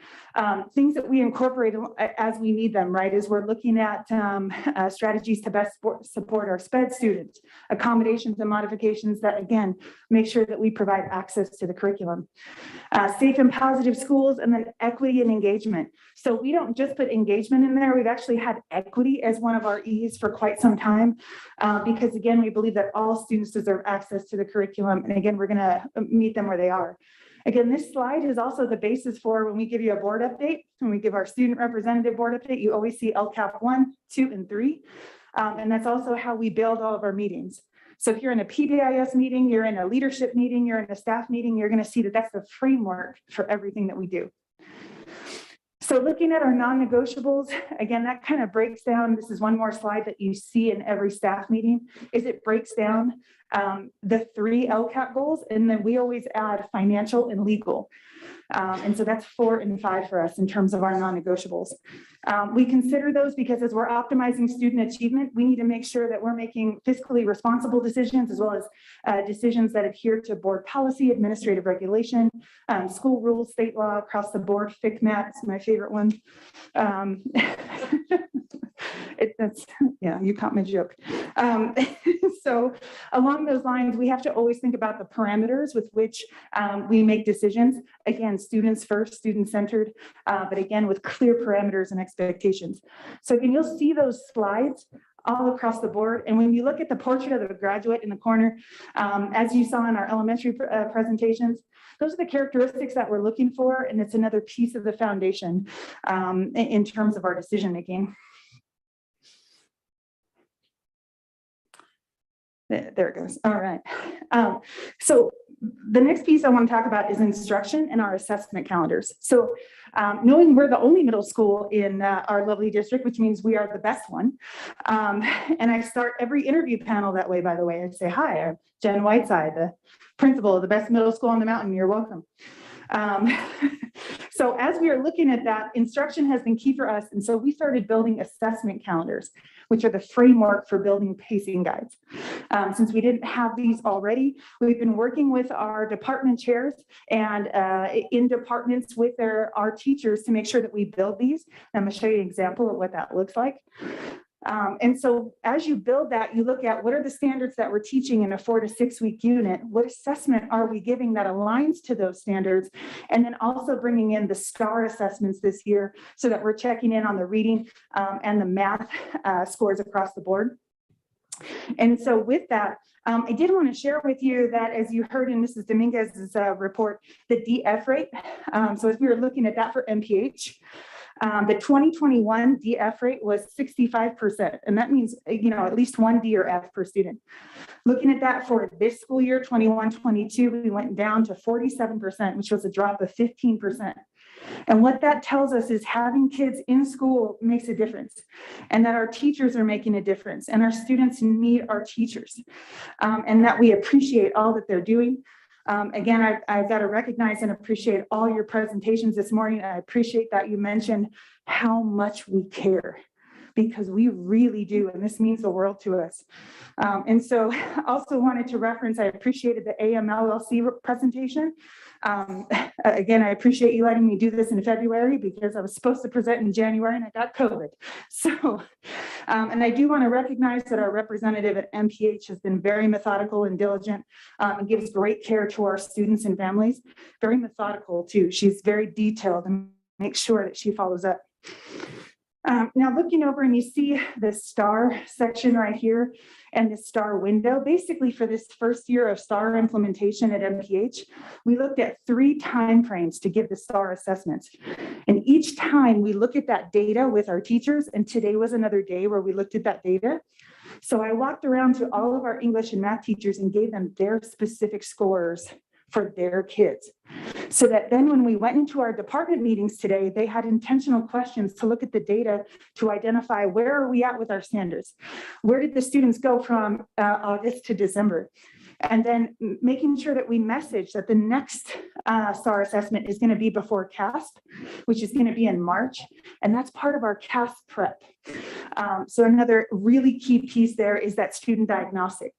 things that we incorporate as we need them, right? As we're looking at strategies to best support our SPED students, accommodations and modifications that, again, make sure that we provide access to the curriculum. Safe and positive schools, and then equity and engagement. So we don't just put engagement in there, we've actually had equity as one of our E's for quite some time, because again, we believe that all students deserve access to the curriculum. And again, we're gonna meet them where they are. Again, this slide is also the basis for when we give you a board update, when we give our student representative board update, you always see LCAP 1, 2, and 3. And that's also how we build all of our meetings. So if you're in a PBIS meeting, you're in a leadership meeting, you're in a staff meeting, you're gonna see that that's the framework for everything that we do. So looking at our non-negotiables, again, that kind of breaks down, this is one more slide that you see in every staff meeting, is it breaks down the 3 LCAP goals, and then we always add financial and legal. And so that's 4 and 5 for us in terms of our non-negotiables. We consider those because as we're optimizing student achievement, we need to make sure that we're making fiscally responsible decisions as well as decisions that adhere to board policy, administrative regulation, school rules, state law, across the board. FICMAT is my favorite one. Yeah, you caught my joke. So along those lines, we have to always think about the parameters with which we make decisions. Again, students first, student-centered, but again, with clear parameters and expectations. So again, you'll see those slides all across the board. And when you look at the portrait of the graduate in the corner, as you saw in our elementary presentations, those are the characteristics that we're looking for. And it's another piece of the foundation in terms of our decision-making. There it goes. All right. So the next piece I want to talk about is instruction and our assessment calendars. So knowing we're the only middle school in our lovely district, which means we are the best one. And I start every interview panel that way, by the way. I say, hi, I'm Jen Whiteside, the principal of the best middle school on the mountain. You're welcome. So as we are looking at that, instruction has been key for us. And so we started building assessment calendars, which are the framework for building pacing guides. Since we didn't have these already, we've been working with our department chairs and in departments with our teachers to make sure that we build these. I'm gonna show you an example of what that looks like. And so as you build that, you look at what are the standards that we're teaching in a 4 to 6 week unit? What assessment are we giving that aligns to those standards? And then also bringing in the STAR assessments this year so that we're checking in on the reading and the math scores across the board. And so with that, I did want to share with you that as you heard in Mrs. Dominguez's report, the DF rate. So as we were looking at that for MPH, the 2021 DF rate was 65%, and that means, you know, at least 1 D or F per student. Looking at that for this school year, 21-22, we went down to 47%, which was a drop of 15%. And what that tells us is having kids in school makes a difference, and that our teachers are making a difference, and our students need our teachers, and that we appreciate all that they're doing. Again, I've got to recognize and appreciate all your presentations this morning. I appreciate that you mentioned how much we care. because we really do, and this means the world to us. And so also wanted to reference, I appreciated the AMLLC presentation. Again, I appreciate you letting me do this in February because I was supposed to present in January and I got COVID. So, and I do want to recognize that our representative at MPH has been very methodical and diligent and gives great care to our students and families. Very methodical too. She's very detailed and makes sure that she follows up. Now looking over and you see the STAR section right here and the STAR window. Basically for this first year of STAR implementation at MPH, we looked at 3 timeframes to give the STAR assessments. And each time we look at that data with our teachers, and today was another day where we looked at that data. So I walked around to all of our English and math teachers and gave them their specific scores for their kids. So that then when we went into our department meetings today, they had intentional questions to look at the data to identify where are we at with our standards? Where did the students go from August to December? And then making sure that we message that the next STAR assessment is going to be before CASP, which is going to be in March. And that's part of our CASP prep. So another really key piece there is that student diagnostic.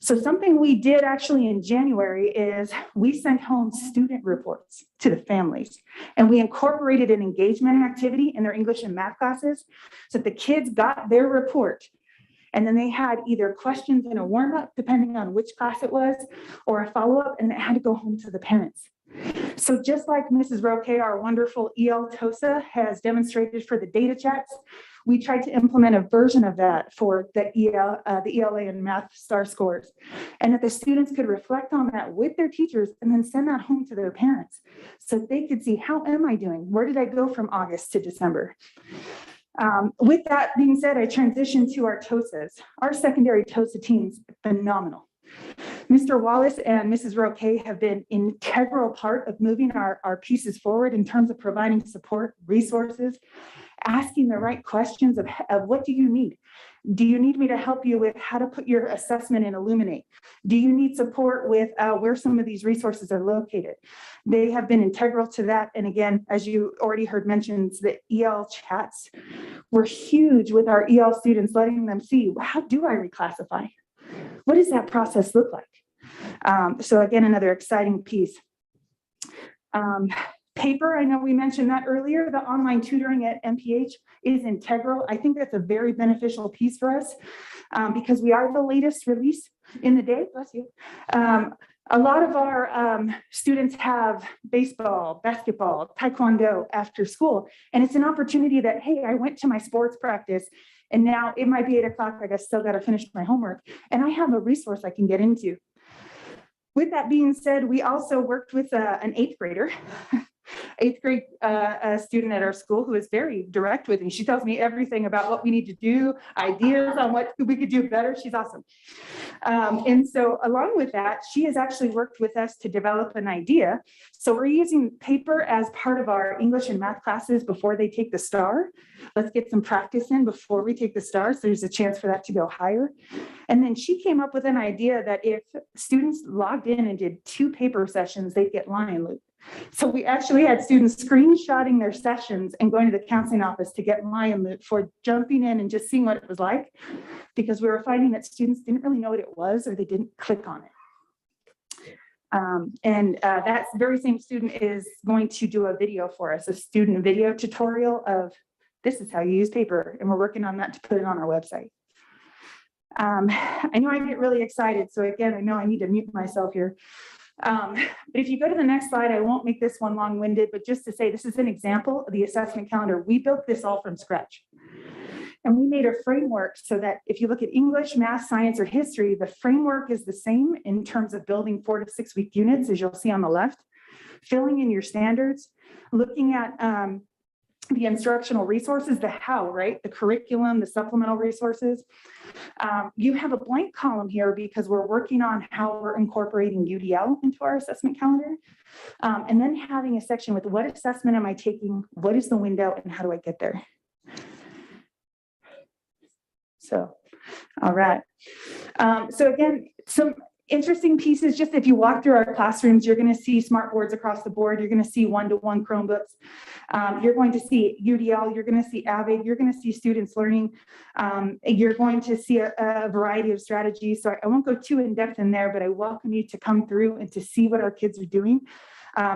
So something we did actually in January is we sent home student reports to the families, and we incorporated an engagement activity in their English and math classes so that the kids got their report. And then they had either questions in a warm-up, depending on which class it was, or a follow-up, and it had to go home to the parents. So just like Mrs. Roque, our wonderful EL TOSA has demonstrated for the data chats, we tried to implement a version of that for the ELA and math STAR scores, and that the students could reflect on that with their teachers and then send that home to their parents so they could see, how am I doing? Where did I go from August to December? With that being said, I transitioned to our TOSAs. Our secondary TOSA teams, phenomenal. Mr. Wallace and Mrs. Roque have been an integral part of moving our pieces forward in terms of providing support, resources, asking the right questions of what do you need? Do you need me to help you with how to put your assessment in Illuminate? Do you need support with where some of these resources are located? They have been integral to that. And again, as you already heard mentioned, the EL chats were huge with our EL students, letting them see, how do I reclassify? What does that process look like? So again, another exciting piece. Paper, I know we mentioned that earlier, the online tutoring at MPH is integral. I think that's a very beneficial piece for us because we are the latest release in the day, bless you. A lot of our students have baseball, basketball, taekwondo after school, and it's an opportunity that, hey, I went to my sports practice and now it might be 8 o'clock, I still got to finish my homework, and I have a resource I can get into. With that being said, we also worked with an 8th grader, 8th grade student at our school who is very direct with me. She tells me everything about what we need to do, ideas on what we could do better. She's awesome. And so along with that, she has actually worked with us to develop an idea. So we're using paper as part of our English and math classes before they take the STAR. Let's get some practice in before we take the STAR, so there's a chance for that to go higher. And then she came up with an idea that if students logged in and did 2 paper sessions, they'd get Lion Loop. So we actually had students screenshotting their sessions and going to the counseling office to get Lion Loop for jumping in and just seeing what it was like, because we were finding that students didn't really know what it was or they didn't click on it. That very same student is going to do a video for us, a student video tutorial of this is how you use paper, and we're working on that to put it on our website. I know I get really excited, so again, I know I need to mute myself here. But if you go to the next slide, I won't make this one long-winded, but just to say this is an example of the assessment calendar. We built this all from scratch. And we made a framework so that if you look at English, math, science, or history, the framework is the same in terms of building 4 to 6 week units, as you'll see on the left, filling in your standards, looking at the instructional resources, the how, right? The curriculum, the supplemental resources. You have a blank column here because we're working on how we're incorporating UDL into our assessment calendar. And then having a section with what assessment am I taking? What is the window and how do I get there? So, all right. So again, some Interesting pieces, just if you walk through our classrooms, you're going to see smart boards across the board. You're going to see one-to-one Chromebooks. You're going to see UDL. You're going to see Avid. You're going to see students learning. You're going to see a variety of strategies. So I won't go too in depth in there, but I welcome you to come through and to see what our kids are doing.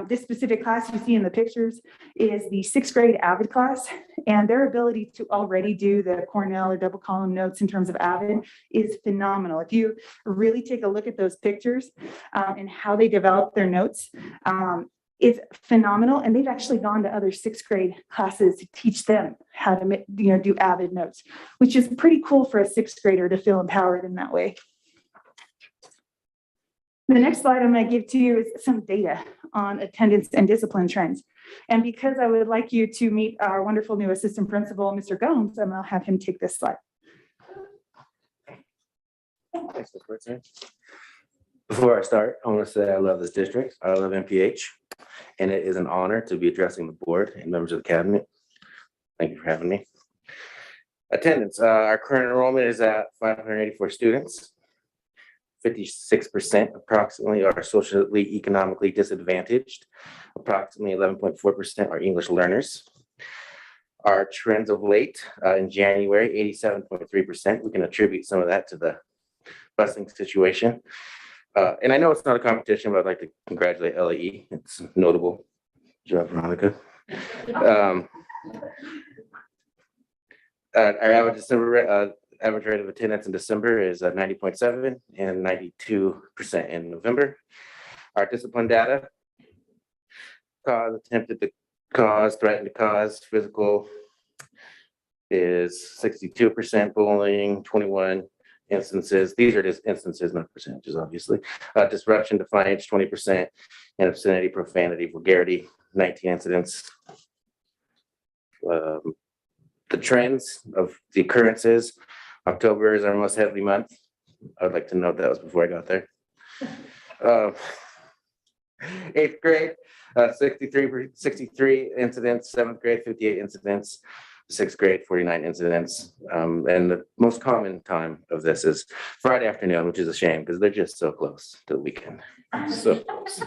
This specific class you see in the pictures is the 6th grade Avid class, and their ability to already do the Cornell or double column notes in terms of Avid is phenomenal. If you really take a look at those pictures and how they develop their notes, it's phenomenal. And they've actually gone to other 6th grade classes to teach them how to do Avid notes, which is pretty cool for a 6th grader to feel empowered in that way. The next slide I'm going to give to you is some data on attendance and discipline trends. And because I would like you to meet our wonderful new assistant principal, Mr. Gomes, I'm going to have him take this slide. Thanks, Ms. Whitson. Before I start, I want to say I love this district. I love MPH, and it is an honor to be addressing the board and members of the cabinet. Thank you for having me. Attendance, our current enrollment is at 584 students. 56% approximately are socially, economically disadvantaged. Approximately 11.4% are English learners. Our trends of late in January, 87.3%. We can attribute some of that to the busing situation. And I know it's not a competition, but I'd like to congratulate LAE. It's notable. Good job, Veronica. Our average rate of attendance in December is 90.7 and 92% in November. Our discipline data, cause, attempted to cause, threatened to cause, physical is 62%, bullying, 21 instances. These are just instances, not percentages, obviously. Disruption, defiance, 20%, and obscenity, profanity, vulgarity, 19 incidents. The trends of the occurrences, October is our most heavy month. I would like to note that was before I got there. 8th grade, 63 incidents, 7th grade, 58 incidents, 6th grade, 49 incidents. And the most common time of this is Friday afternoon, which is a shame because they're just so close to the weekend. So close.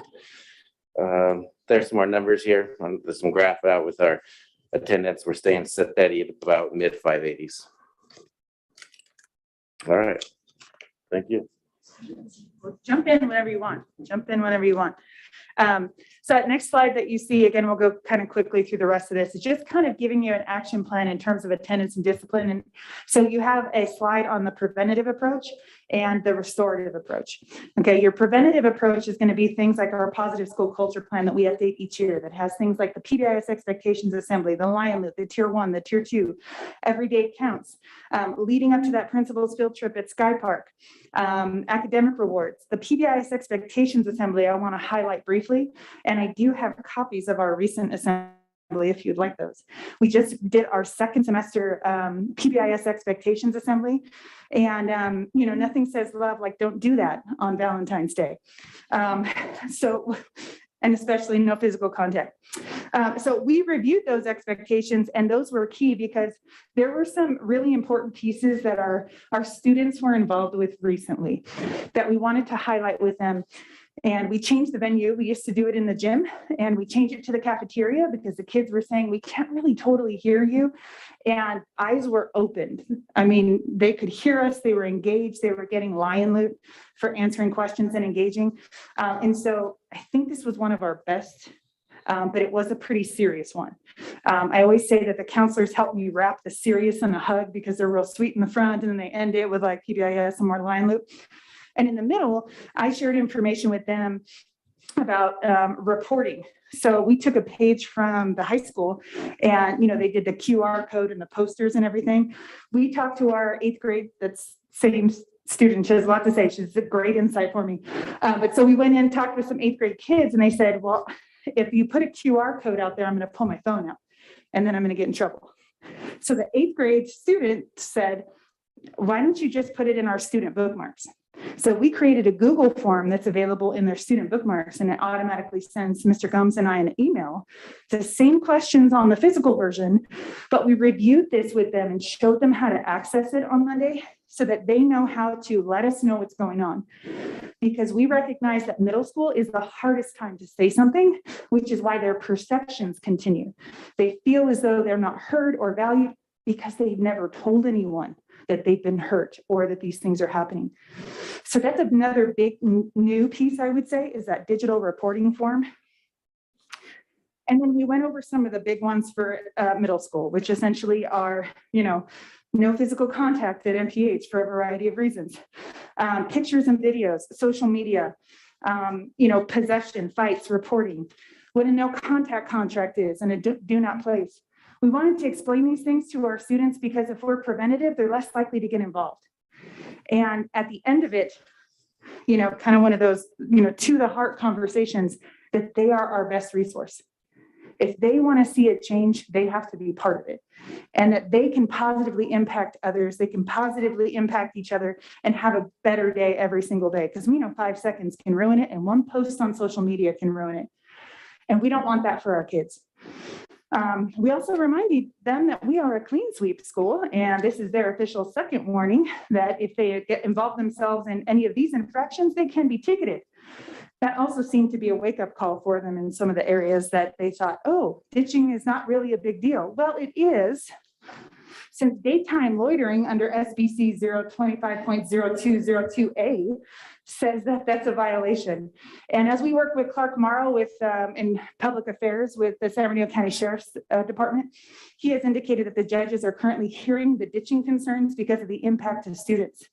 There's some more numbers here. There's some graph out with our attendance. We're staying steady at about mid 580s. All right. Thank you. Well, jump in whenever you want. Jump in whenever you want. So that next slide that you see, again, we'll go kind of quickly through the rest of this. It's just kind of giving you an action plan in terms of attendance and discipline. And so you have a slide on the preventative approach and the restorative approach. Okay, your preventative approach is going to be things like our positive school culture plan that we update each year that has things like the PBIS expectations assembly, the Lion Loop, the tier 1, the tier 2, every day counts. Leading up to that principal's field trip at Sky Park, academic rewards, the PBIS expectations assembly I want to highlight briefly, and I do have copies of our recent assembly if you'd like those. We just did our second semester PBIS expectations assembly, and you know, nothing says love like don't do that on Valentine's Day. And especially no physical contact. So we reviewed those expectations, and those were key because there were some really important pieces that our students were involved with recently that we wanted to highlight with them. And we changed the venue. We used to do it in the gym, and we changed it to the cafeteria because the kids were saying, we can't really totally hear you. And eyes were opened. I mean, they could hear us. They were engaged. They were getting Lion Loop for answering questions and engaging. And so I think this was one of our best, but it was a pretty serious one. I always say that the counselors helped me wrap the serious in a hug because they're real sweet in the front, and then they end it with like PBIS and more Lion Loop. And in the middle, I shared information with them about reporting. So we took a page from the high school, and you know, they did the QR code and the posters and everything. We talked to our 8th grade, that's same student, she has a lot to say. She's a great insight for me. But so we went in and talked with some 8th grade kids, and they said, well, if you put a QR code out there, I'm going to pull my phone out and then I'm going to get in trouble. So the 8th grade student said, why don't you just put it in our student bookmarks? So we created a Google form that's available in their student bookmarks, and it automatically sends Mr. Gomes and I an email. The same questions on the physical version, but we reviewed this with them and showed them how to access it on Monday so that they know how to let us know what's going on. because we recognize that middle school is the hardest time to say something, which is why their perceptions continue. They feel as though they're not heard or valued because they've never told anyone that they've been hurt or that these things are happening. So that's another big new piece, I would say, is that digital reporting form. And then we went over some of the big ones for middle school, which essentially are, no physical contact at MPH for a variety of reasons. Pictures and videos, social media, possession, fights, reporting, what a no contact contract is and a do not place. We wanted to explain these things to our students because if we're preventative, they're less likely to get involved. And at the end of it, kind of one of those, to the heart conversations that they are our best resource. If they want to see a change, they have to be part of it, and that they can positively impact others. They can positively impact each other and have a better day every single day. Because we know 5 seconds can ruin it, and one post on social media can ruin it. And we don't want that for our kids. We also reminded them that we are a clean sweep school, and this is their official second warning that if they get involved themselves in any of these infractions, they can be ticketed. That also seemed to be a wake-up call for them in some of the areas that they thought, oh, ditching is not really a big deal. Well, it is. Since daytime loitering under SBC 025.0202A says that that's a violation. And as we work with Clark Morrow in public affairs with the San Bernardino County Sheriff's Department, he has indicated that the judges are currently hearing the ditching concerns because of the impact to students.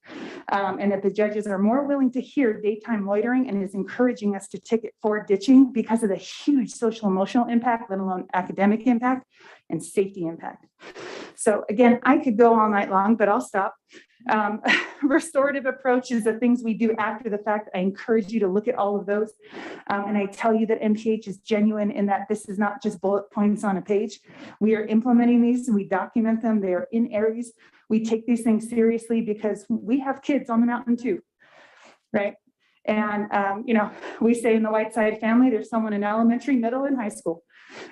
And that the judges are more willing to hear daytime loitering and is encouraging us to ticket for ditching because of the huge social emotional impact, let alone academic impact and safety impact. So again, I could go all night long, but I'll stop. Restorative approaches, the things we do after the fact. I encourage you to look at all of those. And I tell you that MPH is genuine in that this is not just bullet points on a page. We are implementing these and we document them. They are in areas. We take these things seriously because we have kids on the mountain too, right? And, we say in the Whiteside family, there's someone in elementary, middle, and high school.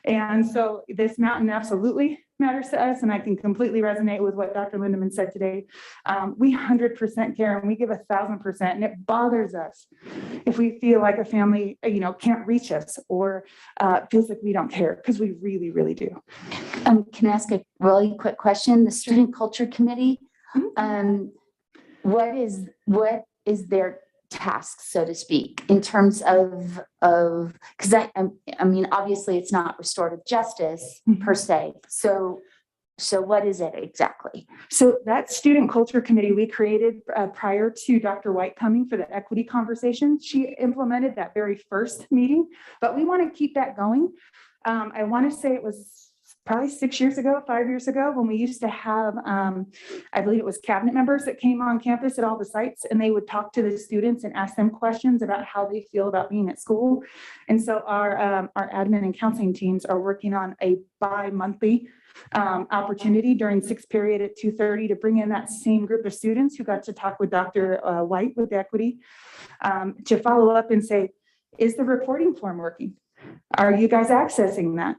And so this mountain absolutely matters to us. And I can completely resonate with what Dr. Lindeman said today. We 100% care and we give 1,000%. And it bothers us if we feel like a family, can't reach us or feels like we don't care, because we really, really do. Can I ask a really quick question? The Student Culture Committee, what is their task, so to speak, in terms of because I mean, obviously it's not restorative justice per se. So what is it exactly? So that Student Culture Committee we created prior to Dr. White coming for the equity conversation. She implemented that very first meeting, but we want to keep that going. I want to say it was probably 5 years ago, when we used to have, I believe it was cabinet members that came on campus at all the sites, and they would talk to the students and ask them questions about how they feel about being at school. And so our admin and counseling teams are working on a bi-monthly opportunity during 6th period at 2:30 to bring in that same group of students who got to talk with Dr. White with equity to follow up and say, is the reporting form working? Are you guys accessing that?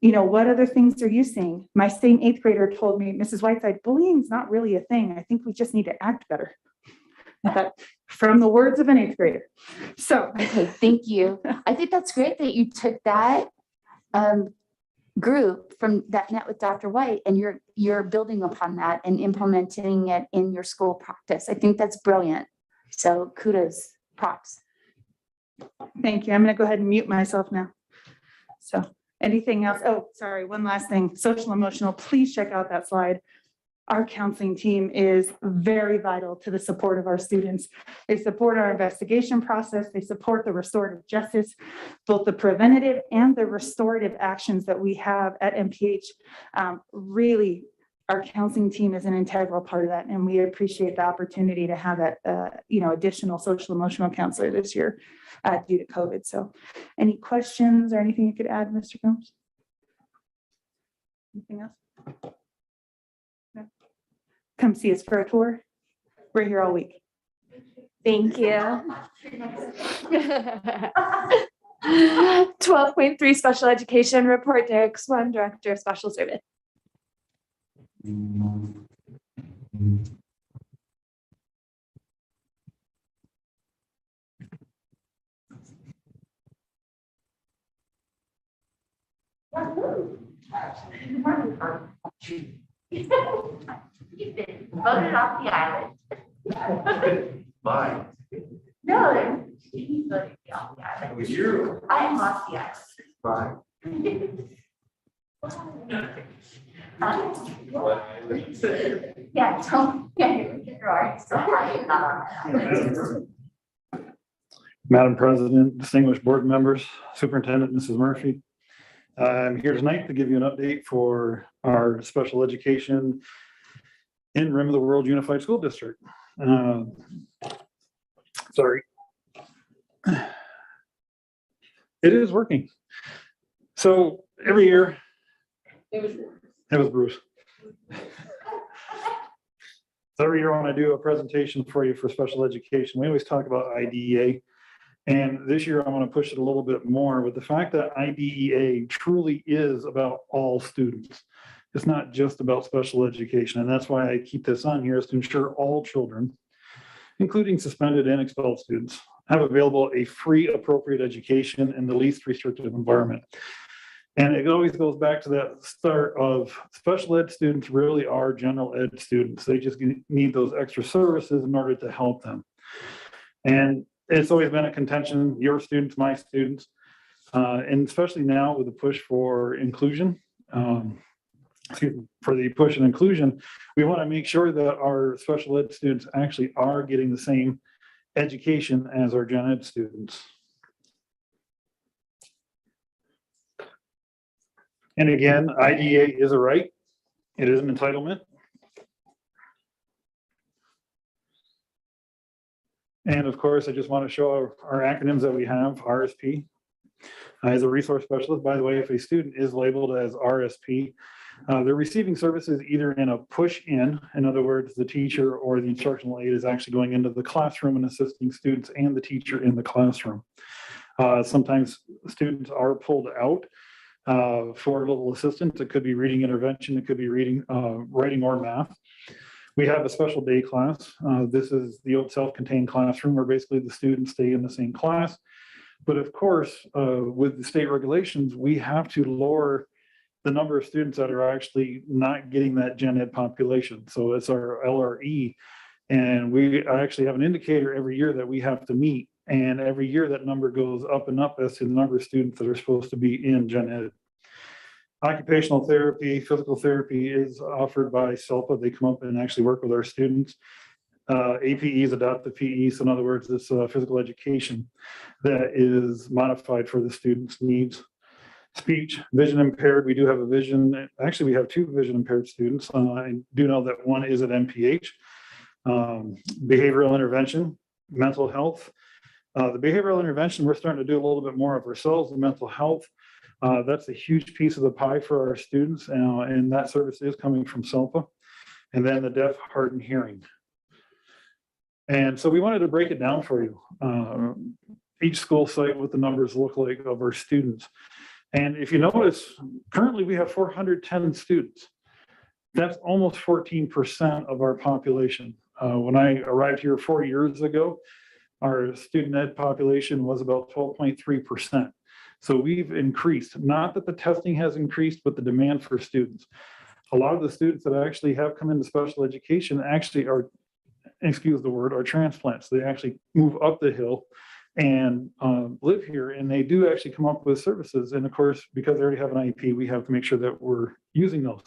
What other things are you seeing? My same 8th grader told me, Mrs. Whiteside, bullying is not really a thing. I think we just need to act better. I thought, from the words of an 8th grader. So, okay, thank you. I think that's great that you took that group from that met with Dr. White and you're building upon that and implementing it in your school practice. I think that's brilliant. So kudos, props. Thank you. I'm going to go ahead and mute myself now. So anything else? Oh, sorry. One last thing. Social emotional. Please check out that slide. Our counseling team is very vital to the support of our students. They support our investigation process. They support the restorative justice, both the preventative and the restorative actions that we have at MPH. Really, our counseling team is an integral part of that, and we appreciate the opportunity to have that, additional social emotional counselor this year due to COVID. So, any questions or anything you could add, Mr. Combs? Anything else? No? Come see us for a tour. We're here all week. Thank you. 12.3 Special Education Report, Derek Swan, Director of Special Service. You've been voted off the island. Bye. No, he's voted me off the island. It was you. I am off the island. Bye. Yeah, don't, yeah, you're right. So I am not on that island. Madam President, distinguished board members, Superintendent Mrs. Murphy. I'm here tonight to give you an update for our special education in Rim of the World Unified School District. Sorry. It is working. So every year, it was Bruce. So every year when I do a presentation for you for special education, we always talk about IDEA. And this year, I want to push it a little bit more with the fact that IDEA truly is about all students. It's not just about special education. And that's why I keep this on here, is to ensure all children, including suspended and expelled students, have available a free, appropriate education in the least restrictive environment. And it always goes back to that start of special ed students really are general ed students. They just need those extra services in order to help them. And it's always been a contention, your students, my students, and especially now with the push for inclusion, for the push and inclusion, we want to make sure that our special ed students actually are getting the same education as our gen ed students. And again, IDEA is a right. It is an entitlement. And of course, I just want to show our acronyms that we have. RSP as a resource specialist. By the way, if a student is labeled as RSP, they're receiving services either in a push-in other words, the teacher or the instructional aide is actually going into the classroom and assisting students and the teacher in the classroom. Sometimes students are pulled out for a little assistance. It could be reading intervention. It could be reading, writing, or math. We have a special day class. This is the old self-contained classroom where basically the students stay in the same class. But of course, with the state regulations, we have to lower the number of students that are actually not getting that gen ed population. So it's our LRE. And we actually have an indicator every year that we have to meet. And every year that number goes up and up as to the number of students that are supposed to be in gen ed. Occupational therapy, physical therapy is offered by SELPA. They come up and actually work with our students. APE is adaptive PE. So in other words, it's physical education that is modified for the student's needs. Speech, vision impaired. We do have a vision. Actually, we have two vision impaired students. I do know that one is at MPH. Behavioral intervention, mental health. The behavioral intervention, we're starting to do a little bit more of ourselves. The mental health, that's a huge piece of the pie for our students, and that service is coming from SELPA. And then the deaf, hard, and hearing. And so we wanted to break it down for you. Each school site, what the numbers look like of our students. And if you notice, currently we have 410 students. That's almost 14% of our population. When I arrived here 4 years ago, our student ed population was about 12.3%. So we've increased, not that the testing has increased, but the demand for students. A lot of the students that actually have come into special education actually are, excuse the word, are transplants. They actually move up the hill and live here, and they do actually come up with services. And of course, because they already have an IEP, we have to make sure that we're using those.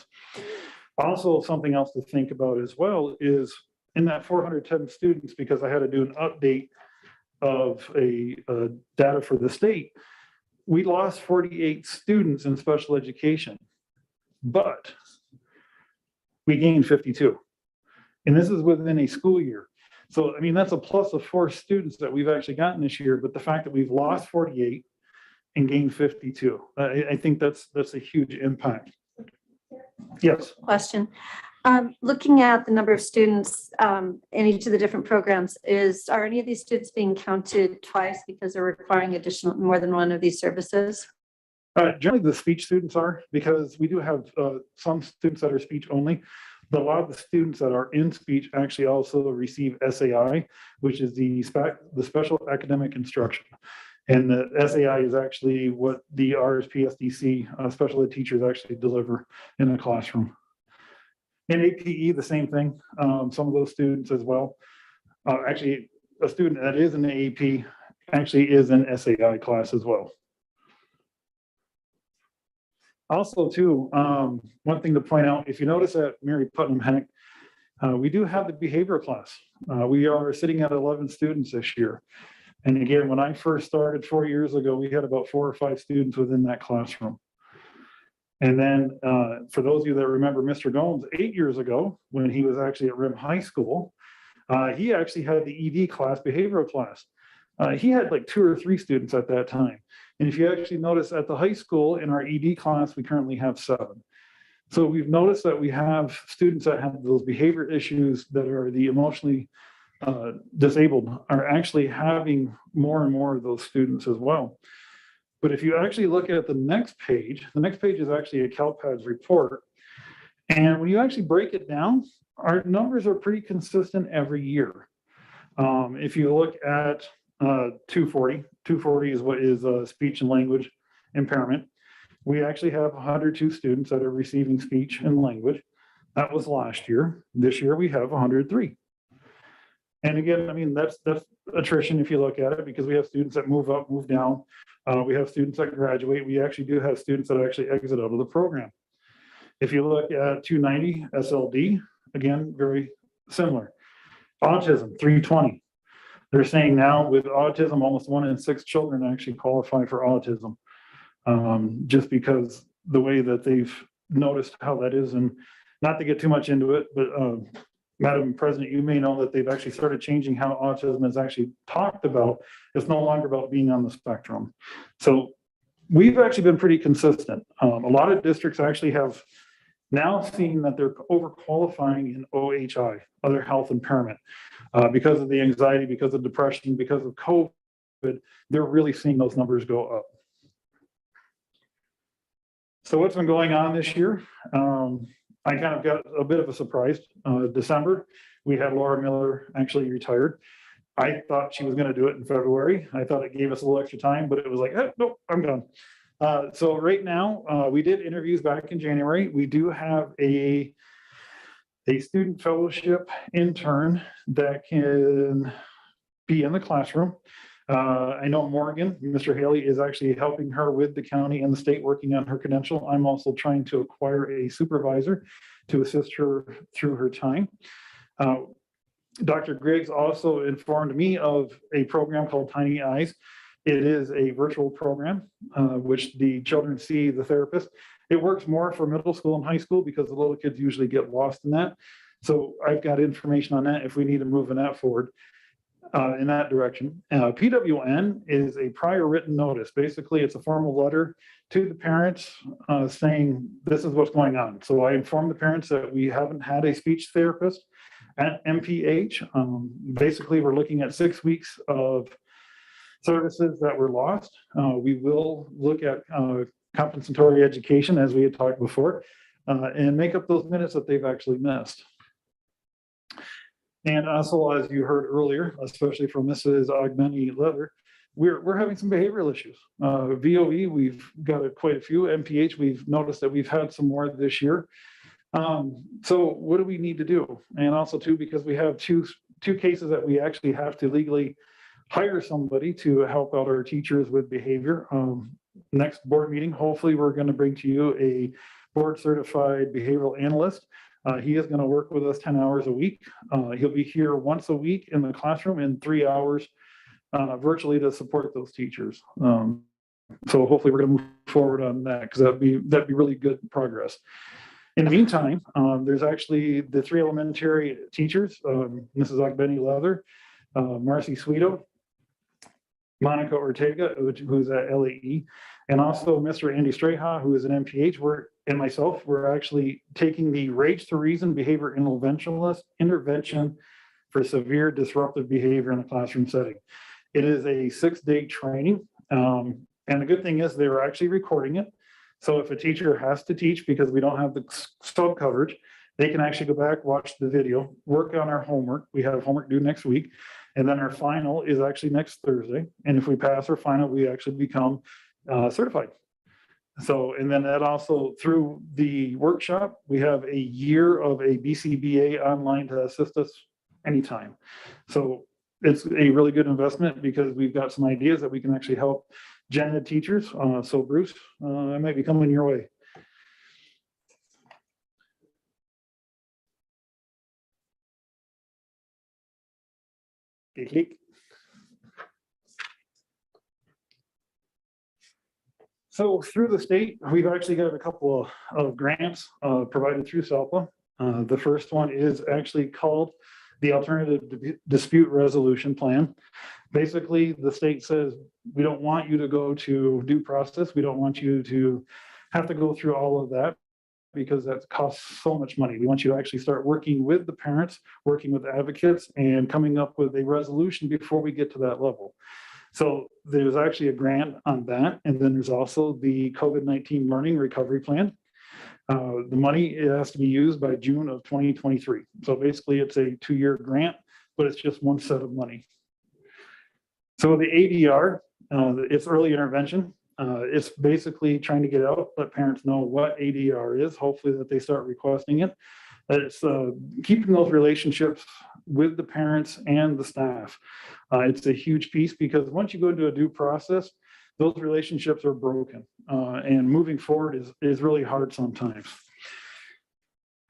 Also, something else to think about as well is in that 410 students, because I had to do an update of a data for the state, we lost 48 students in special education, but we gained 52. And this is within a school year. So, I mean, that's a plus of 4 students that we've actually gotten this year, but the fact that we've lost 48 and gained 52, I think that's a huge impact. Yes. Question. Looking at the number of students in each of the different programs, are any of these students being counted twice because they're requiring more than one of these services? Generally, the speech students are, because we do have some students that are speech only. But a lot of the students that are in speech actually also receive SAI, which is the special academic instruction. And the SAI is actually what the RSPSDC special ed teachers actually deliver in the classroom. In APE, the same thing. Some of those students as well. Actually, a student that is in the AP actually is an SAI class as well. Also, too, one thing to point out, if you notice at Mary Putnam Heck, we do have the behavioral class. We are sitting at 11 students this year. And again, when I first started 4 years ago, we had about 4 or 5 students within that classroom. And then for those of you that remember Mr. Gomes, 8 years ago, when he was actually at Rim High School, he actually had the ED class, behavioral class. He had like 2 or 3 students at that time. And if you actually notice at the high school in our ED class, we currently have 7. So we've noticed that we have students that have those behavior issues that are the emotionally disabled are actually having more and more of those students as well. But if you actually look at the next page is actually a CalPADS report. And when you actually break it down, our numbers are pretty consistent every year. If you look at 240 is what is speech and language impairment. We actually have 102 students that are receiving speech and language. That was last year. This year we have 103. And again, I mean, that's attrition if you look at it, because we have students that move up, move down. We have students that graduate. We actually do have students that actually exit out of the program. If you look at 290 SLD, again, very similar. Autism, 320. They're saying now with autism, almost 1 in 6 children actually qualify for autism, just because the way that they've noticed how that is. And not to get too much into it, but Madam President, you may know that they've actually started changing how autism is actually talked about. It's no longer about being on the spectrum. So we've actually been pretty consistent. A lot of districts actually have now seen that they're overqualifying in OHI, other health impairment, because of the anxiety, because of depression, because of COVID. They're really seeing those numbers go up. So what's been going on this year? I kind of got a bit of a surprise. December, we had Laura Miller actually retired. I thought she was going to do it in February. I thought it gave us a little extra time, but it was like, nope, I'm done. So right now, we did interviews back in January. We do have a student fellowship intern that can be in the classroom. I know Morgan, Mr. Haley, is actually helping her with the county and the state working on her credential. I'm also trying to acquire a supervisor to assist her through her time. Dr. Griggs also informed me of a program called Tiny Eyes. It is a virtual program, which the children see the therapist. It works more for middle school and high school because the little kids usually get lost in that. So I've got information on that if we need to move that forward. In that direction. PWN is a prior written notice. Basically, it's a formal letter to the parents saying this is what's going on. So I informed the parents that we haven't had a speech therapist at MPH. Basically, we're looking at 6 weeks of services that were lost. We will look at compensatory education, as we had talked before, and make up those minutes that they've actually missed. And also, as you heard earlier, especially from Mrs. Agbeni Leather, we're having some behavioral issues. VOE, we've got quite a few. MPH, we've noticed that we've had some more this year. So what do we need to do? And also too, because we have two cases that we actually have to legally hire somebody to help out our teachers with behavior. Next board meeting, hopefully we're going to bring to you a board certified behavioral analyst. He is going to work with us 10 hours a week. He'll be here once a week in the classroom and 3 hours virtually to support those teachers. So hopefully we're going to move forward on that, because that'd be really good progress. In the meantime, there's actually the 3 elementary teachers, Mrs. Agbeni Leather, Marcy Sweeto, Monica Ortega, who's at LAE, and also Mr. Andy Straha, who is an MPH. And myself, we're actually taking the Rage to Reason behavior intervention for severe disruptive behavior in the classroom setting. It is a 6-day training. And the good thing is they're actually recording it. So if a teacher has to teach because we don't have the sub coverage, they can actually go back, watch the video, work on our homework. We have homework due next week. And then our final is actually next Thursday. And if we pass our final, we actually become certified. So, and then that also through the workshop, we have a year of a BCBA online to assist us anytime. So it's a really good investment because we've got some ideas that we can actually help gen ed teachers. So Bruce, I might be coming your way. So through the state, we've actually got a couple of grants provided through SELPA. The first one is actually called the Alternative Dispute Resolution Plan. Basically, the state says, we don't want you to go to due process. We don't want you to have to go through all of that because that costs so much money. We want you to actually start working with the parents, working with advocates, and coming up with a resolution before we get to that level. So there's actually a grant on that. And then there's also the COVID-19 Learning Recovery Plan. The money has to be used by June of 2023. So basically it's a 2-year grant, but it's just one set of money. So the ADR, it's early intervention. It's basically trying to get out, let parents know what ADR is, hopefully that they start requesting it. It's keeping those relationships with the parents and the staff. It's a huge piece because once you go into a due process, those relationships are broken and moving forward is really hard sometimes.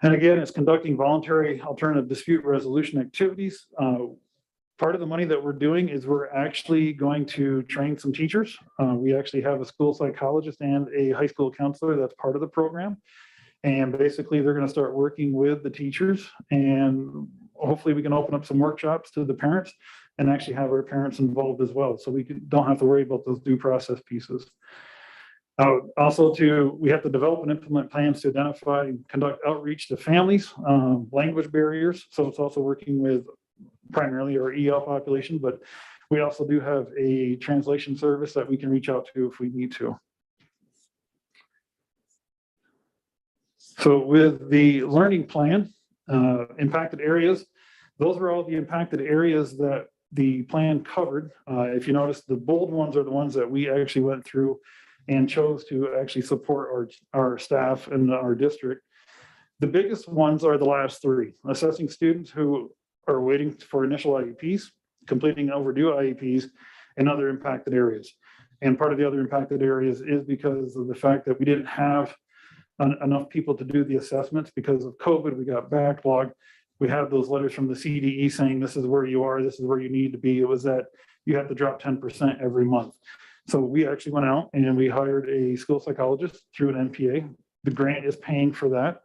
And again, it's conducting voluntary alternative dispute resolution activities. Part of the money that we're doing is we're actually going to train some teachers. We actually have a school psychologist and a high school counselor that's part of the program. And basically they're going to start working with the teachers and hopefully we can open up some workshops to the parents and actually have our parents involved as well. So we don't have to worry about those due process pieces. Also we have to develop and implement plans to identify and conduct outreach to families, language barriers. So it's also working with primarily our EL population, but we also do have a translation service that we can reach out to if we need to. So with the learning plan, impacted areas, those are all the impacted areas that the plan covered. If you notice, the bold ones are the ones that we actually went through and chose to actually support our staff and our district. The biggest ones are the last 3, assessing students who are waiting for initial IEPs, completing overdue IEPs, and other impacted areas. And part of the other impacted areas is because of the fact that we didn't have enough people to do the assessments because of COVID. We got backlogged. We have those letters from the CDE saying this is where you are, this is where you need to be. It was that you have to drop 10% every month. So we actually went out and we hired a school psychologist through an NPA. The grant is paying for that.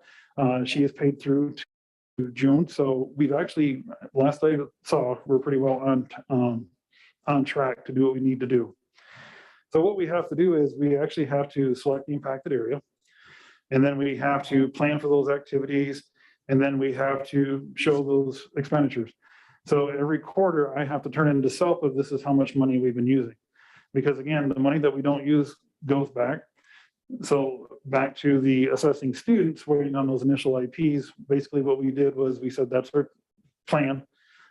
She is paid through to June. So we've actually, last I saw, we're pretty well on track to do what we need to do. So what we have to do is we actually have to select the impacted area. And then we have to plan for those activities. And then we have to show those expenditures. So every quarter I have to turn into SELPA, this is how much money we've been using. Because again, the money that we don't use goes back. So back to the assessing students waiting on those initial IPs, basically what we did was we said that's our plan.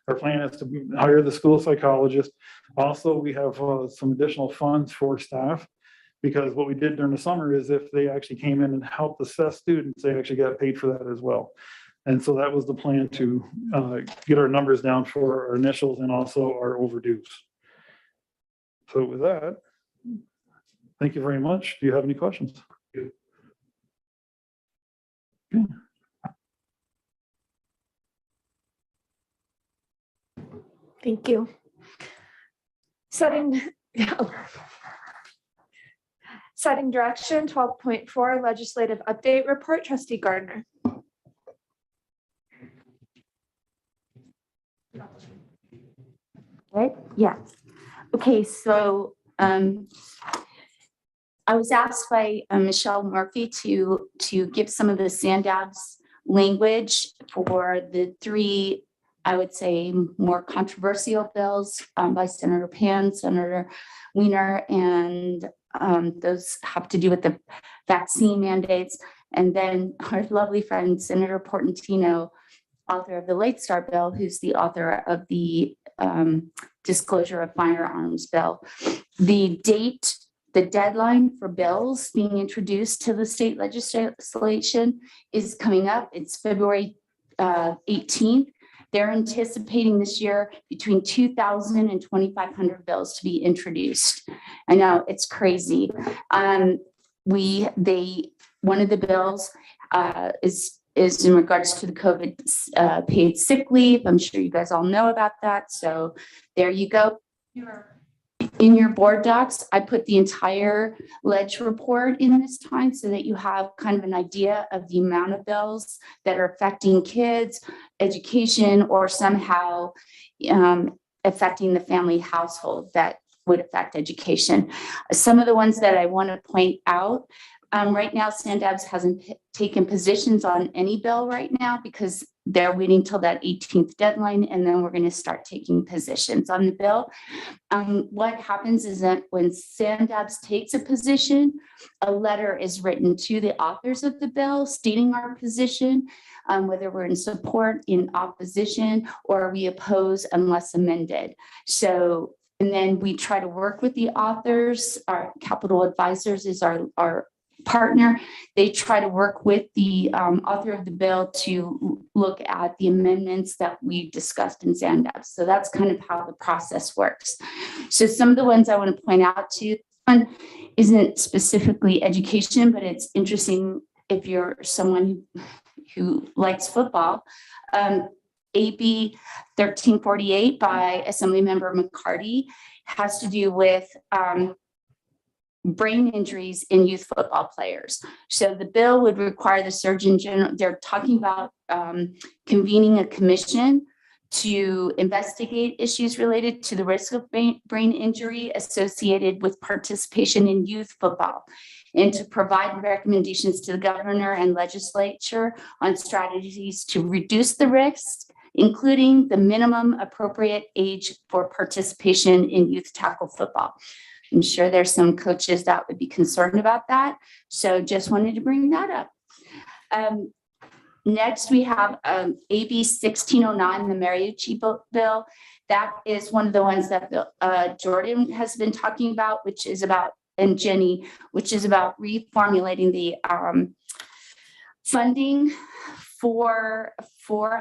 Our plan is to hire the school psychologist. Also, we have some additional funds for staff. Because what we did during the summer is if they actually came in and helped assess students, they actually got paid for that as well. And so that was the plan to get our numbers down for our initials and also our overdues. So with that, thank you very much. Do you have any questions? Okay. Thank you. Setting direction, 12.4 legislative update report, Trustee Gardner. Right? Yeah. Okay, so I was asked by Michelle Murphy to give some of the SANDAD's language for the 3, I would say, more controversial bills by Senator Pan, Senator Wiener, and those have to do with the vaccine mandates. And then our lovely friend, Senator Portantino, author of the Late Star Bill, who's the author of the Disclosure of Firearms Bill. The deadline for bills being introduced to the state legislation is coming up. It's February 18th. They're anticipating this year between 2,000 and 2,500 bills to be introduced. I know it's crazy. One of the bills is in regards to the COVID paid sick leave. I'm sure you guys all know about that. So there you go. In your board docs, I put the entire ledge report in this time so that you have kind of an idea of the amount of bills that are affecting kids, education, or somehow affecting the family household that would affect education. Some of the ones that I want to point out, right now, SANDABS hasn't taken positions on any bill right now because they're waiting till that 18th deadline, and then we're going to start taking positions on the bill. What happens is that when SANDABS takes a position, a letter is written to the authors of the bill stating our position, whether we're in support, in opposition, or we oppose unless amended. So, and then we try to work with the authors. Our Capital Advisors is our partner. They try to work with the author of the bill to look at the amendments that we discussed in SANDABS. So that's kind of how the process works. So some of the ones I want to point out to you, one isn't specifically education, but it's interesting if you're someone who likes football. AB 1348 by Assemblymember McCarty has to do with brain injuries in youth football players. So the bill would require the Surgeon General, they're talking about convening a commission to investigate issues related to the risk of brain injury associated with participation in youth football, and to provide recommendations to the governor and legislature on strategies to reduce the risk, including the minimum appropriate age for participation in youth tackle football. I'm sure there's some coaches that would be concerned about that. So just wanted to bring that up. Next, we have AB 1609, the Mariucci bill. That is one of the ones that Jordan has been talking about, which is about, and Jenny, which is about reformulating the funding for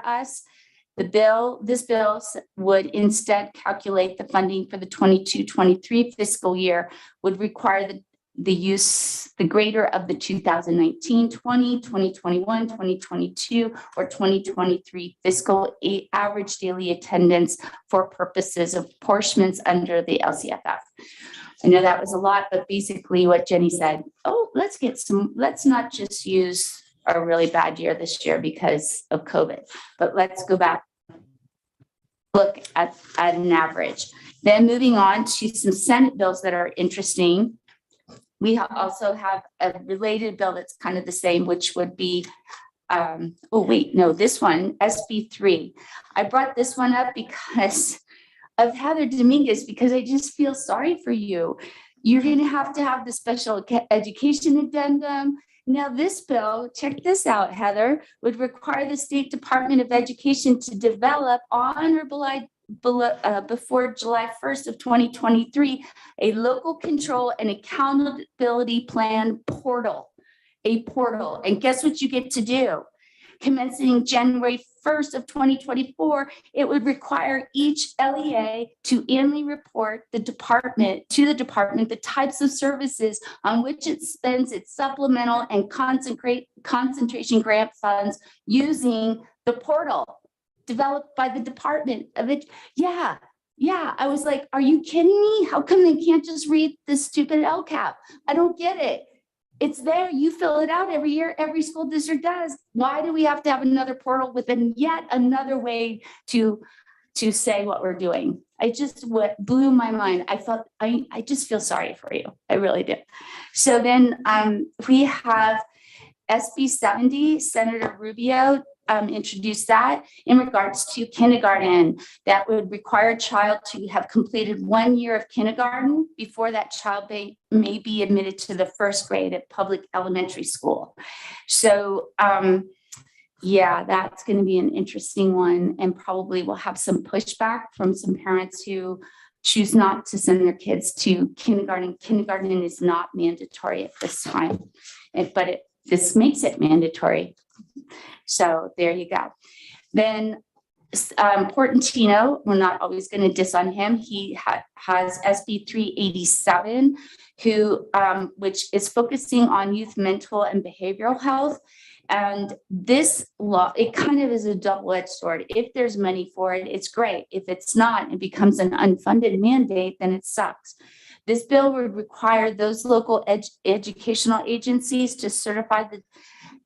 us. This bill would instead calculate the funding for the 22-23 fiscal year, would require the greater of the 2019, 20, 2021, 2022, or 2023 fiscal average daily attendance for purposes of apportionments under the LCFF. I know that was a lot, but basically what Jenny said, let's not just use a really bad year this year because of COVID, but let's go back, look at an average. Then moving on to some Senate bills that are interesting. We also have a related bill that's kind of the same, which would be, this one, SB 3. I brought this one up because of Heather Dominguez, because I just feel sorry for you. You're going to have the special education addendum. Now, this bill, check this out, Heather, would require the State Department of Education to develop on or before July 1st of 2023, a local control and accountability plan portal, And guess what you get to do? Commencing January 1st of 2024, it would require each LEA to annually report to the department the types of services on which it spends its supplemental and concentration grant funds using the portal developed by the Department of It. Yeah. I was like, are you kidding me? How come they can't just read this stupid LCAP? I don't get it. It's there. You fill it out every year. Every school district does. Why do we have to have another portal with yet another way to say what we're doing? What blew my mind. I thought, I just feel sorry for you. I really do. So then we have SB 70, Senator Rubio introduced that in regards to kindergarten. That would require a child to have completed 1 year of kindergarten before that child may be admitted to the first grade at public elementary school. So Yeah, that's going to be an interesting one, and probably will have some pushback from some parents who choose not to send their kids to kindergarten. Kindergarten is not mandatory at this time, but this makes it mandatory. So there you go. Then Portantino, we're not always going to diss on him. He has SB 387, which is focusing on youth mental and behavioral health. And this law, it kind of is a double-edged sword. If there's money for it, it's great. If it's not, it becomes an unfunded mandate, then it sucks. This bill would require those local educational agencies to certify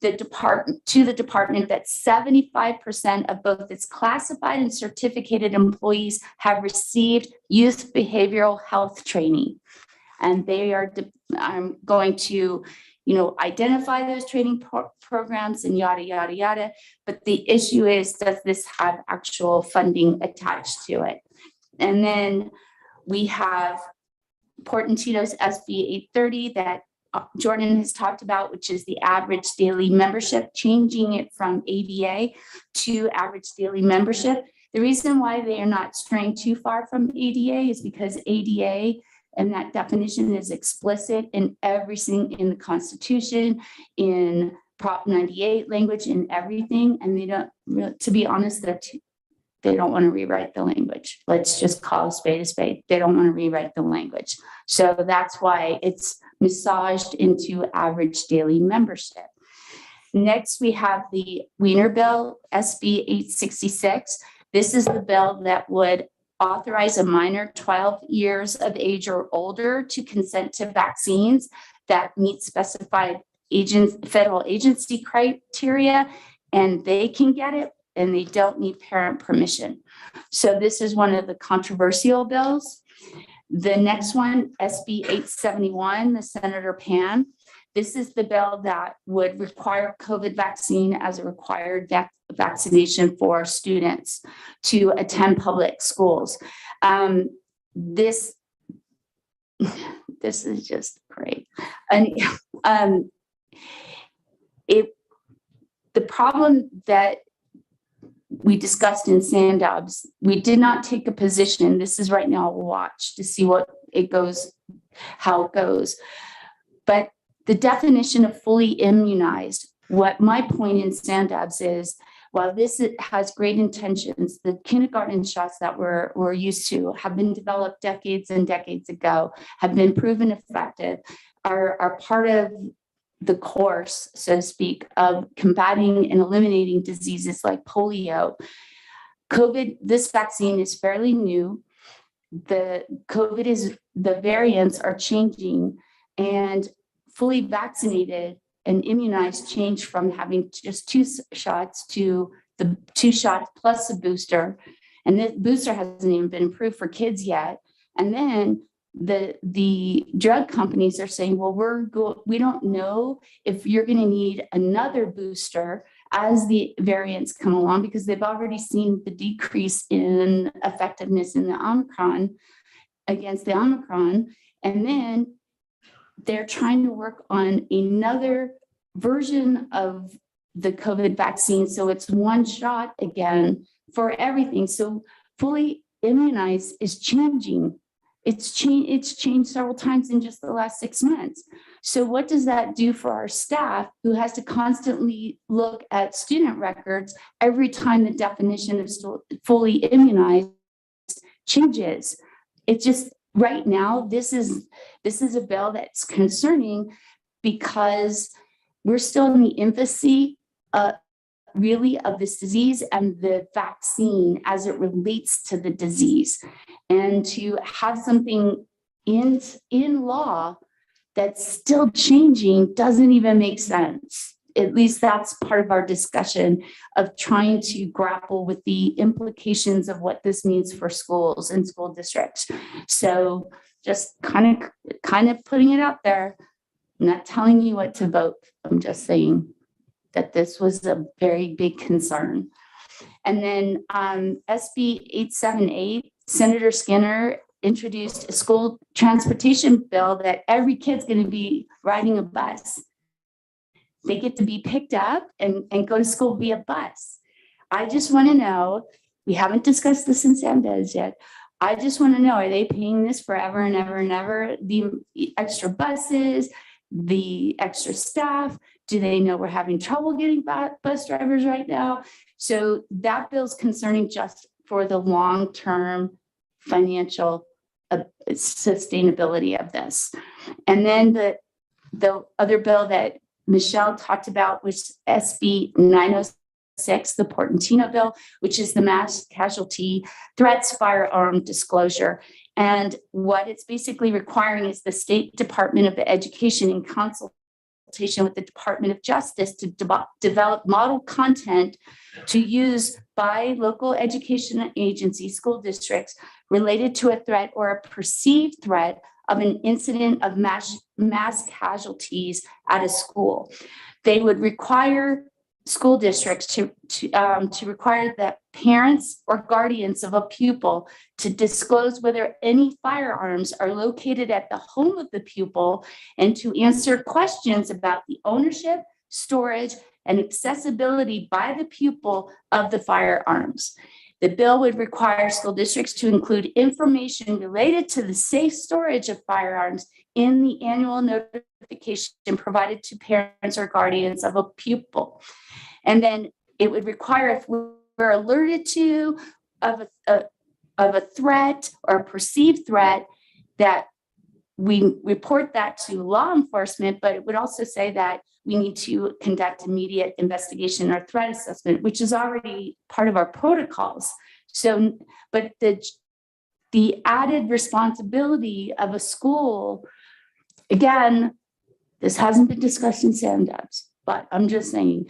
the department that 75% of both its classified and certificated employees have received youth behavioral health training. And they are going to, identify those training programs and yada, yada, yada. But the issue is, does this have actual funding attached to it? And then we have Portantino's SB 830 that Jordan has talked about, which is the average daily membership, changing it from ADA to average daily membership. The reason why they are not straying too far from ADA is because ADA and that definition is explicit in everything in the Constitution, in Prop 98 language, in everything. And they don't, to be honest, they don't want to rewrite the language. Let's just call a spade a spade. They don't want to rewrite the language. So that's why it's massaged into average daily membership. Next, we have the Wiener Bill, SB 866. This is the bill that would authorize a minor 12 years of age or older to consent to vaccines that meet specified federal agency criteria, and they can get it, and they don't need parent permission. So this is one of the controversial bills. The next one, SB 871, the Senator Pan. This is the bill that would require COVID vaccine as a required vaccination for students to attend public schools. This is just great. And the problem that we discussed in Sandobs, we did not take a position. This is right now a watch to see how it goes. But the definition of fully immunized, what my point in Sandobs is, while this has great intentions, the kindergarten shots that we're used to have been developed decades and decades ago, have been proven effective, are part of the course, so to speak, of combating and eliminating diseases like polio. This vaccine is fairly new. The variants are changing, and fully vaccinated and immunized change from having just 2 shots to the 2 shots plus a booster. And the booster hasn't even been approved for kids yet. And then the drug companies are saying, well, we don't know if you're going to need another booster as the variants come along, because they've already seen the decrease in effectiveness in the Omicron against the Omicron. And then they're trying to work on another version of the COVID vaccine. So it's 1 shot again for everything. So fully immunized is changing. It's changed several times in just the last 6 months. So what does that do for our staff, who has to constantly look at student records every time the definition of fully immunized changes? It just, right now, this is a bill that's concerning, because we're still in the infancy really of this disease and the vaccine as it relates to the disease. And to have something in law that's still changing doesn't even make sense. At least that's part of our discussion of trying to grapple with the implications of what this means for schools and school districts. So just kind of putting it out there. I'm not telling you what to vote. I'm just saying that this was a very big concern. And then SB 878, Senator Skinner introduced a school transportation bill that every kid's going to be riding a bus. they get to be picked up and go to school via bus. I just want to know, we haven't discussed this in Sandez yet. I just want to know, are they paying this forever and ever and ever? The extra buses, the extra staff, do they know we're having trouble getting bus drivers right now? So that bill's concerning just for the long-term financial sustainability of this. And then the other bill that Michelle talked about was SB 906, the Portantino bill, which is the mass casualty threats firearm disclosure. And what it's basically requiring is the State Department of Education in consultation with the Department of Justice to develop model content to use by local education agencies, school districts, related to a threat or a perceived threat of an incident of mass casualties at a school. They would require school districts to require that parents or guardians of a pupil to disclose whether any firearms are located at the home of the pupil and to answer questions about the ownership, storage, and accessibility by the pupil of the firearms. The bill would require school districts to include information related to the safe storage of firearms in the annual notification provided to parents or guardians of a pupil. And then it would require, if we're alerted to of a threat or a perceived threat, that we report that to law enforcement, but it would also say that we need to conduct immediate investigation or threat assessment, which is already part of our protocols. So, but the added responsibility of a school, again, this hasn't been discussed in SAMDEBS, but I'm just saying,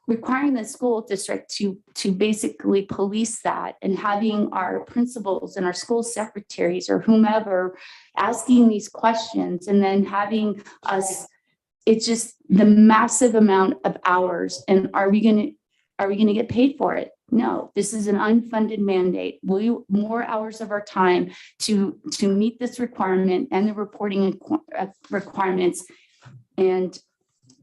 requiring the school district to basically police that, and having our principals and our school secretaries or whomever asking these questions, and then having us, it's just the massive amount of hours. And are we going to get paid for it? No, this is an unfunded mandate. More hours of our time to meet this requirement and the reporting requirements. And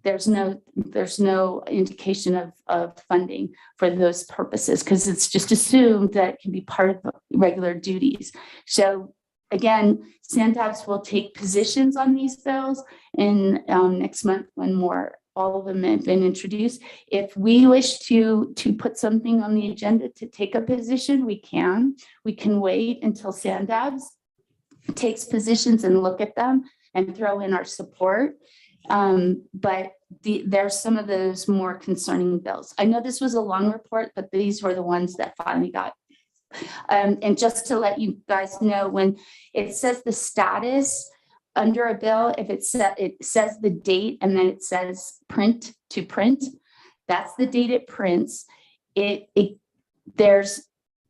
there's no indication of funding for those purposes, because it's just assumed that it can be part of regular duties. So again, SANDABS will take positions on these bills in next month when all of them have been introduced. If we wish to put something on the agenda to take a position, we can. We can wait until SANDABS takes positions and look at them and throw in our support. But there's some of those more concerning bills. I know this was a long report, but these were the ones that finally got. And just to let you guys know, when it says the status under a bill, if it says the date and then it says print to print, that's the date it prints. There's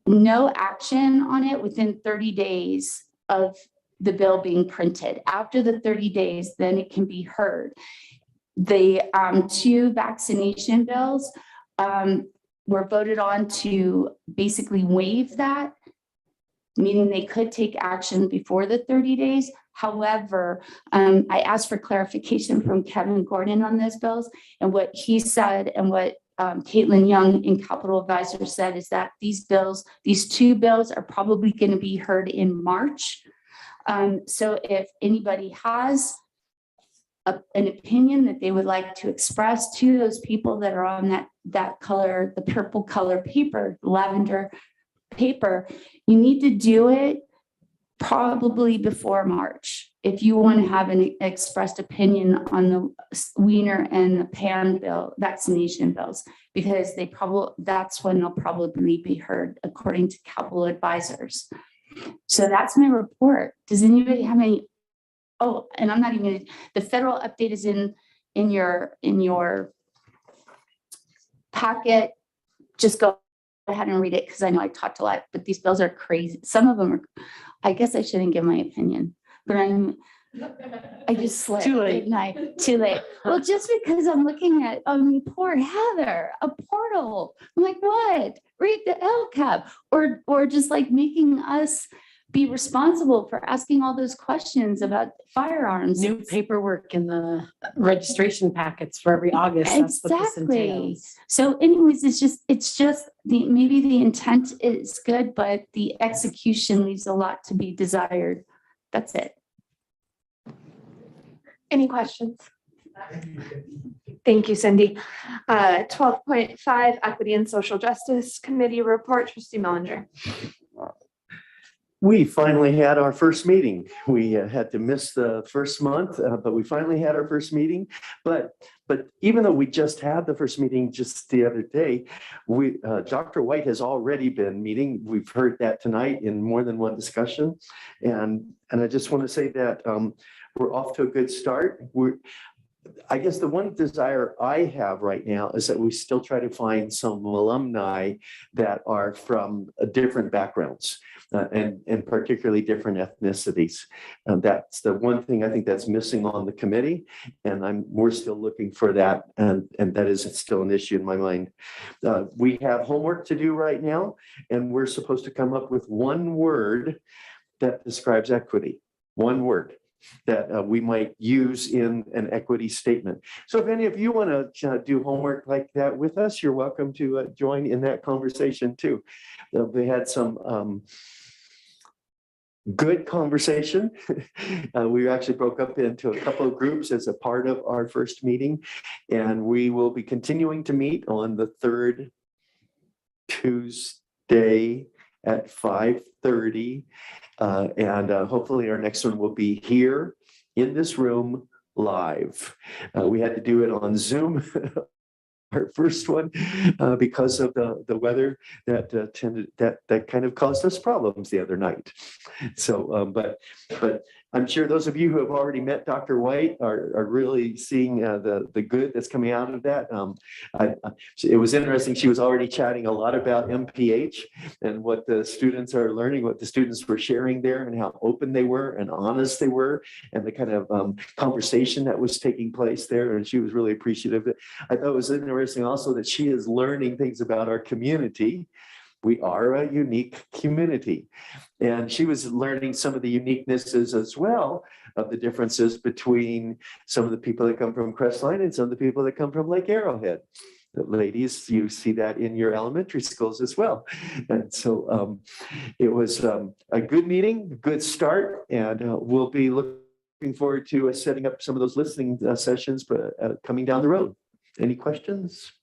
no action on it within 30 days of the bill being printed. After the 30 days, then it can be heard. The two vaccination bills were voted on to basically waive that, meaning they could take action before the 30 days. However, I asked for clarification from Kevin Gordon on those bills, and what he said and what Caitlin Young in Capital Advisors said is that these two bills are probably going to be heard in March. So if anybody has an opinion that they would like to express to those people that are on that color, the purple color paper, lavender paper, you need to do it probably before March if you want to have an expressed opinion on the Wiener and the PAN bill, vaccination bills, because that's when they'll probably be heard according to Capital Advisors. So that's my report. Does anybody have any? Oh, and I'm not even gonna, the federal update is in your packet. Just go ahead and read it, because I know I talked a lot, but these bills are crazy. Some of them are, I guess I shouldn't give my opinion, but I just slipped. Too late. Too late. Well, just because I'm looking at, poor Heather, a portal. I'm like, what? Read the LCAP, or just like making us be responsible for asking all those questions about firearms. New paperwork in the registration packets for every August. That's what this Exactly. entails. So anyways, it's just maybe the intent is good, but the execution leaves a lot to be desired. That's it. Any questions? Thank you, Cindy. 12.5 Equity and Social Justice Committee Report, Trustee Mellinger. We finally had our first meeting. We had to miss the first month, but we finally had our first meeting. But even though we just had the first meeting just the other day, Dr. White has already been meeting. We've heard that tonight in more than one discussion. And I just want to say that we're off to a good start. I guess the one desire I have right now is that we still try to find some alumni that are from different backgrounds and particularly different ethnicities. That's the one thing I think that's missing on the committee, and we're still looking for that, and that is still an issue in my mind. We have homework to do right now, and we're supposed to come up with one word that describes equity. One word that we might use in an equity statement. So if any of you want to do homework like that with us, you're welcome to join in that conversation too. We had some good conversation. We actually broke up into a couple of groups as a part of our first meeting, and we will be continuing to meet on the third Tuesday at 5:30. And hopefully our next one will be here in this room live. We had to do it on Zoom, our first one, because of the weather that kind of caused us problems the other night. So, but I'm sure those of you who have already met Dr. White are really seeing the good that's coming out of that. It was interesting. She was already chatting a lot about MPH and what the students are learning, what the students were sharing there, and how open they were and honest they were, and the kind of conversation that was taking place there. And she was really appreciative. I thought it was interesting also that she is learning things about our community. We are a unique community. And she was learning some of the uniquenesses as well of the differences between some of the people that come from Crestline and some of the people that come from Lake Arrowhead. Ladies, you see that in your elementary schools as well. And so it was a good meeting, a good start, and we'll be looking forward to setting up some of those listening sessions coming down the road. Any questions?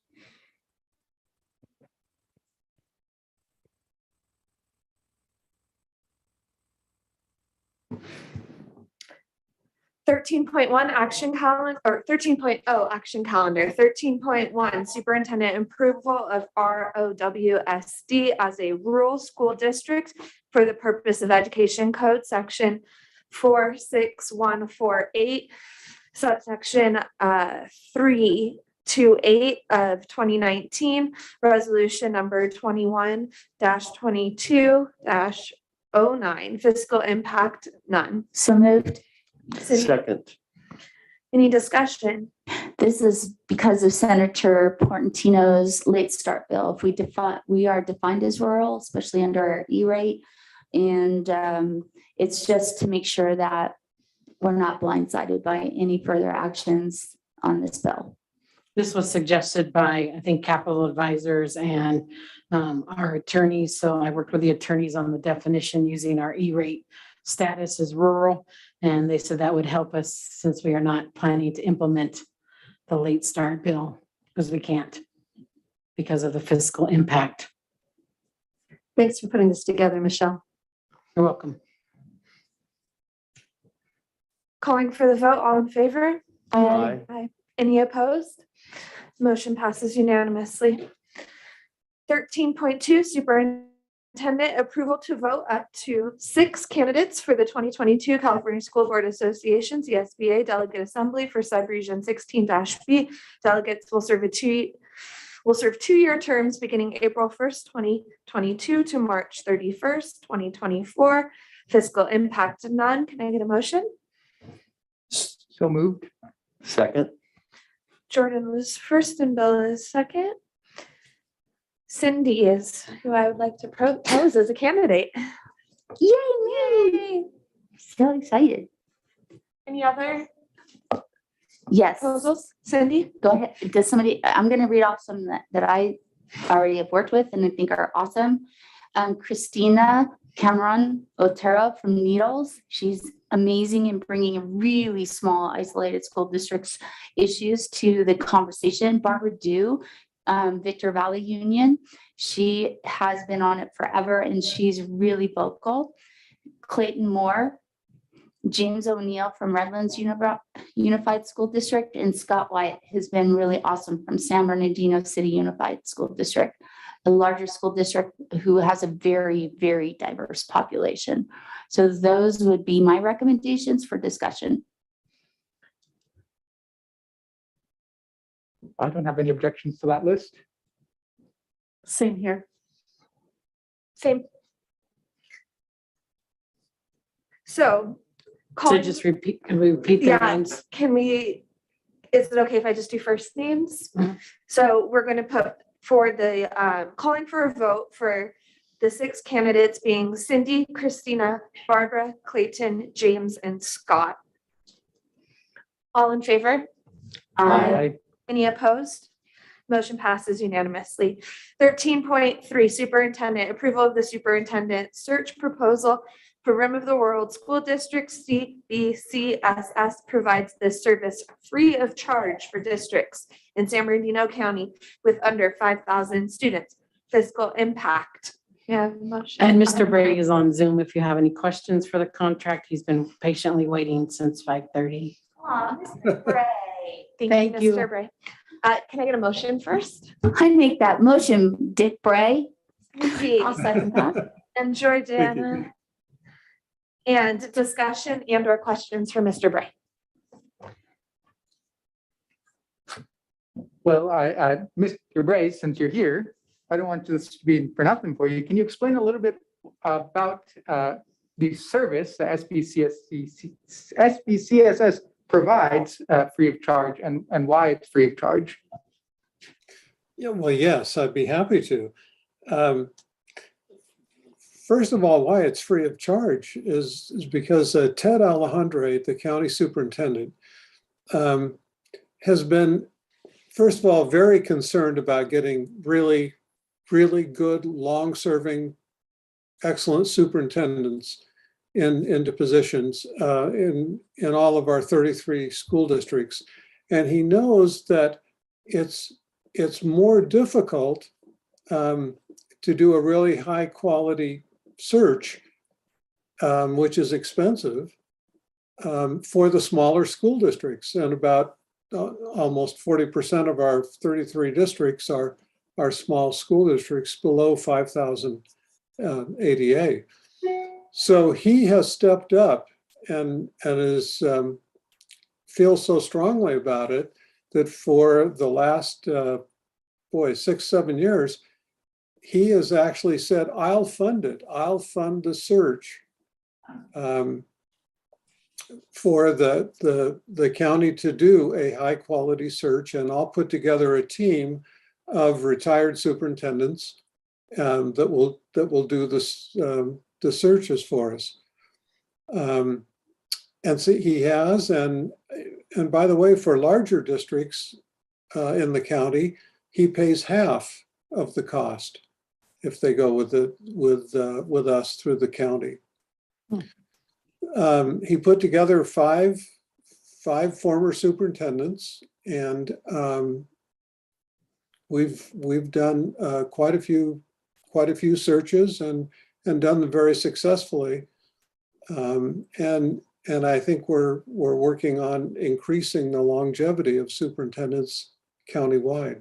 13.1 action calendar, or 13.0 action calendar. 13.1 superintendent approval of ROWUSD as a rural school district for the purpose of education code section 46148, subsection 328 of 2019, resolution number 21-22-09. Fiscal impact, none. So moved. Second. Any discussion? This is because of Senator Portantino's late start bill. If we are defined as rural, especially under our E-rate. And it's just to make sure that we're not blindsided by any further actions on this bill. This was suggested by, I think, Capital Advisors and our attorneys. So I worked with the attorneys on the definition using our E-rate status as rural. And they said that would help us since we are not planning to implement the late start bill because we can't because of the fiscal impact. Thanks for putting this together, Michelle. You're welcome. Calling for the vote, all in favor? Aye. Aye. Any opposed? Motion passes unanimously. 13.2 superintendent approval to vote up to 6 candidates for the 2022 California School Board Association CSBA Delegate Assembly for Subregion 16-B. Delegates will serve 2-year terms beginning April 1st, 2022 to March 31st, 2024. Fiscal impact, none. Can I get a motion? So moved. Second. Jordan was first and Bill is second. Cindy is who I would like to propose as a candidate. Yay, me. So excited. Any other Yes. proposals? Cindy? Go ahead. Does somebody, I'm going to read off some that I already have worked with and I think are awesome. Christina Cameron Otero from Needles. She's amazing in bringing really small isolated school districts issues to the conversation. Barbara Dew, Victor Valley Union. She has been on it forever and she's really vocal. Clayton Moore, James O'Neill from Redlands Unified School District, and Scott White has been really awesome from San Bernardino City Unified School District, a larger school district who has a very, very diverse population. So those would be my recommendations for discussion. I don't have any objections to that list. Same here. Same. So. So calling- just repeat, can we repeat their Yeah, names? can we, is it okay if I just do first names? Mhm. So we're going to put forward the calling for a vote for the 6 candidates being Cindy, Christina, Barbara, Clayton, James, and Scott. All in favor? Aye. Any opposed? Motion passes unanimously. 13.3, Superintendent, approval of the superintendent search proposal for Rim of the World School District. CBCSS provides this service free of charge for districts in San Bernardino County with under 5,000 students. Fiscal impact. Yeah, motion. And Mr. Brady is on Zoom. If you have any questions for the contract, he's been patiently waiting since 5:30. Aw, Mr. Bray. Thank you. Mr. Bray. Can I get a motion first? I make that motion, Dick Bray. I'll second that. And Jordana. And discussion and or questions for Mr. Bray. Well, Mr. Bray, since you're here, I don't want this to be for nothing for you. Can you explain a little bit about the service that SBCSS provides free of charge and why it's free of charge? Yeah, well, yes, I'd be happy to. First of all, why it's free of charge is because Ted Alejandre, the county superintendent, has been, first of all, very concerned about getting really good, long-serving, excellent superintendents into positions in all of our 33 school districts. And he knows that it's more difficult to do a really high quality search, which is expensive, for the smaller school districts. And about almost 40% of our 33 districts are small school districts below 5,000 ADA. So he has stepped up and is feels so strongly about it that for the last 6-7 years, he has actually said, I'll fund it. I'll fund the search for the county to do a high quality search, and I'll put together a team of retired superintendents that will do this the searches for us. And so he has, and by the way, for larger districts in the county, he pays half of the cost if they go with us through the county. He put together five former superintendents, and we've done quite a few searches and done them very successfully. And I think we're working on increasing the longevity of superintendents countywide.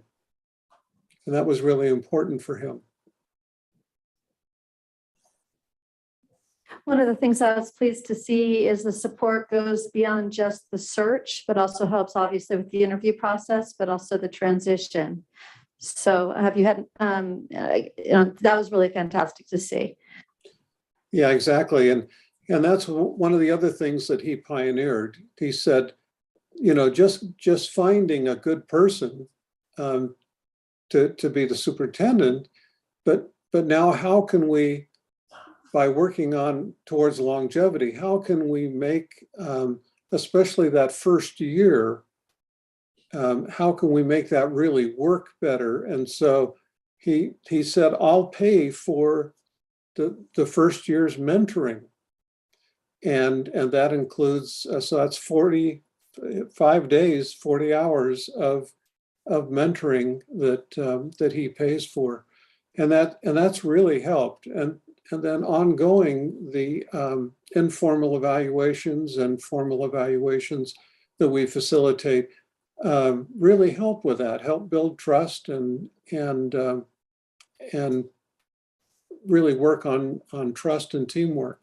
And that was really important for him. One of the things I was pleased to see is the support goes beyond just the search, but also helps obviously with the interview process, but also the transition. So have you had, that was really fantastic to see. Yeah, exactly. And that's one of the other things that he pioneered. He said, just finding a good person to be the superintendent, but now how can we by working on towards longevity, how can we make, especially that first year, how can we make that really work better? And so he said, I'll pay for the first year's mentoring. And that includes, so that's 45 days, 40 hours of mentoring that he pays for. And that's really helped. And then ongoing, the informal evaluations and formal evaluations that we facilitate really help with that, help build trust and really work on trust and teamwork.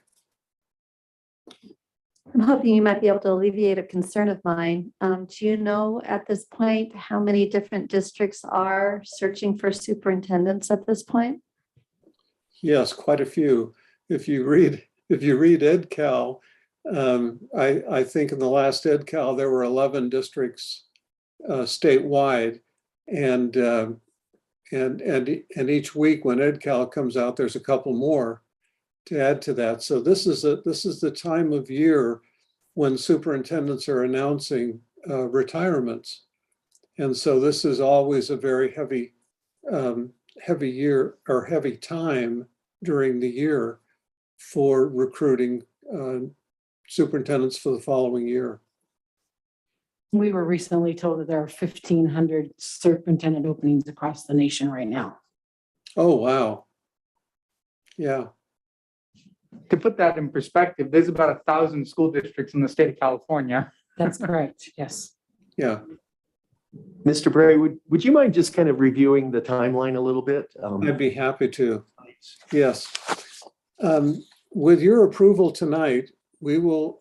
I'm hoping you might be able to alleviate a concern of mine. Do you know at this point how many different districts are searching for superintendents at this point? Yes, quite a few. If you read EdCal, I think in the last EdCal there were 11 districts statewide, and each week when EdCal comes out, there's a couple more to add to that. So this is the time of year when superintendents are announcing retirements, and so this is always a very heavy year or heavy time during the year for recruiting superintendents for the following year. We were recently told that there are 1,500 superintendent openings across the nation right now. Oh, wow. Yeah. To put that in perspective, there's about 1,000 school districts in the state of California. That's correct. Yes. Yeah. Mr. Bray, would you mind just kind of reviewing the timeline a little bit? I'd be happy to. Yes. With your approval tonight, we will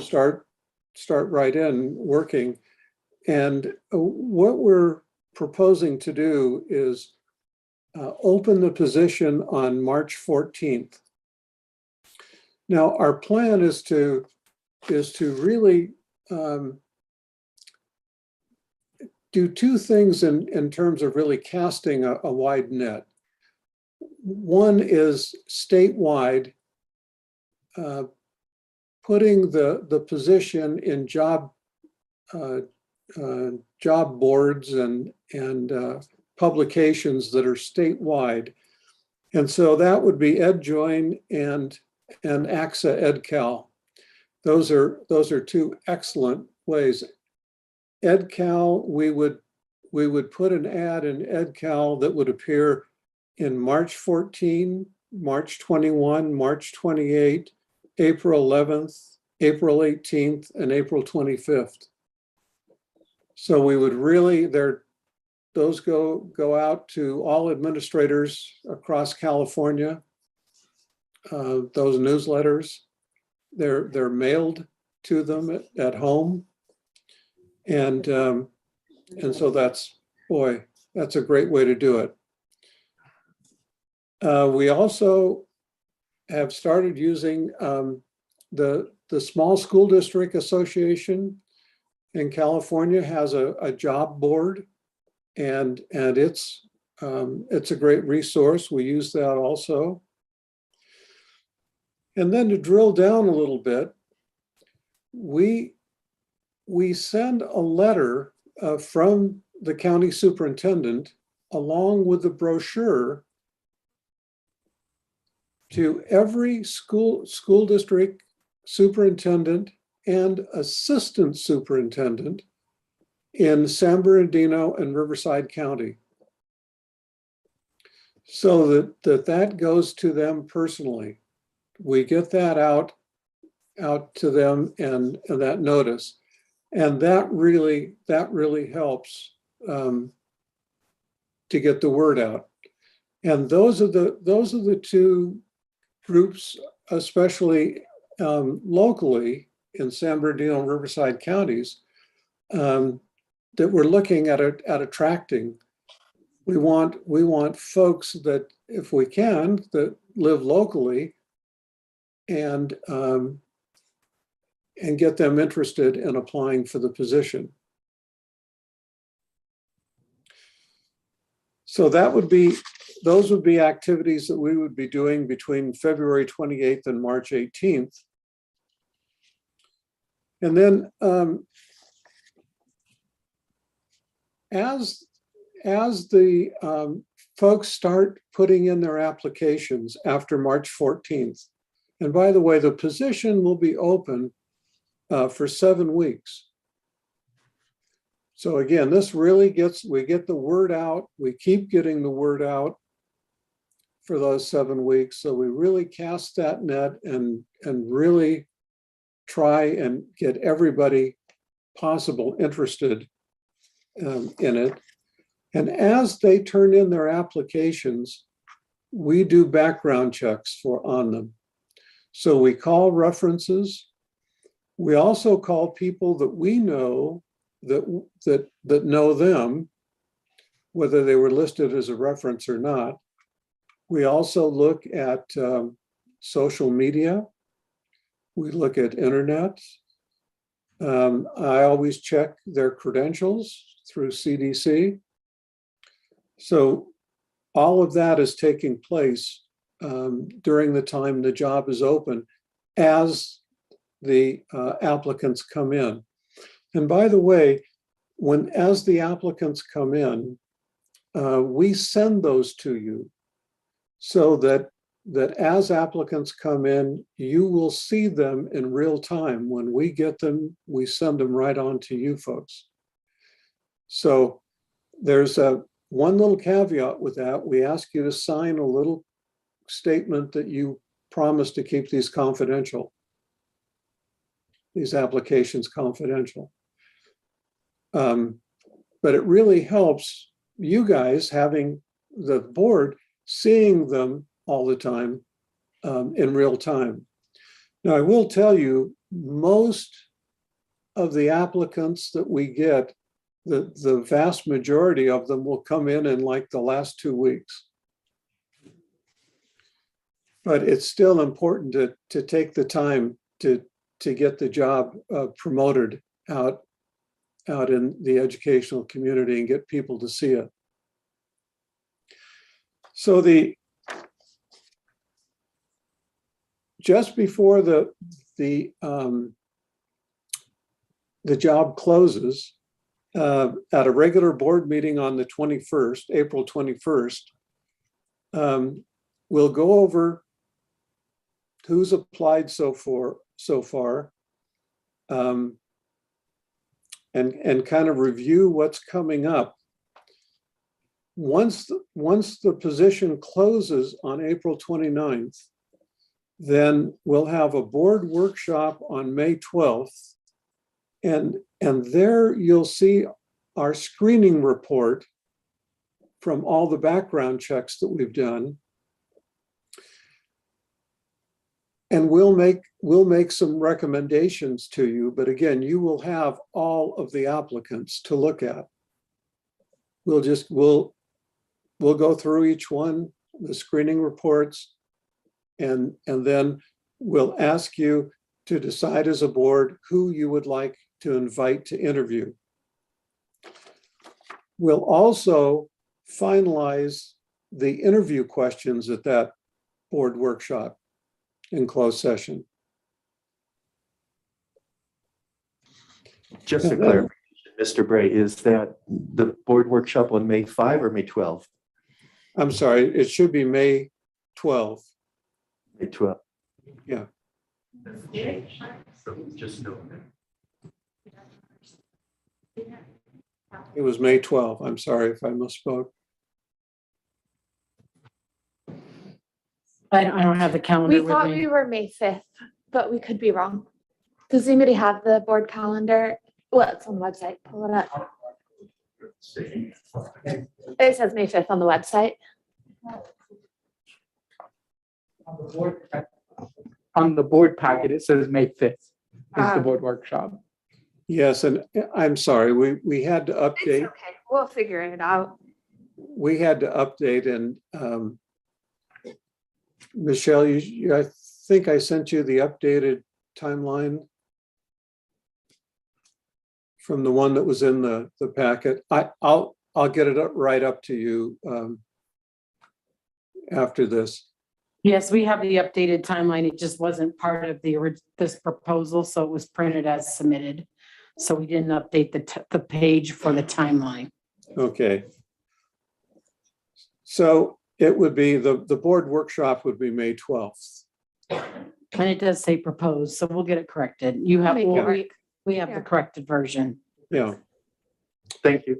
start right in working. And what we're proposing to do is open the position on March 14th. Now, our plan is to really do two things in terms of really casting a wide net. One is statewide, putting the position in job boards and publications that are statewide. And so that would be EdJoin and AXA EdCal. Those are two excellent ways. EdCal, we would put an ad in EdCal that would appear in March 14, March 21, March 28, April 11th, April 18th, and April 25th. So we would really, those go out to all administrators across California. Those newsletters, they're mailed to them at home. And so that's a great way to do it. We also have started using the Small School District Association in California has a job board, and it's a great resource. We use that also. And then to drill down a little bit, we send a letter from the county superintendent along with the brochure to every school district superintendent and assistant superintendent in San Bernardino and Riverside County, so that goes to them personally. We get that out to them and that notice, and that really helps to get the word out. And those are the two groups, especially locally in San Bernardino and Riverside counties, that we're looking at attracting. We want folks that, if we can, that live locally and get them interested in applying for the position. So that would be those would be activities that we would be doing between February 28th and March 18th. And then as the folks start putting in their applications after March 14th, and by the way, the position will be open for 7 weeks. So again, this really we get the word out. We keep getting the word out for those 7 weeks. So we really cast that net and really try and get everybody possible interested in it. And as they turn in their applications, we do background checks on them. So we call references. We also call people that we know that know them, whether they were listed as a reference or not. We also look at social media. We look at internet. I always check their credentials through CDC. So all of that is taking place during the time the job is open as the applicants come in. And by the way, as the applicants come in, we send those to you so that as applicants come in, you will see them in real time. When we get them, we send them right on to you folks. So there's one little caveat with that. We ask you to sign a little statement that you promise to keep these confidential, these applications confidential. But it really helps you guys having the board seeing them all the time in real time. Now, I will tell you, most of the applicants that we get, the vast majority of them will come in like the last 2 weeks. But it's still important to take the time to get the job promoted out in the educational community and get people to see it. So just before the job closes, at a regular board meeting on the 21st, April 21st, we'll go over who's applied so far, and kind of review what's coming up. Once the position closes on April 29th, then we'll have a board workshop on May 12th. And there you'll see our screening report from all the background checks that we've done. And we'll make some recommendations to you, but again, you will have all of the applicants to look at. We'll go through each one, the screening reports, and then we'll ask you to decide as a board who you would like to invite to interview. We'll also finalize the interview questions at that board workshop in closed session. Just a clarification, Mr. Bray, is that the board workshop on May 5 or May 12? I'm sorry, it should be May 12. May 12. Yeah. Just know. It was May 12. I'm sorry if I misspoke. I don't have the calendar We with thought me. we were May 5th, but we could be wrong. Does anybody have the board calendar? Well, it's on the website. Pull it up. It says May 5th on the website. On the board packet, it says May 5th is the board workshop. Yes, and I'm sorry, we had to It's update. okay. We'll figure it out. We had to update, and Michelle, I think I sent you the updated timeline from the one that was in the packet. I'll get it right up to you after this. Yes, we have the updated timeline. It just wasn't part of this proposal, so it was printed as submitted. So we didn't update the page for the timeline. Okay. So it would be, the board workshop would be May 12th. And it does say proposed, so we'll get it corrected. You have, Make it work. we have the corrected version. Yeah. Thank you.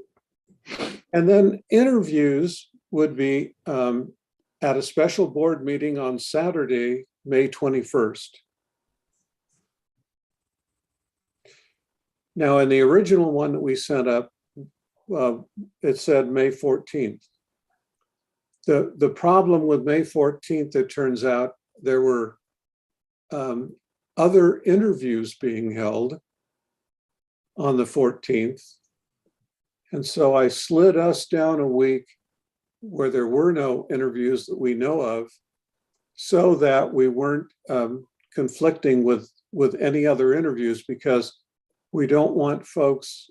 And then interviews would be at a special board meeting on Saturday, May 21st. Now, in the original one that we sent up, it said May 14th. The problem with May 14th, it turns out there were other interviews being held on the 14th. And so I slid us down a week where there were no interviews that we know of, so that we weren't conflicting with any other interviews, because we don't want folks,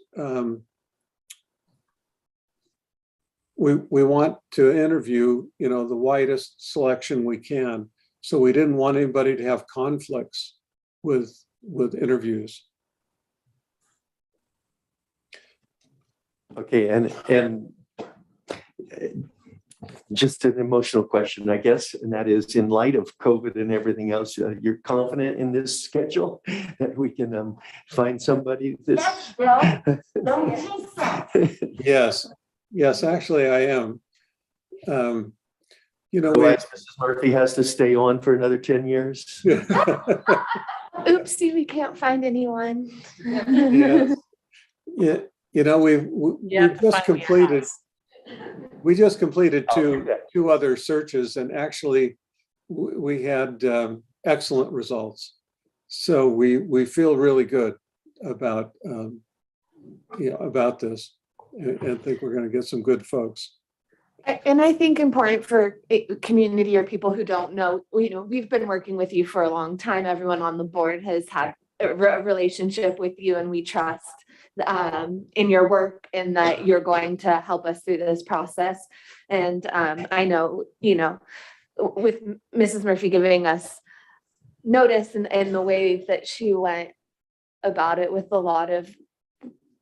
we want to interview, the widest selection we can. So we didn't want anybody to have conflicts with interviews. Okay, and just an emotional question, I guess, and that is, in light of COVID and everything else, you're confident in this schedule that we can find somebody that's. Yes, actually I am. Otherwise, Mrs. Murphy has to stay on for another 10 years. Oopsie, we can't find anyone. Yes. Yeah, we just completed two other searches, and actually we had excellent results. So we feel really good about about this, and think we're going to get some good folks. And I think important for community or people who don't know, we've been working with you for a long time. Everyone on the board has had a relationship with you, and we trust in your work and that you're going to help us through this process. And I know, with Mrs. Murphy giving us notice and the way that she went about it with a lot of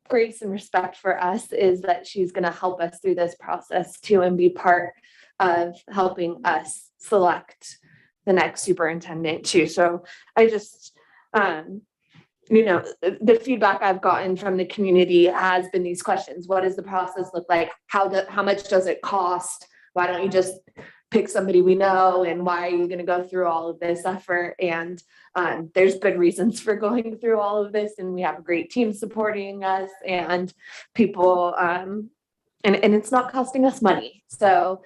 grace and respect for us, is that she's going to help us through this process too, and be part of helping us select the next superintendent too. So I just, the feedback I've gotten from the community has been these questions. What does the process look like? How much does it cost? Why don't you just pick somebody we know? And why are you going to go through all of this effort? And there's good reasons for going through all of this. And we have a great team supporting us, and people, and it's not costing us money. So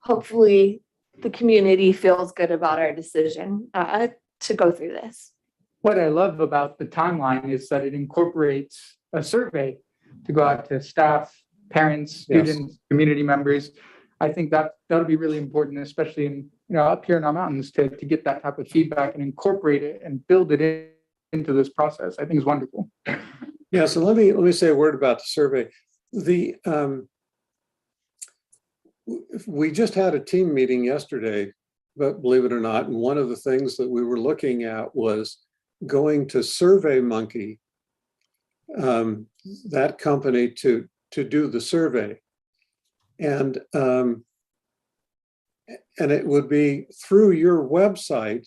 hopefully the community feels good about our decision to go through this. What I love about the timeline is that it incorporates a survey to go out to staff, parents, students, community members. I think that'll be really important, especially in, up here in our mountains, to get that type of feedback and incorporate it and build it into this process. I think is wonderful. Yeah, so let me say a word about the survey. We just had a team meeting yesterday, but believe it or not, and one of the things that we were looking at was going to SurveyMonkey, that company, to do the survey. And it would be through your website,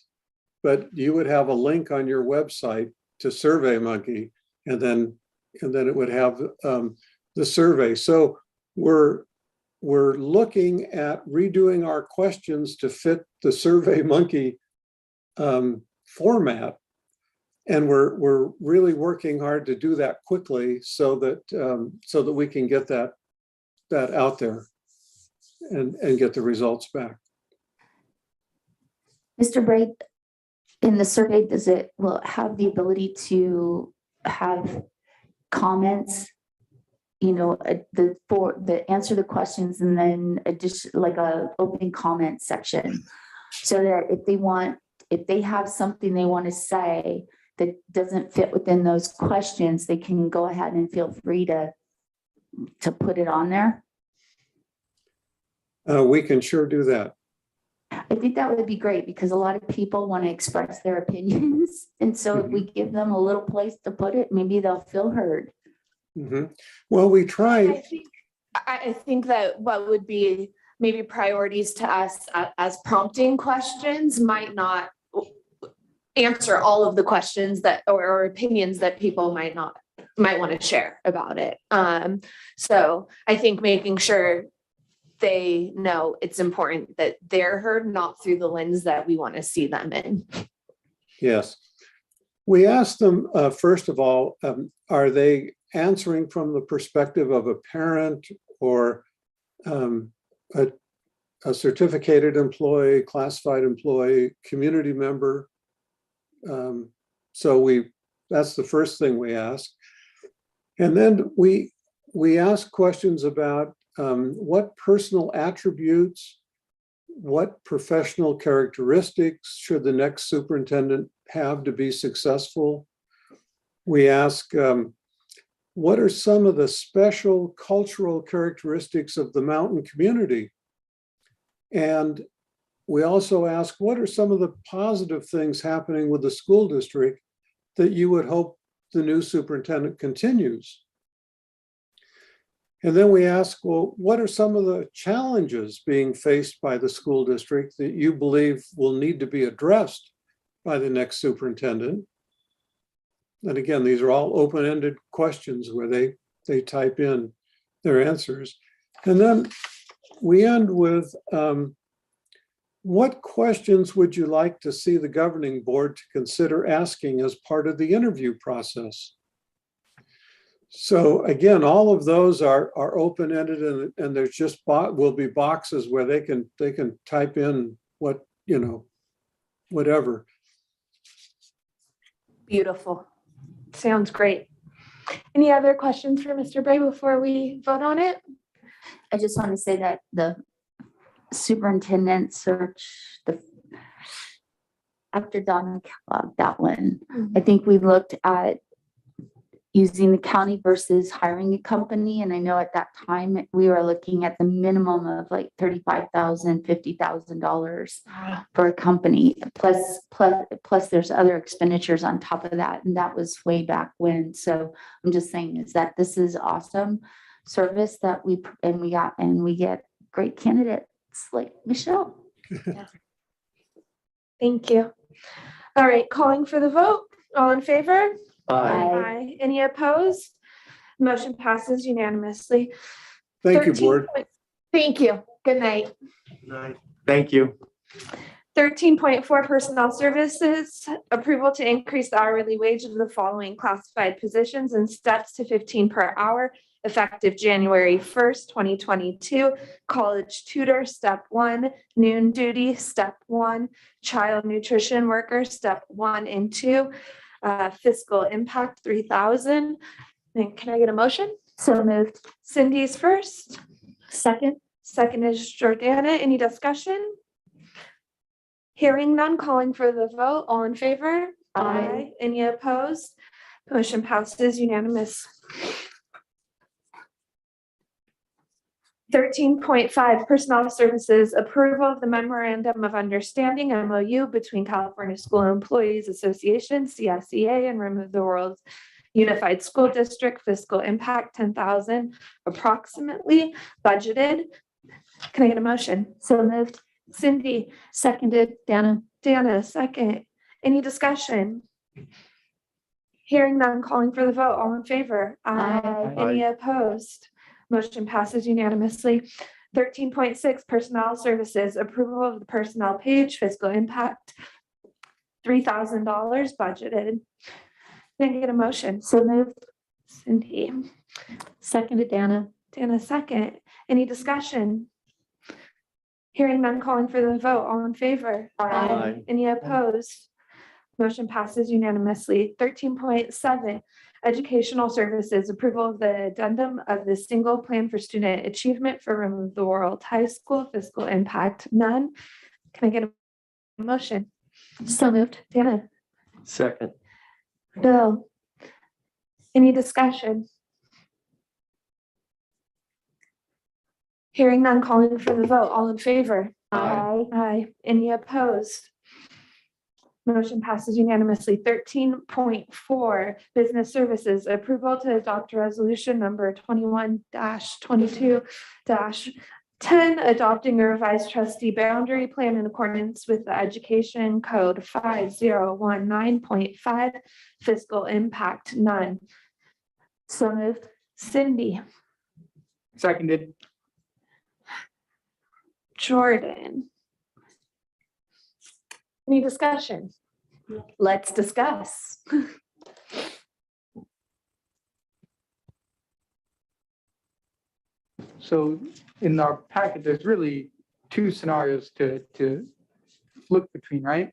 but you would have a link on your website to SurveyMonkey, and then it would have the survey. So we're looking at redoing our questions to fit the SurveyMonkey format. And we're really working hard to do that quickly, so that we can get that out there and get the results back. Mr. Braid, in the survey, will it have the ability to have comments, the answer the questions, and then like a open comment section, so that if they have something they want to say that doesn't fit within those questions, they can go ahead and feel free to put it on there? We can sure do that. I think that would be great because a lot of people want to express their opinions. And so if we give them a little place to put it, maybe they'll feel heard. Well, we try. I think that what would be maybe priorities to us as prompting questions might not answer all of the questions that or opinions that people might want to share about it. So I think making sure they know it's important that they're heard, not through the lens that we want to see them in. Yes. We asked them, first of all, are they answering from the perspective of a parent or a certificated employee, classified employee, community member? So that's the first thing we ask. And then we ask questions about what personal attributes, what professional characteristics should the next superintendent have to be successful? We ask, what are some of the special cultural characteristics of the mountain community? And we also ask, what are some of the positive things happening with the school district that you would hope the new superintendent continues? And then we ask, well, what are some of the challenges being faced by the school district that you believe will need to be addressed by the next superintendent? And again, these are all open-ended questions where they type in their answers. And then we end with, what questions would you like to see the governing board to consider asking as part of the interview process? So again, all of those are open-ended, and there's just will be boxes where they can type in what, whatever. Beautiful. Sounds great. Any other questions for Mr. Bray before we vote on it? I just want to say that the superintendent search, after Donna Kellogg, that one, I think we looked at using the county versus hiring a company. And I know at that time we were looking at the minimum of like $35,000, $50,000 for a company. Plus there's other expenditures on top of that. And that was way back when. So I'm just saying is that this is awesome service that we get great candidates like Michelle. Thank you. All right, calling for the vote. All in favor? Aye. Any opposed? Motion passes unanimously. Thank you, board. Thank you. Good night. Thank you. 13.4 Personnel Services, approval to increase the hourly wage of the following classified positions and steps to 15 per hour, effective January 1st, 2022. College tutor, step 1, noon duty, step 1, child nutrition worker, step 1 and 2, fiscal impact 3,000. And can I get a motion? So moved. Cindy's first. Second. Second is Jordana. Any discussion? Hearing none, calling for the vote. All in favor? Aye. Any opposed? Motion passes unanimous. 13.5 Personnel Services, approval of the memorandum of understanding MOU between California School Employees Association, CSEA, and Remove the World Unified School District, fiscal impact 10,000 approximately budgeted. Can I get a motion? So moved. Cindy. Seconded. Dana. Dana, second. Any discussion? Hearing none, calling for the vote. All in favor? Aye. Any opposed? Motion passes unanimously. 13.6 Personnel Services, approval of the personnel page, fiscal impact $3,000 budgeted. Can I get a motion? So moved. Cindy. Seconded. Dana. Dana, second. Any discussion? Hearing none, calling for the vote. All in favor? Aye. Any opposed? Motion passes unanimously. 13.7 Educational Services, approval of the addendum of the single plan for student achievement for Remove the World High School, fiscal impact none. Can I get a motion? So moved. Dana. Second. Bill. Any discussion? Hearing none, calling for the vote. All in favor? Aye. Any opposed? Motion passes unanimously. 13.4, business services, approval to adopt resolution number 21-22-10, adopting a revised trustee boundary plan in accordance with the education code 5019.5, fiscal impact none. So moved. Cindy. Seconded. Jordan. Any discussion? Let's discuss. So in our packet, there's really two scenarios to look between, right?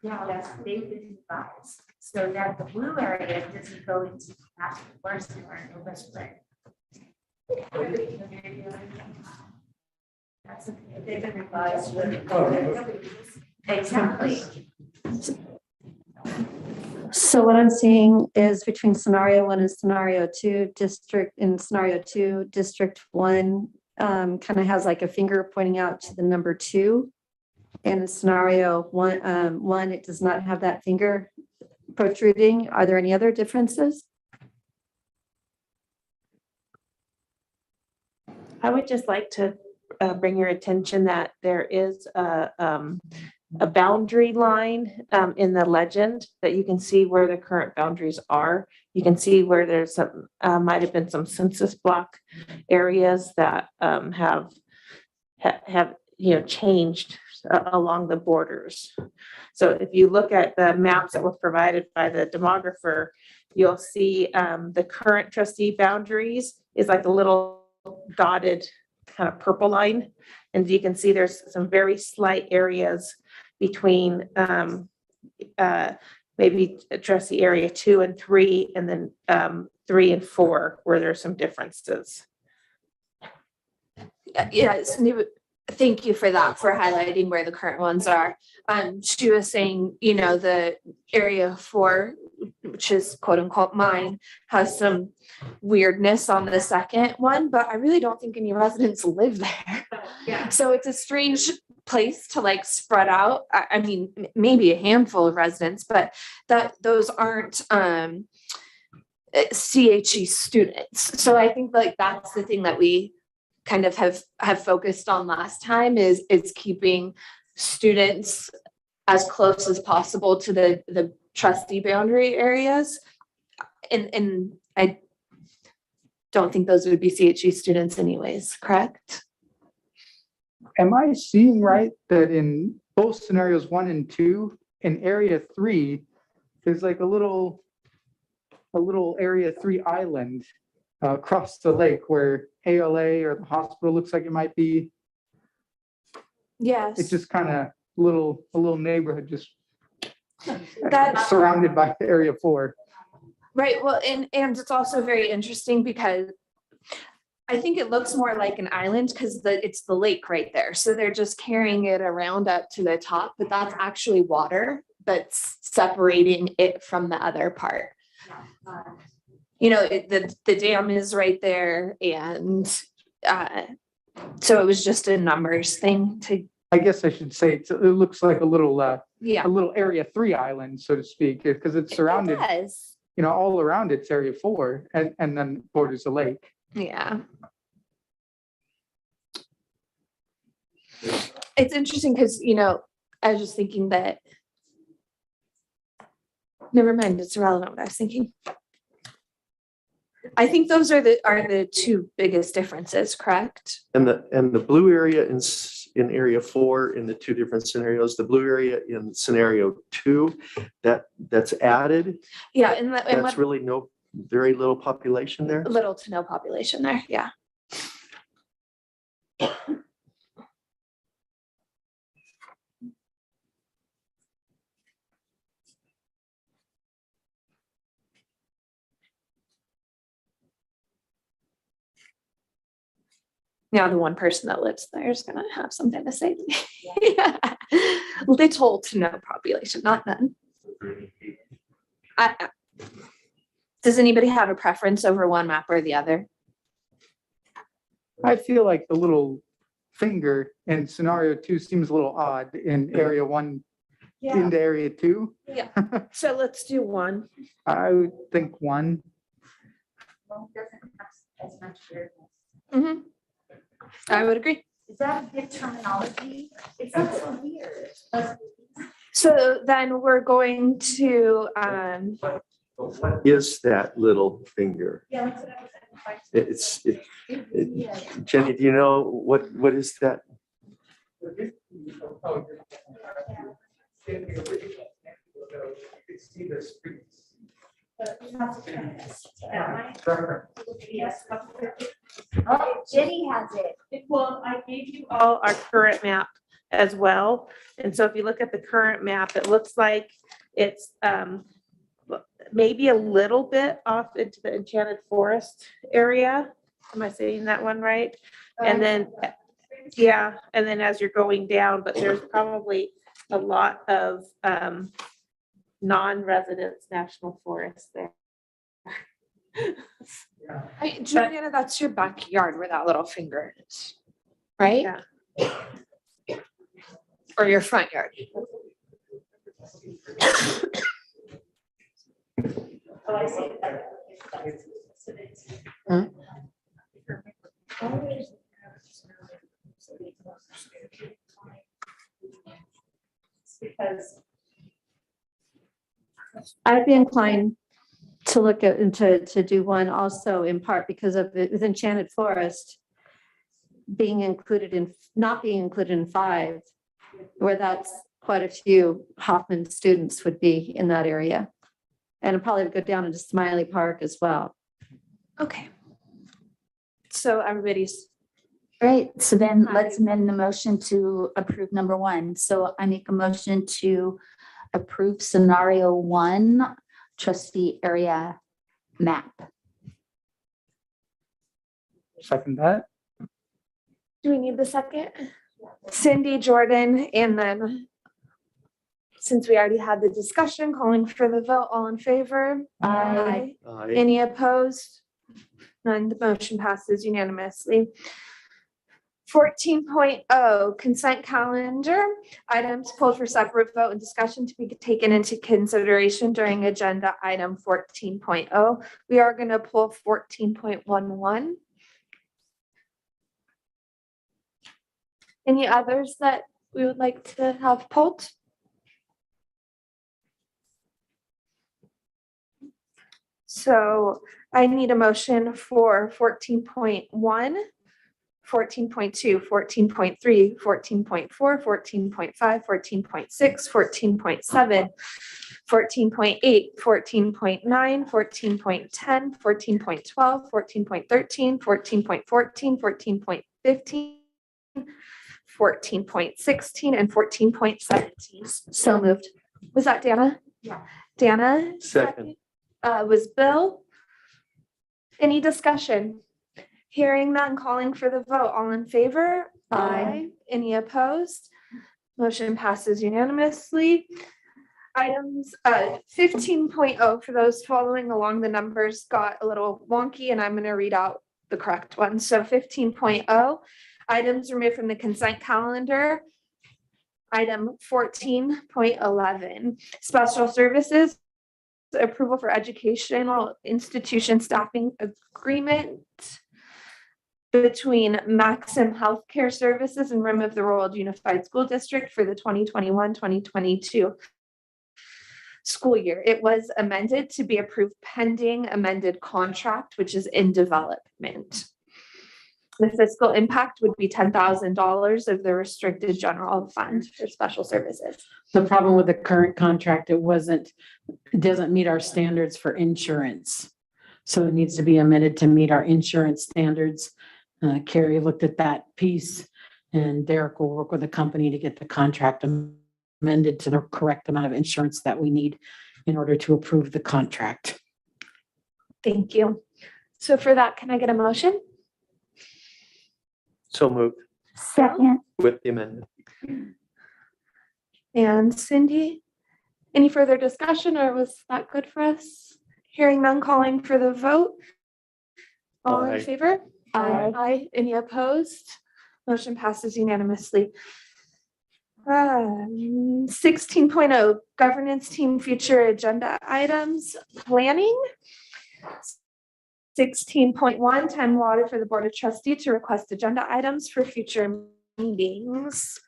Yeah, that's they've been advised, so that the blue area doesn't go into that worst or no best friend. That's okay, they've been advised. Exactly. So what I'm seeing is between scenario 1 and scenario 2, scenario 2, district 1 kind of has like a finger pointing out to the number 2. And in scenario 1, it does not have that finger protruding. Are there any other differences? I would just like to bring your attention that there is a boundary line in the legend that you can see where the current boundaries are. You can see where there's some, might have been some census block areas that have changed along the borders. So if you look at the maps that were provided by the demographer, you'll see the current trustee boundaries is like a little dotted kind of purple line. And you can see there's some very slight areas between maybe trustee area 2 and 3, and then 3 and 4, where there's some differences. Yes, thank you for that, for highlighting where the current ones are. She was saying, the area 4, which is quote unquote mine, has some weirdness on the second one, but I really don't think any residents live there. Yeah. So it's a strange place to like spread out. I mean, maybe a handful of residents, but those aren't CHE students. So I think like that's the thing that we kind of have focused on last time is keeping students as close as possible to the trustee boundary areas. And I don't think those would be CHE students anyways, correct? Am I seeing right that in both scenarios 1 and 2, in area 3, there's like a little area 3 island across the lake where ALA or the hospital looks like it might be? Yes. It's just kind of a little neighborhood just That surrounded by area 4. Right. Well, and it's also very interesting because I think it looks more like an island because it's the lake right there. So they're just carrying it around up to the top, but that's actually water that's separating it from the other part. The dam is right there, and so it was just a numbers thing to. I guess I should say it looks like a little a Yeah. little area 3 island, so to speak, because it's surrounded. It does. All around it's area 4, and then borders the lake. Yeah. It's interesting because, I was just thinking that. Never mind, it's irrelevant what I was thinking. I think those are the two biggest differences, correct? And the blue area in area 4 in the two different scenarios, the blue area in scenario 2, that's added. Yeah, and That's really very little population there. Little to no population there, yeah. Now the one person that lives there is gonna have something to say to me. Yeah. Little to no population, not none. Does anybody have a preference over one map or the other? I feel like the little finger in scenario 2 seems a little odd in area 1 into area 2. Yeah. So let's do 1. I would think 1. Mhm. I would agree. Is that a good terminology? It's not so weird. So then we're going to, What is that little finger? Jenny, do you know what is that? Jenny has it. Well, I gave you all our current map as well. And so if you look at the current map, it looks like it's maybe a little bit off into the Enchanted Forest area. Am I saying that one right? And then, yeah, and then as you're going down, but there's probably a lot of non-residents national forest there. Juliana, that's your backyard where that little finger is, right? Yeah. Or your front yard. Oh, I see. Huh? Because I'd be inclined to look at and to do 1 also in part because of the with Enchanted Forest being included in, not being included in 5, where that's quite a few Hoffman students would be in that area. And it'd probably go down into Smiley Park as well. Okay. So everybody's. Great. So then let's amend the motion to approve number 1. So I make a motion to approve scenario 1, trustee area map. Second that. Do we need the second? Cindy, Jordan, and then since we already had the discussion, calling for the vote, all in favor? Aye. Any opposed? None, the motion passes unanimously. 14.0 consent calendar, items pulled for separate vote and discussion to be taken into consideration during agenda item 14.0. We are going to pull 14.11. Any others that we would like to have pulled? So I need a motion for 14.1, 14.2, 14.3, 14.4, 14.5, 14.6, 14.7, 14.8, 14.9, 14.10, 14.12, 14.13, 14.14, 14.15, 14.16, and 14.17. So moved. Was that Dana? Yeah. Dana? Second. Was Bill? Any discussion? Hearing none, calling for the vote. All in favor? Aye. Any opposed? Motion passes unanimously. Items 15.0, for those following along, the numbers got a little wonky and I'm going to read out the correct one. So 15.0, items removed from the consent calendar. Item 14.11, special services, approval for educational institution staffing agreement between Maxim Healthcare Services and Rim of the World Unified School District for the 2021-2022 school year. It was amended to be approved pending amended contract, which is in development. The fiscal impact would be $10,000 of the restricted general fund for special services. The problem with the current contract, it doesn't meet our standards for insurance. So it needs to be amended to meet our insurance standards. Carrie looked at that piece and Derek will work with the company to get the contract amended to the correct amount of insurance that we need in order to approve the contract. Thank you. So for that, can I get a motion? So moved Second. with the amendment. And Cindy, any further discussion or was that good for us? Hearing none, calling for the vote. All Aye. in favor? Aye. Any opposed? Motion passes unanimously. 16.0 governance team future agenda items planning. 16.1 10 water for the Board of Trustees to request agenda items for future meetings.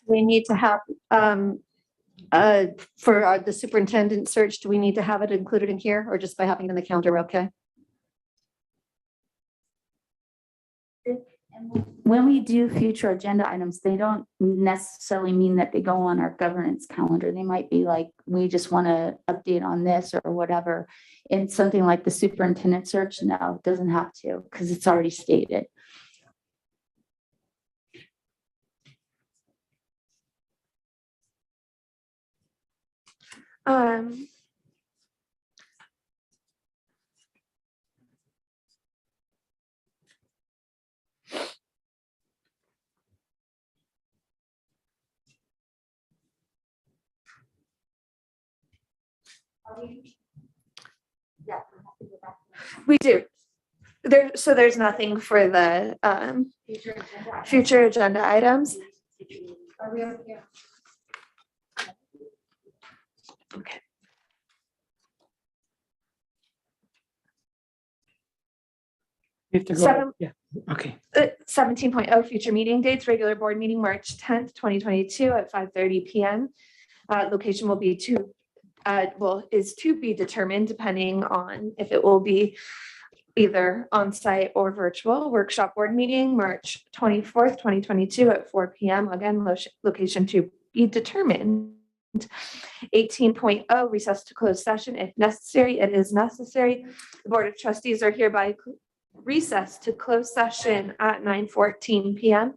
We need to have, for the superintendent search, do we need to have it included in here or just by having it in the calendar? Okay. When we do future agenda items, they don't necessarily mean that they go on our governance calendar. They might be like, we just want to update on this or whatever. And something like the superintendent search, no, it doesn't have to because it's already stated. We do. So there's nothing for the future agenda items. Okay. You have to go. Seven- Yeah, okay. 17.0 future meeting dates, regular board meeting, March 10th, 2022 at 5:30 PM. Location will be is to be determined depending on if it will be either on-site or virtual. Workshop board meeting, March 24th, 2022 at 4 PM. Again, location to be determined. 18.0 recess to close session if necessary. It is necessary. The Board of Trustees are hereby recessed to close session at 9:14 PM.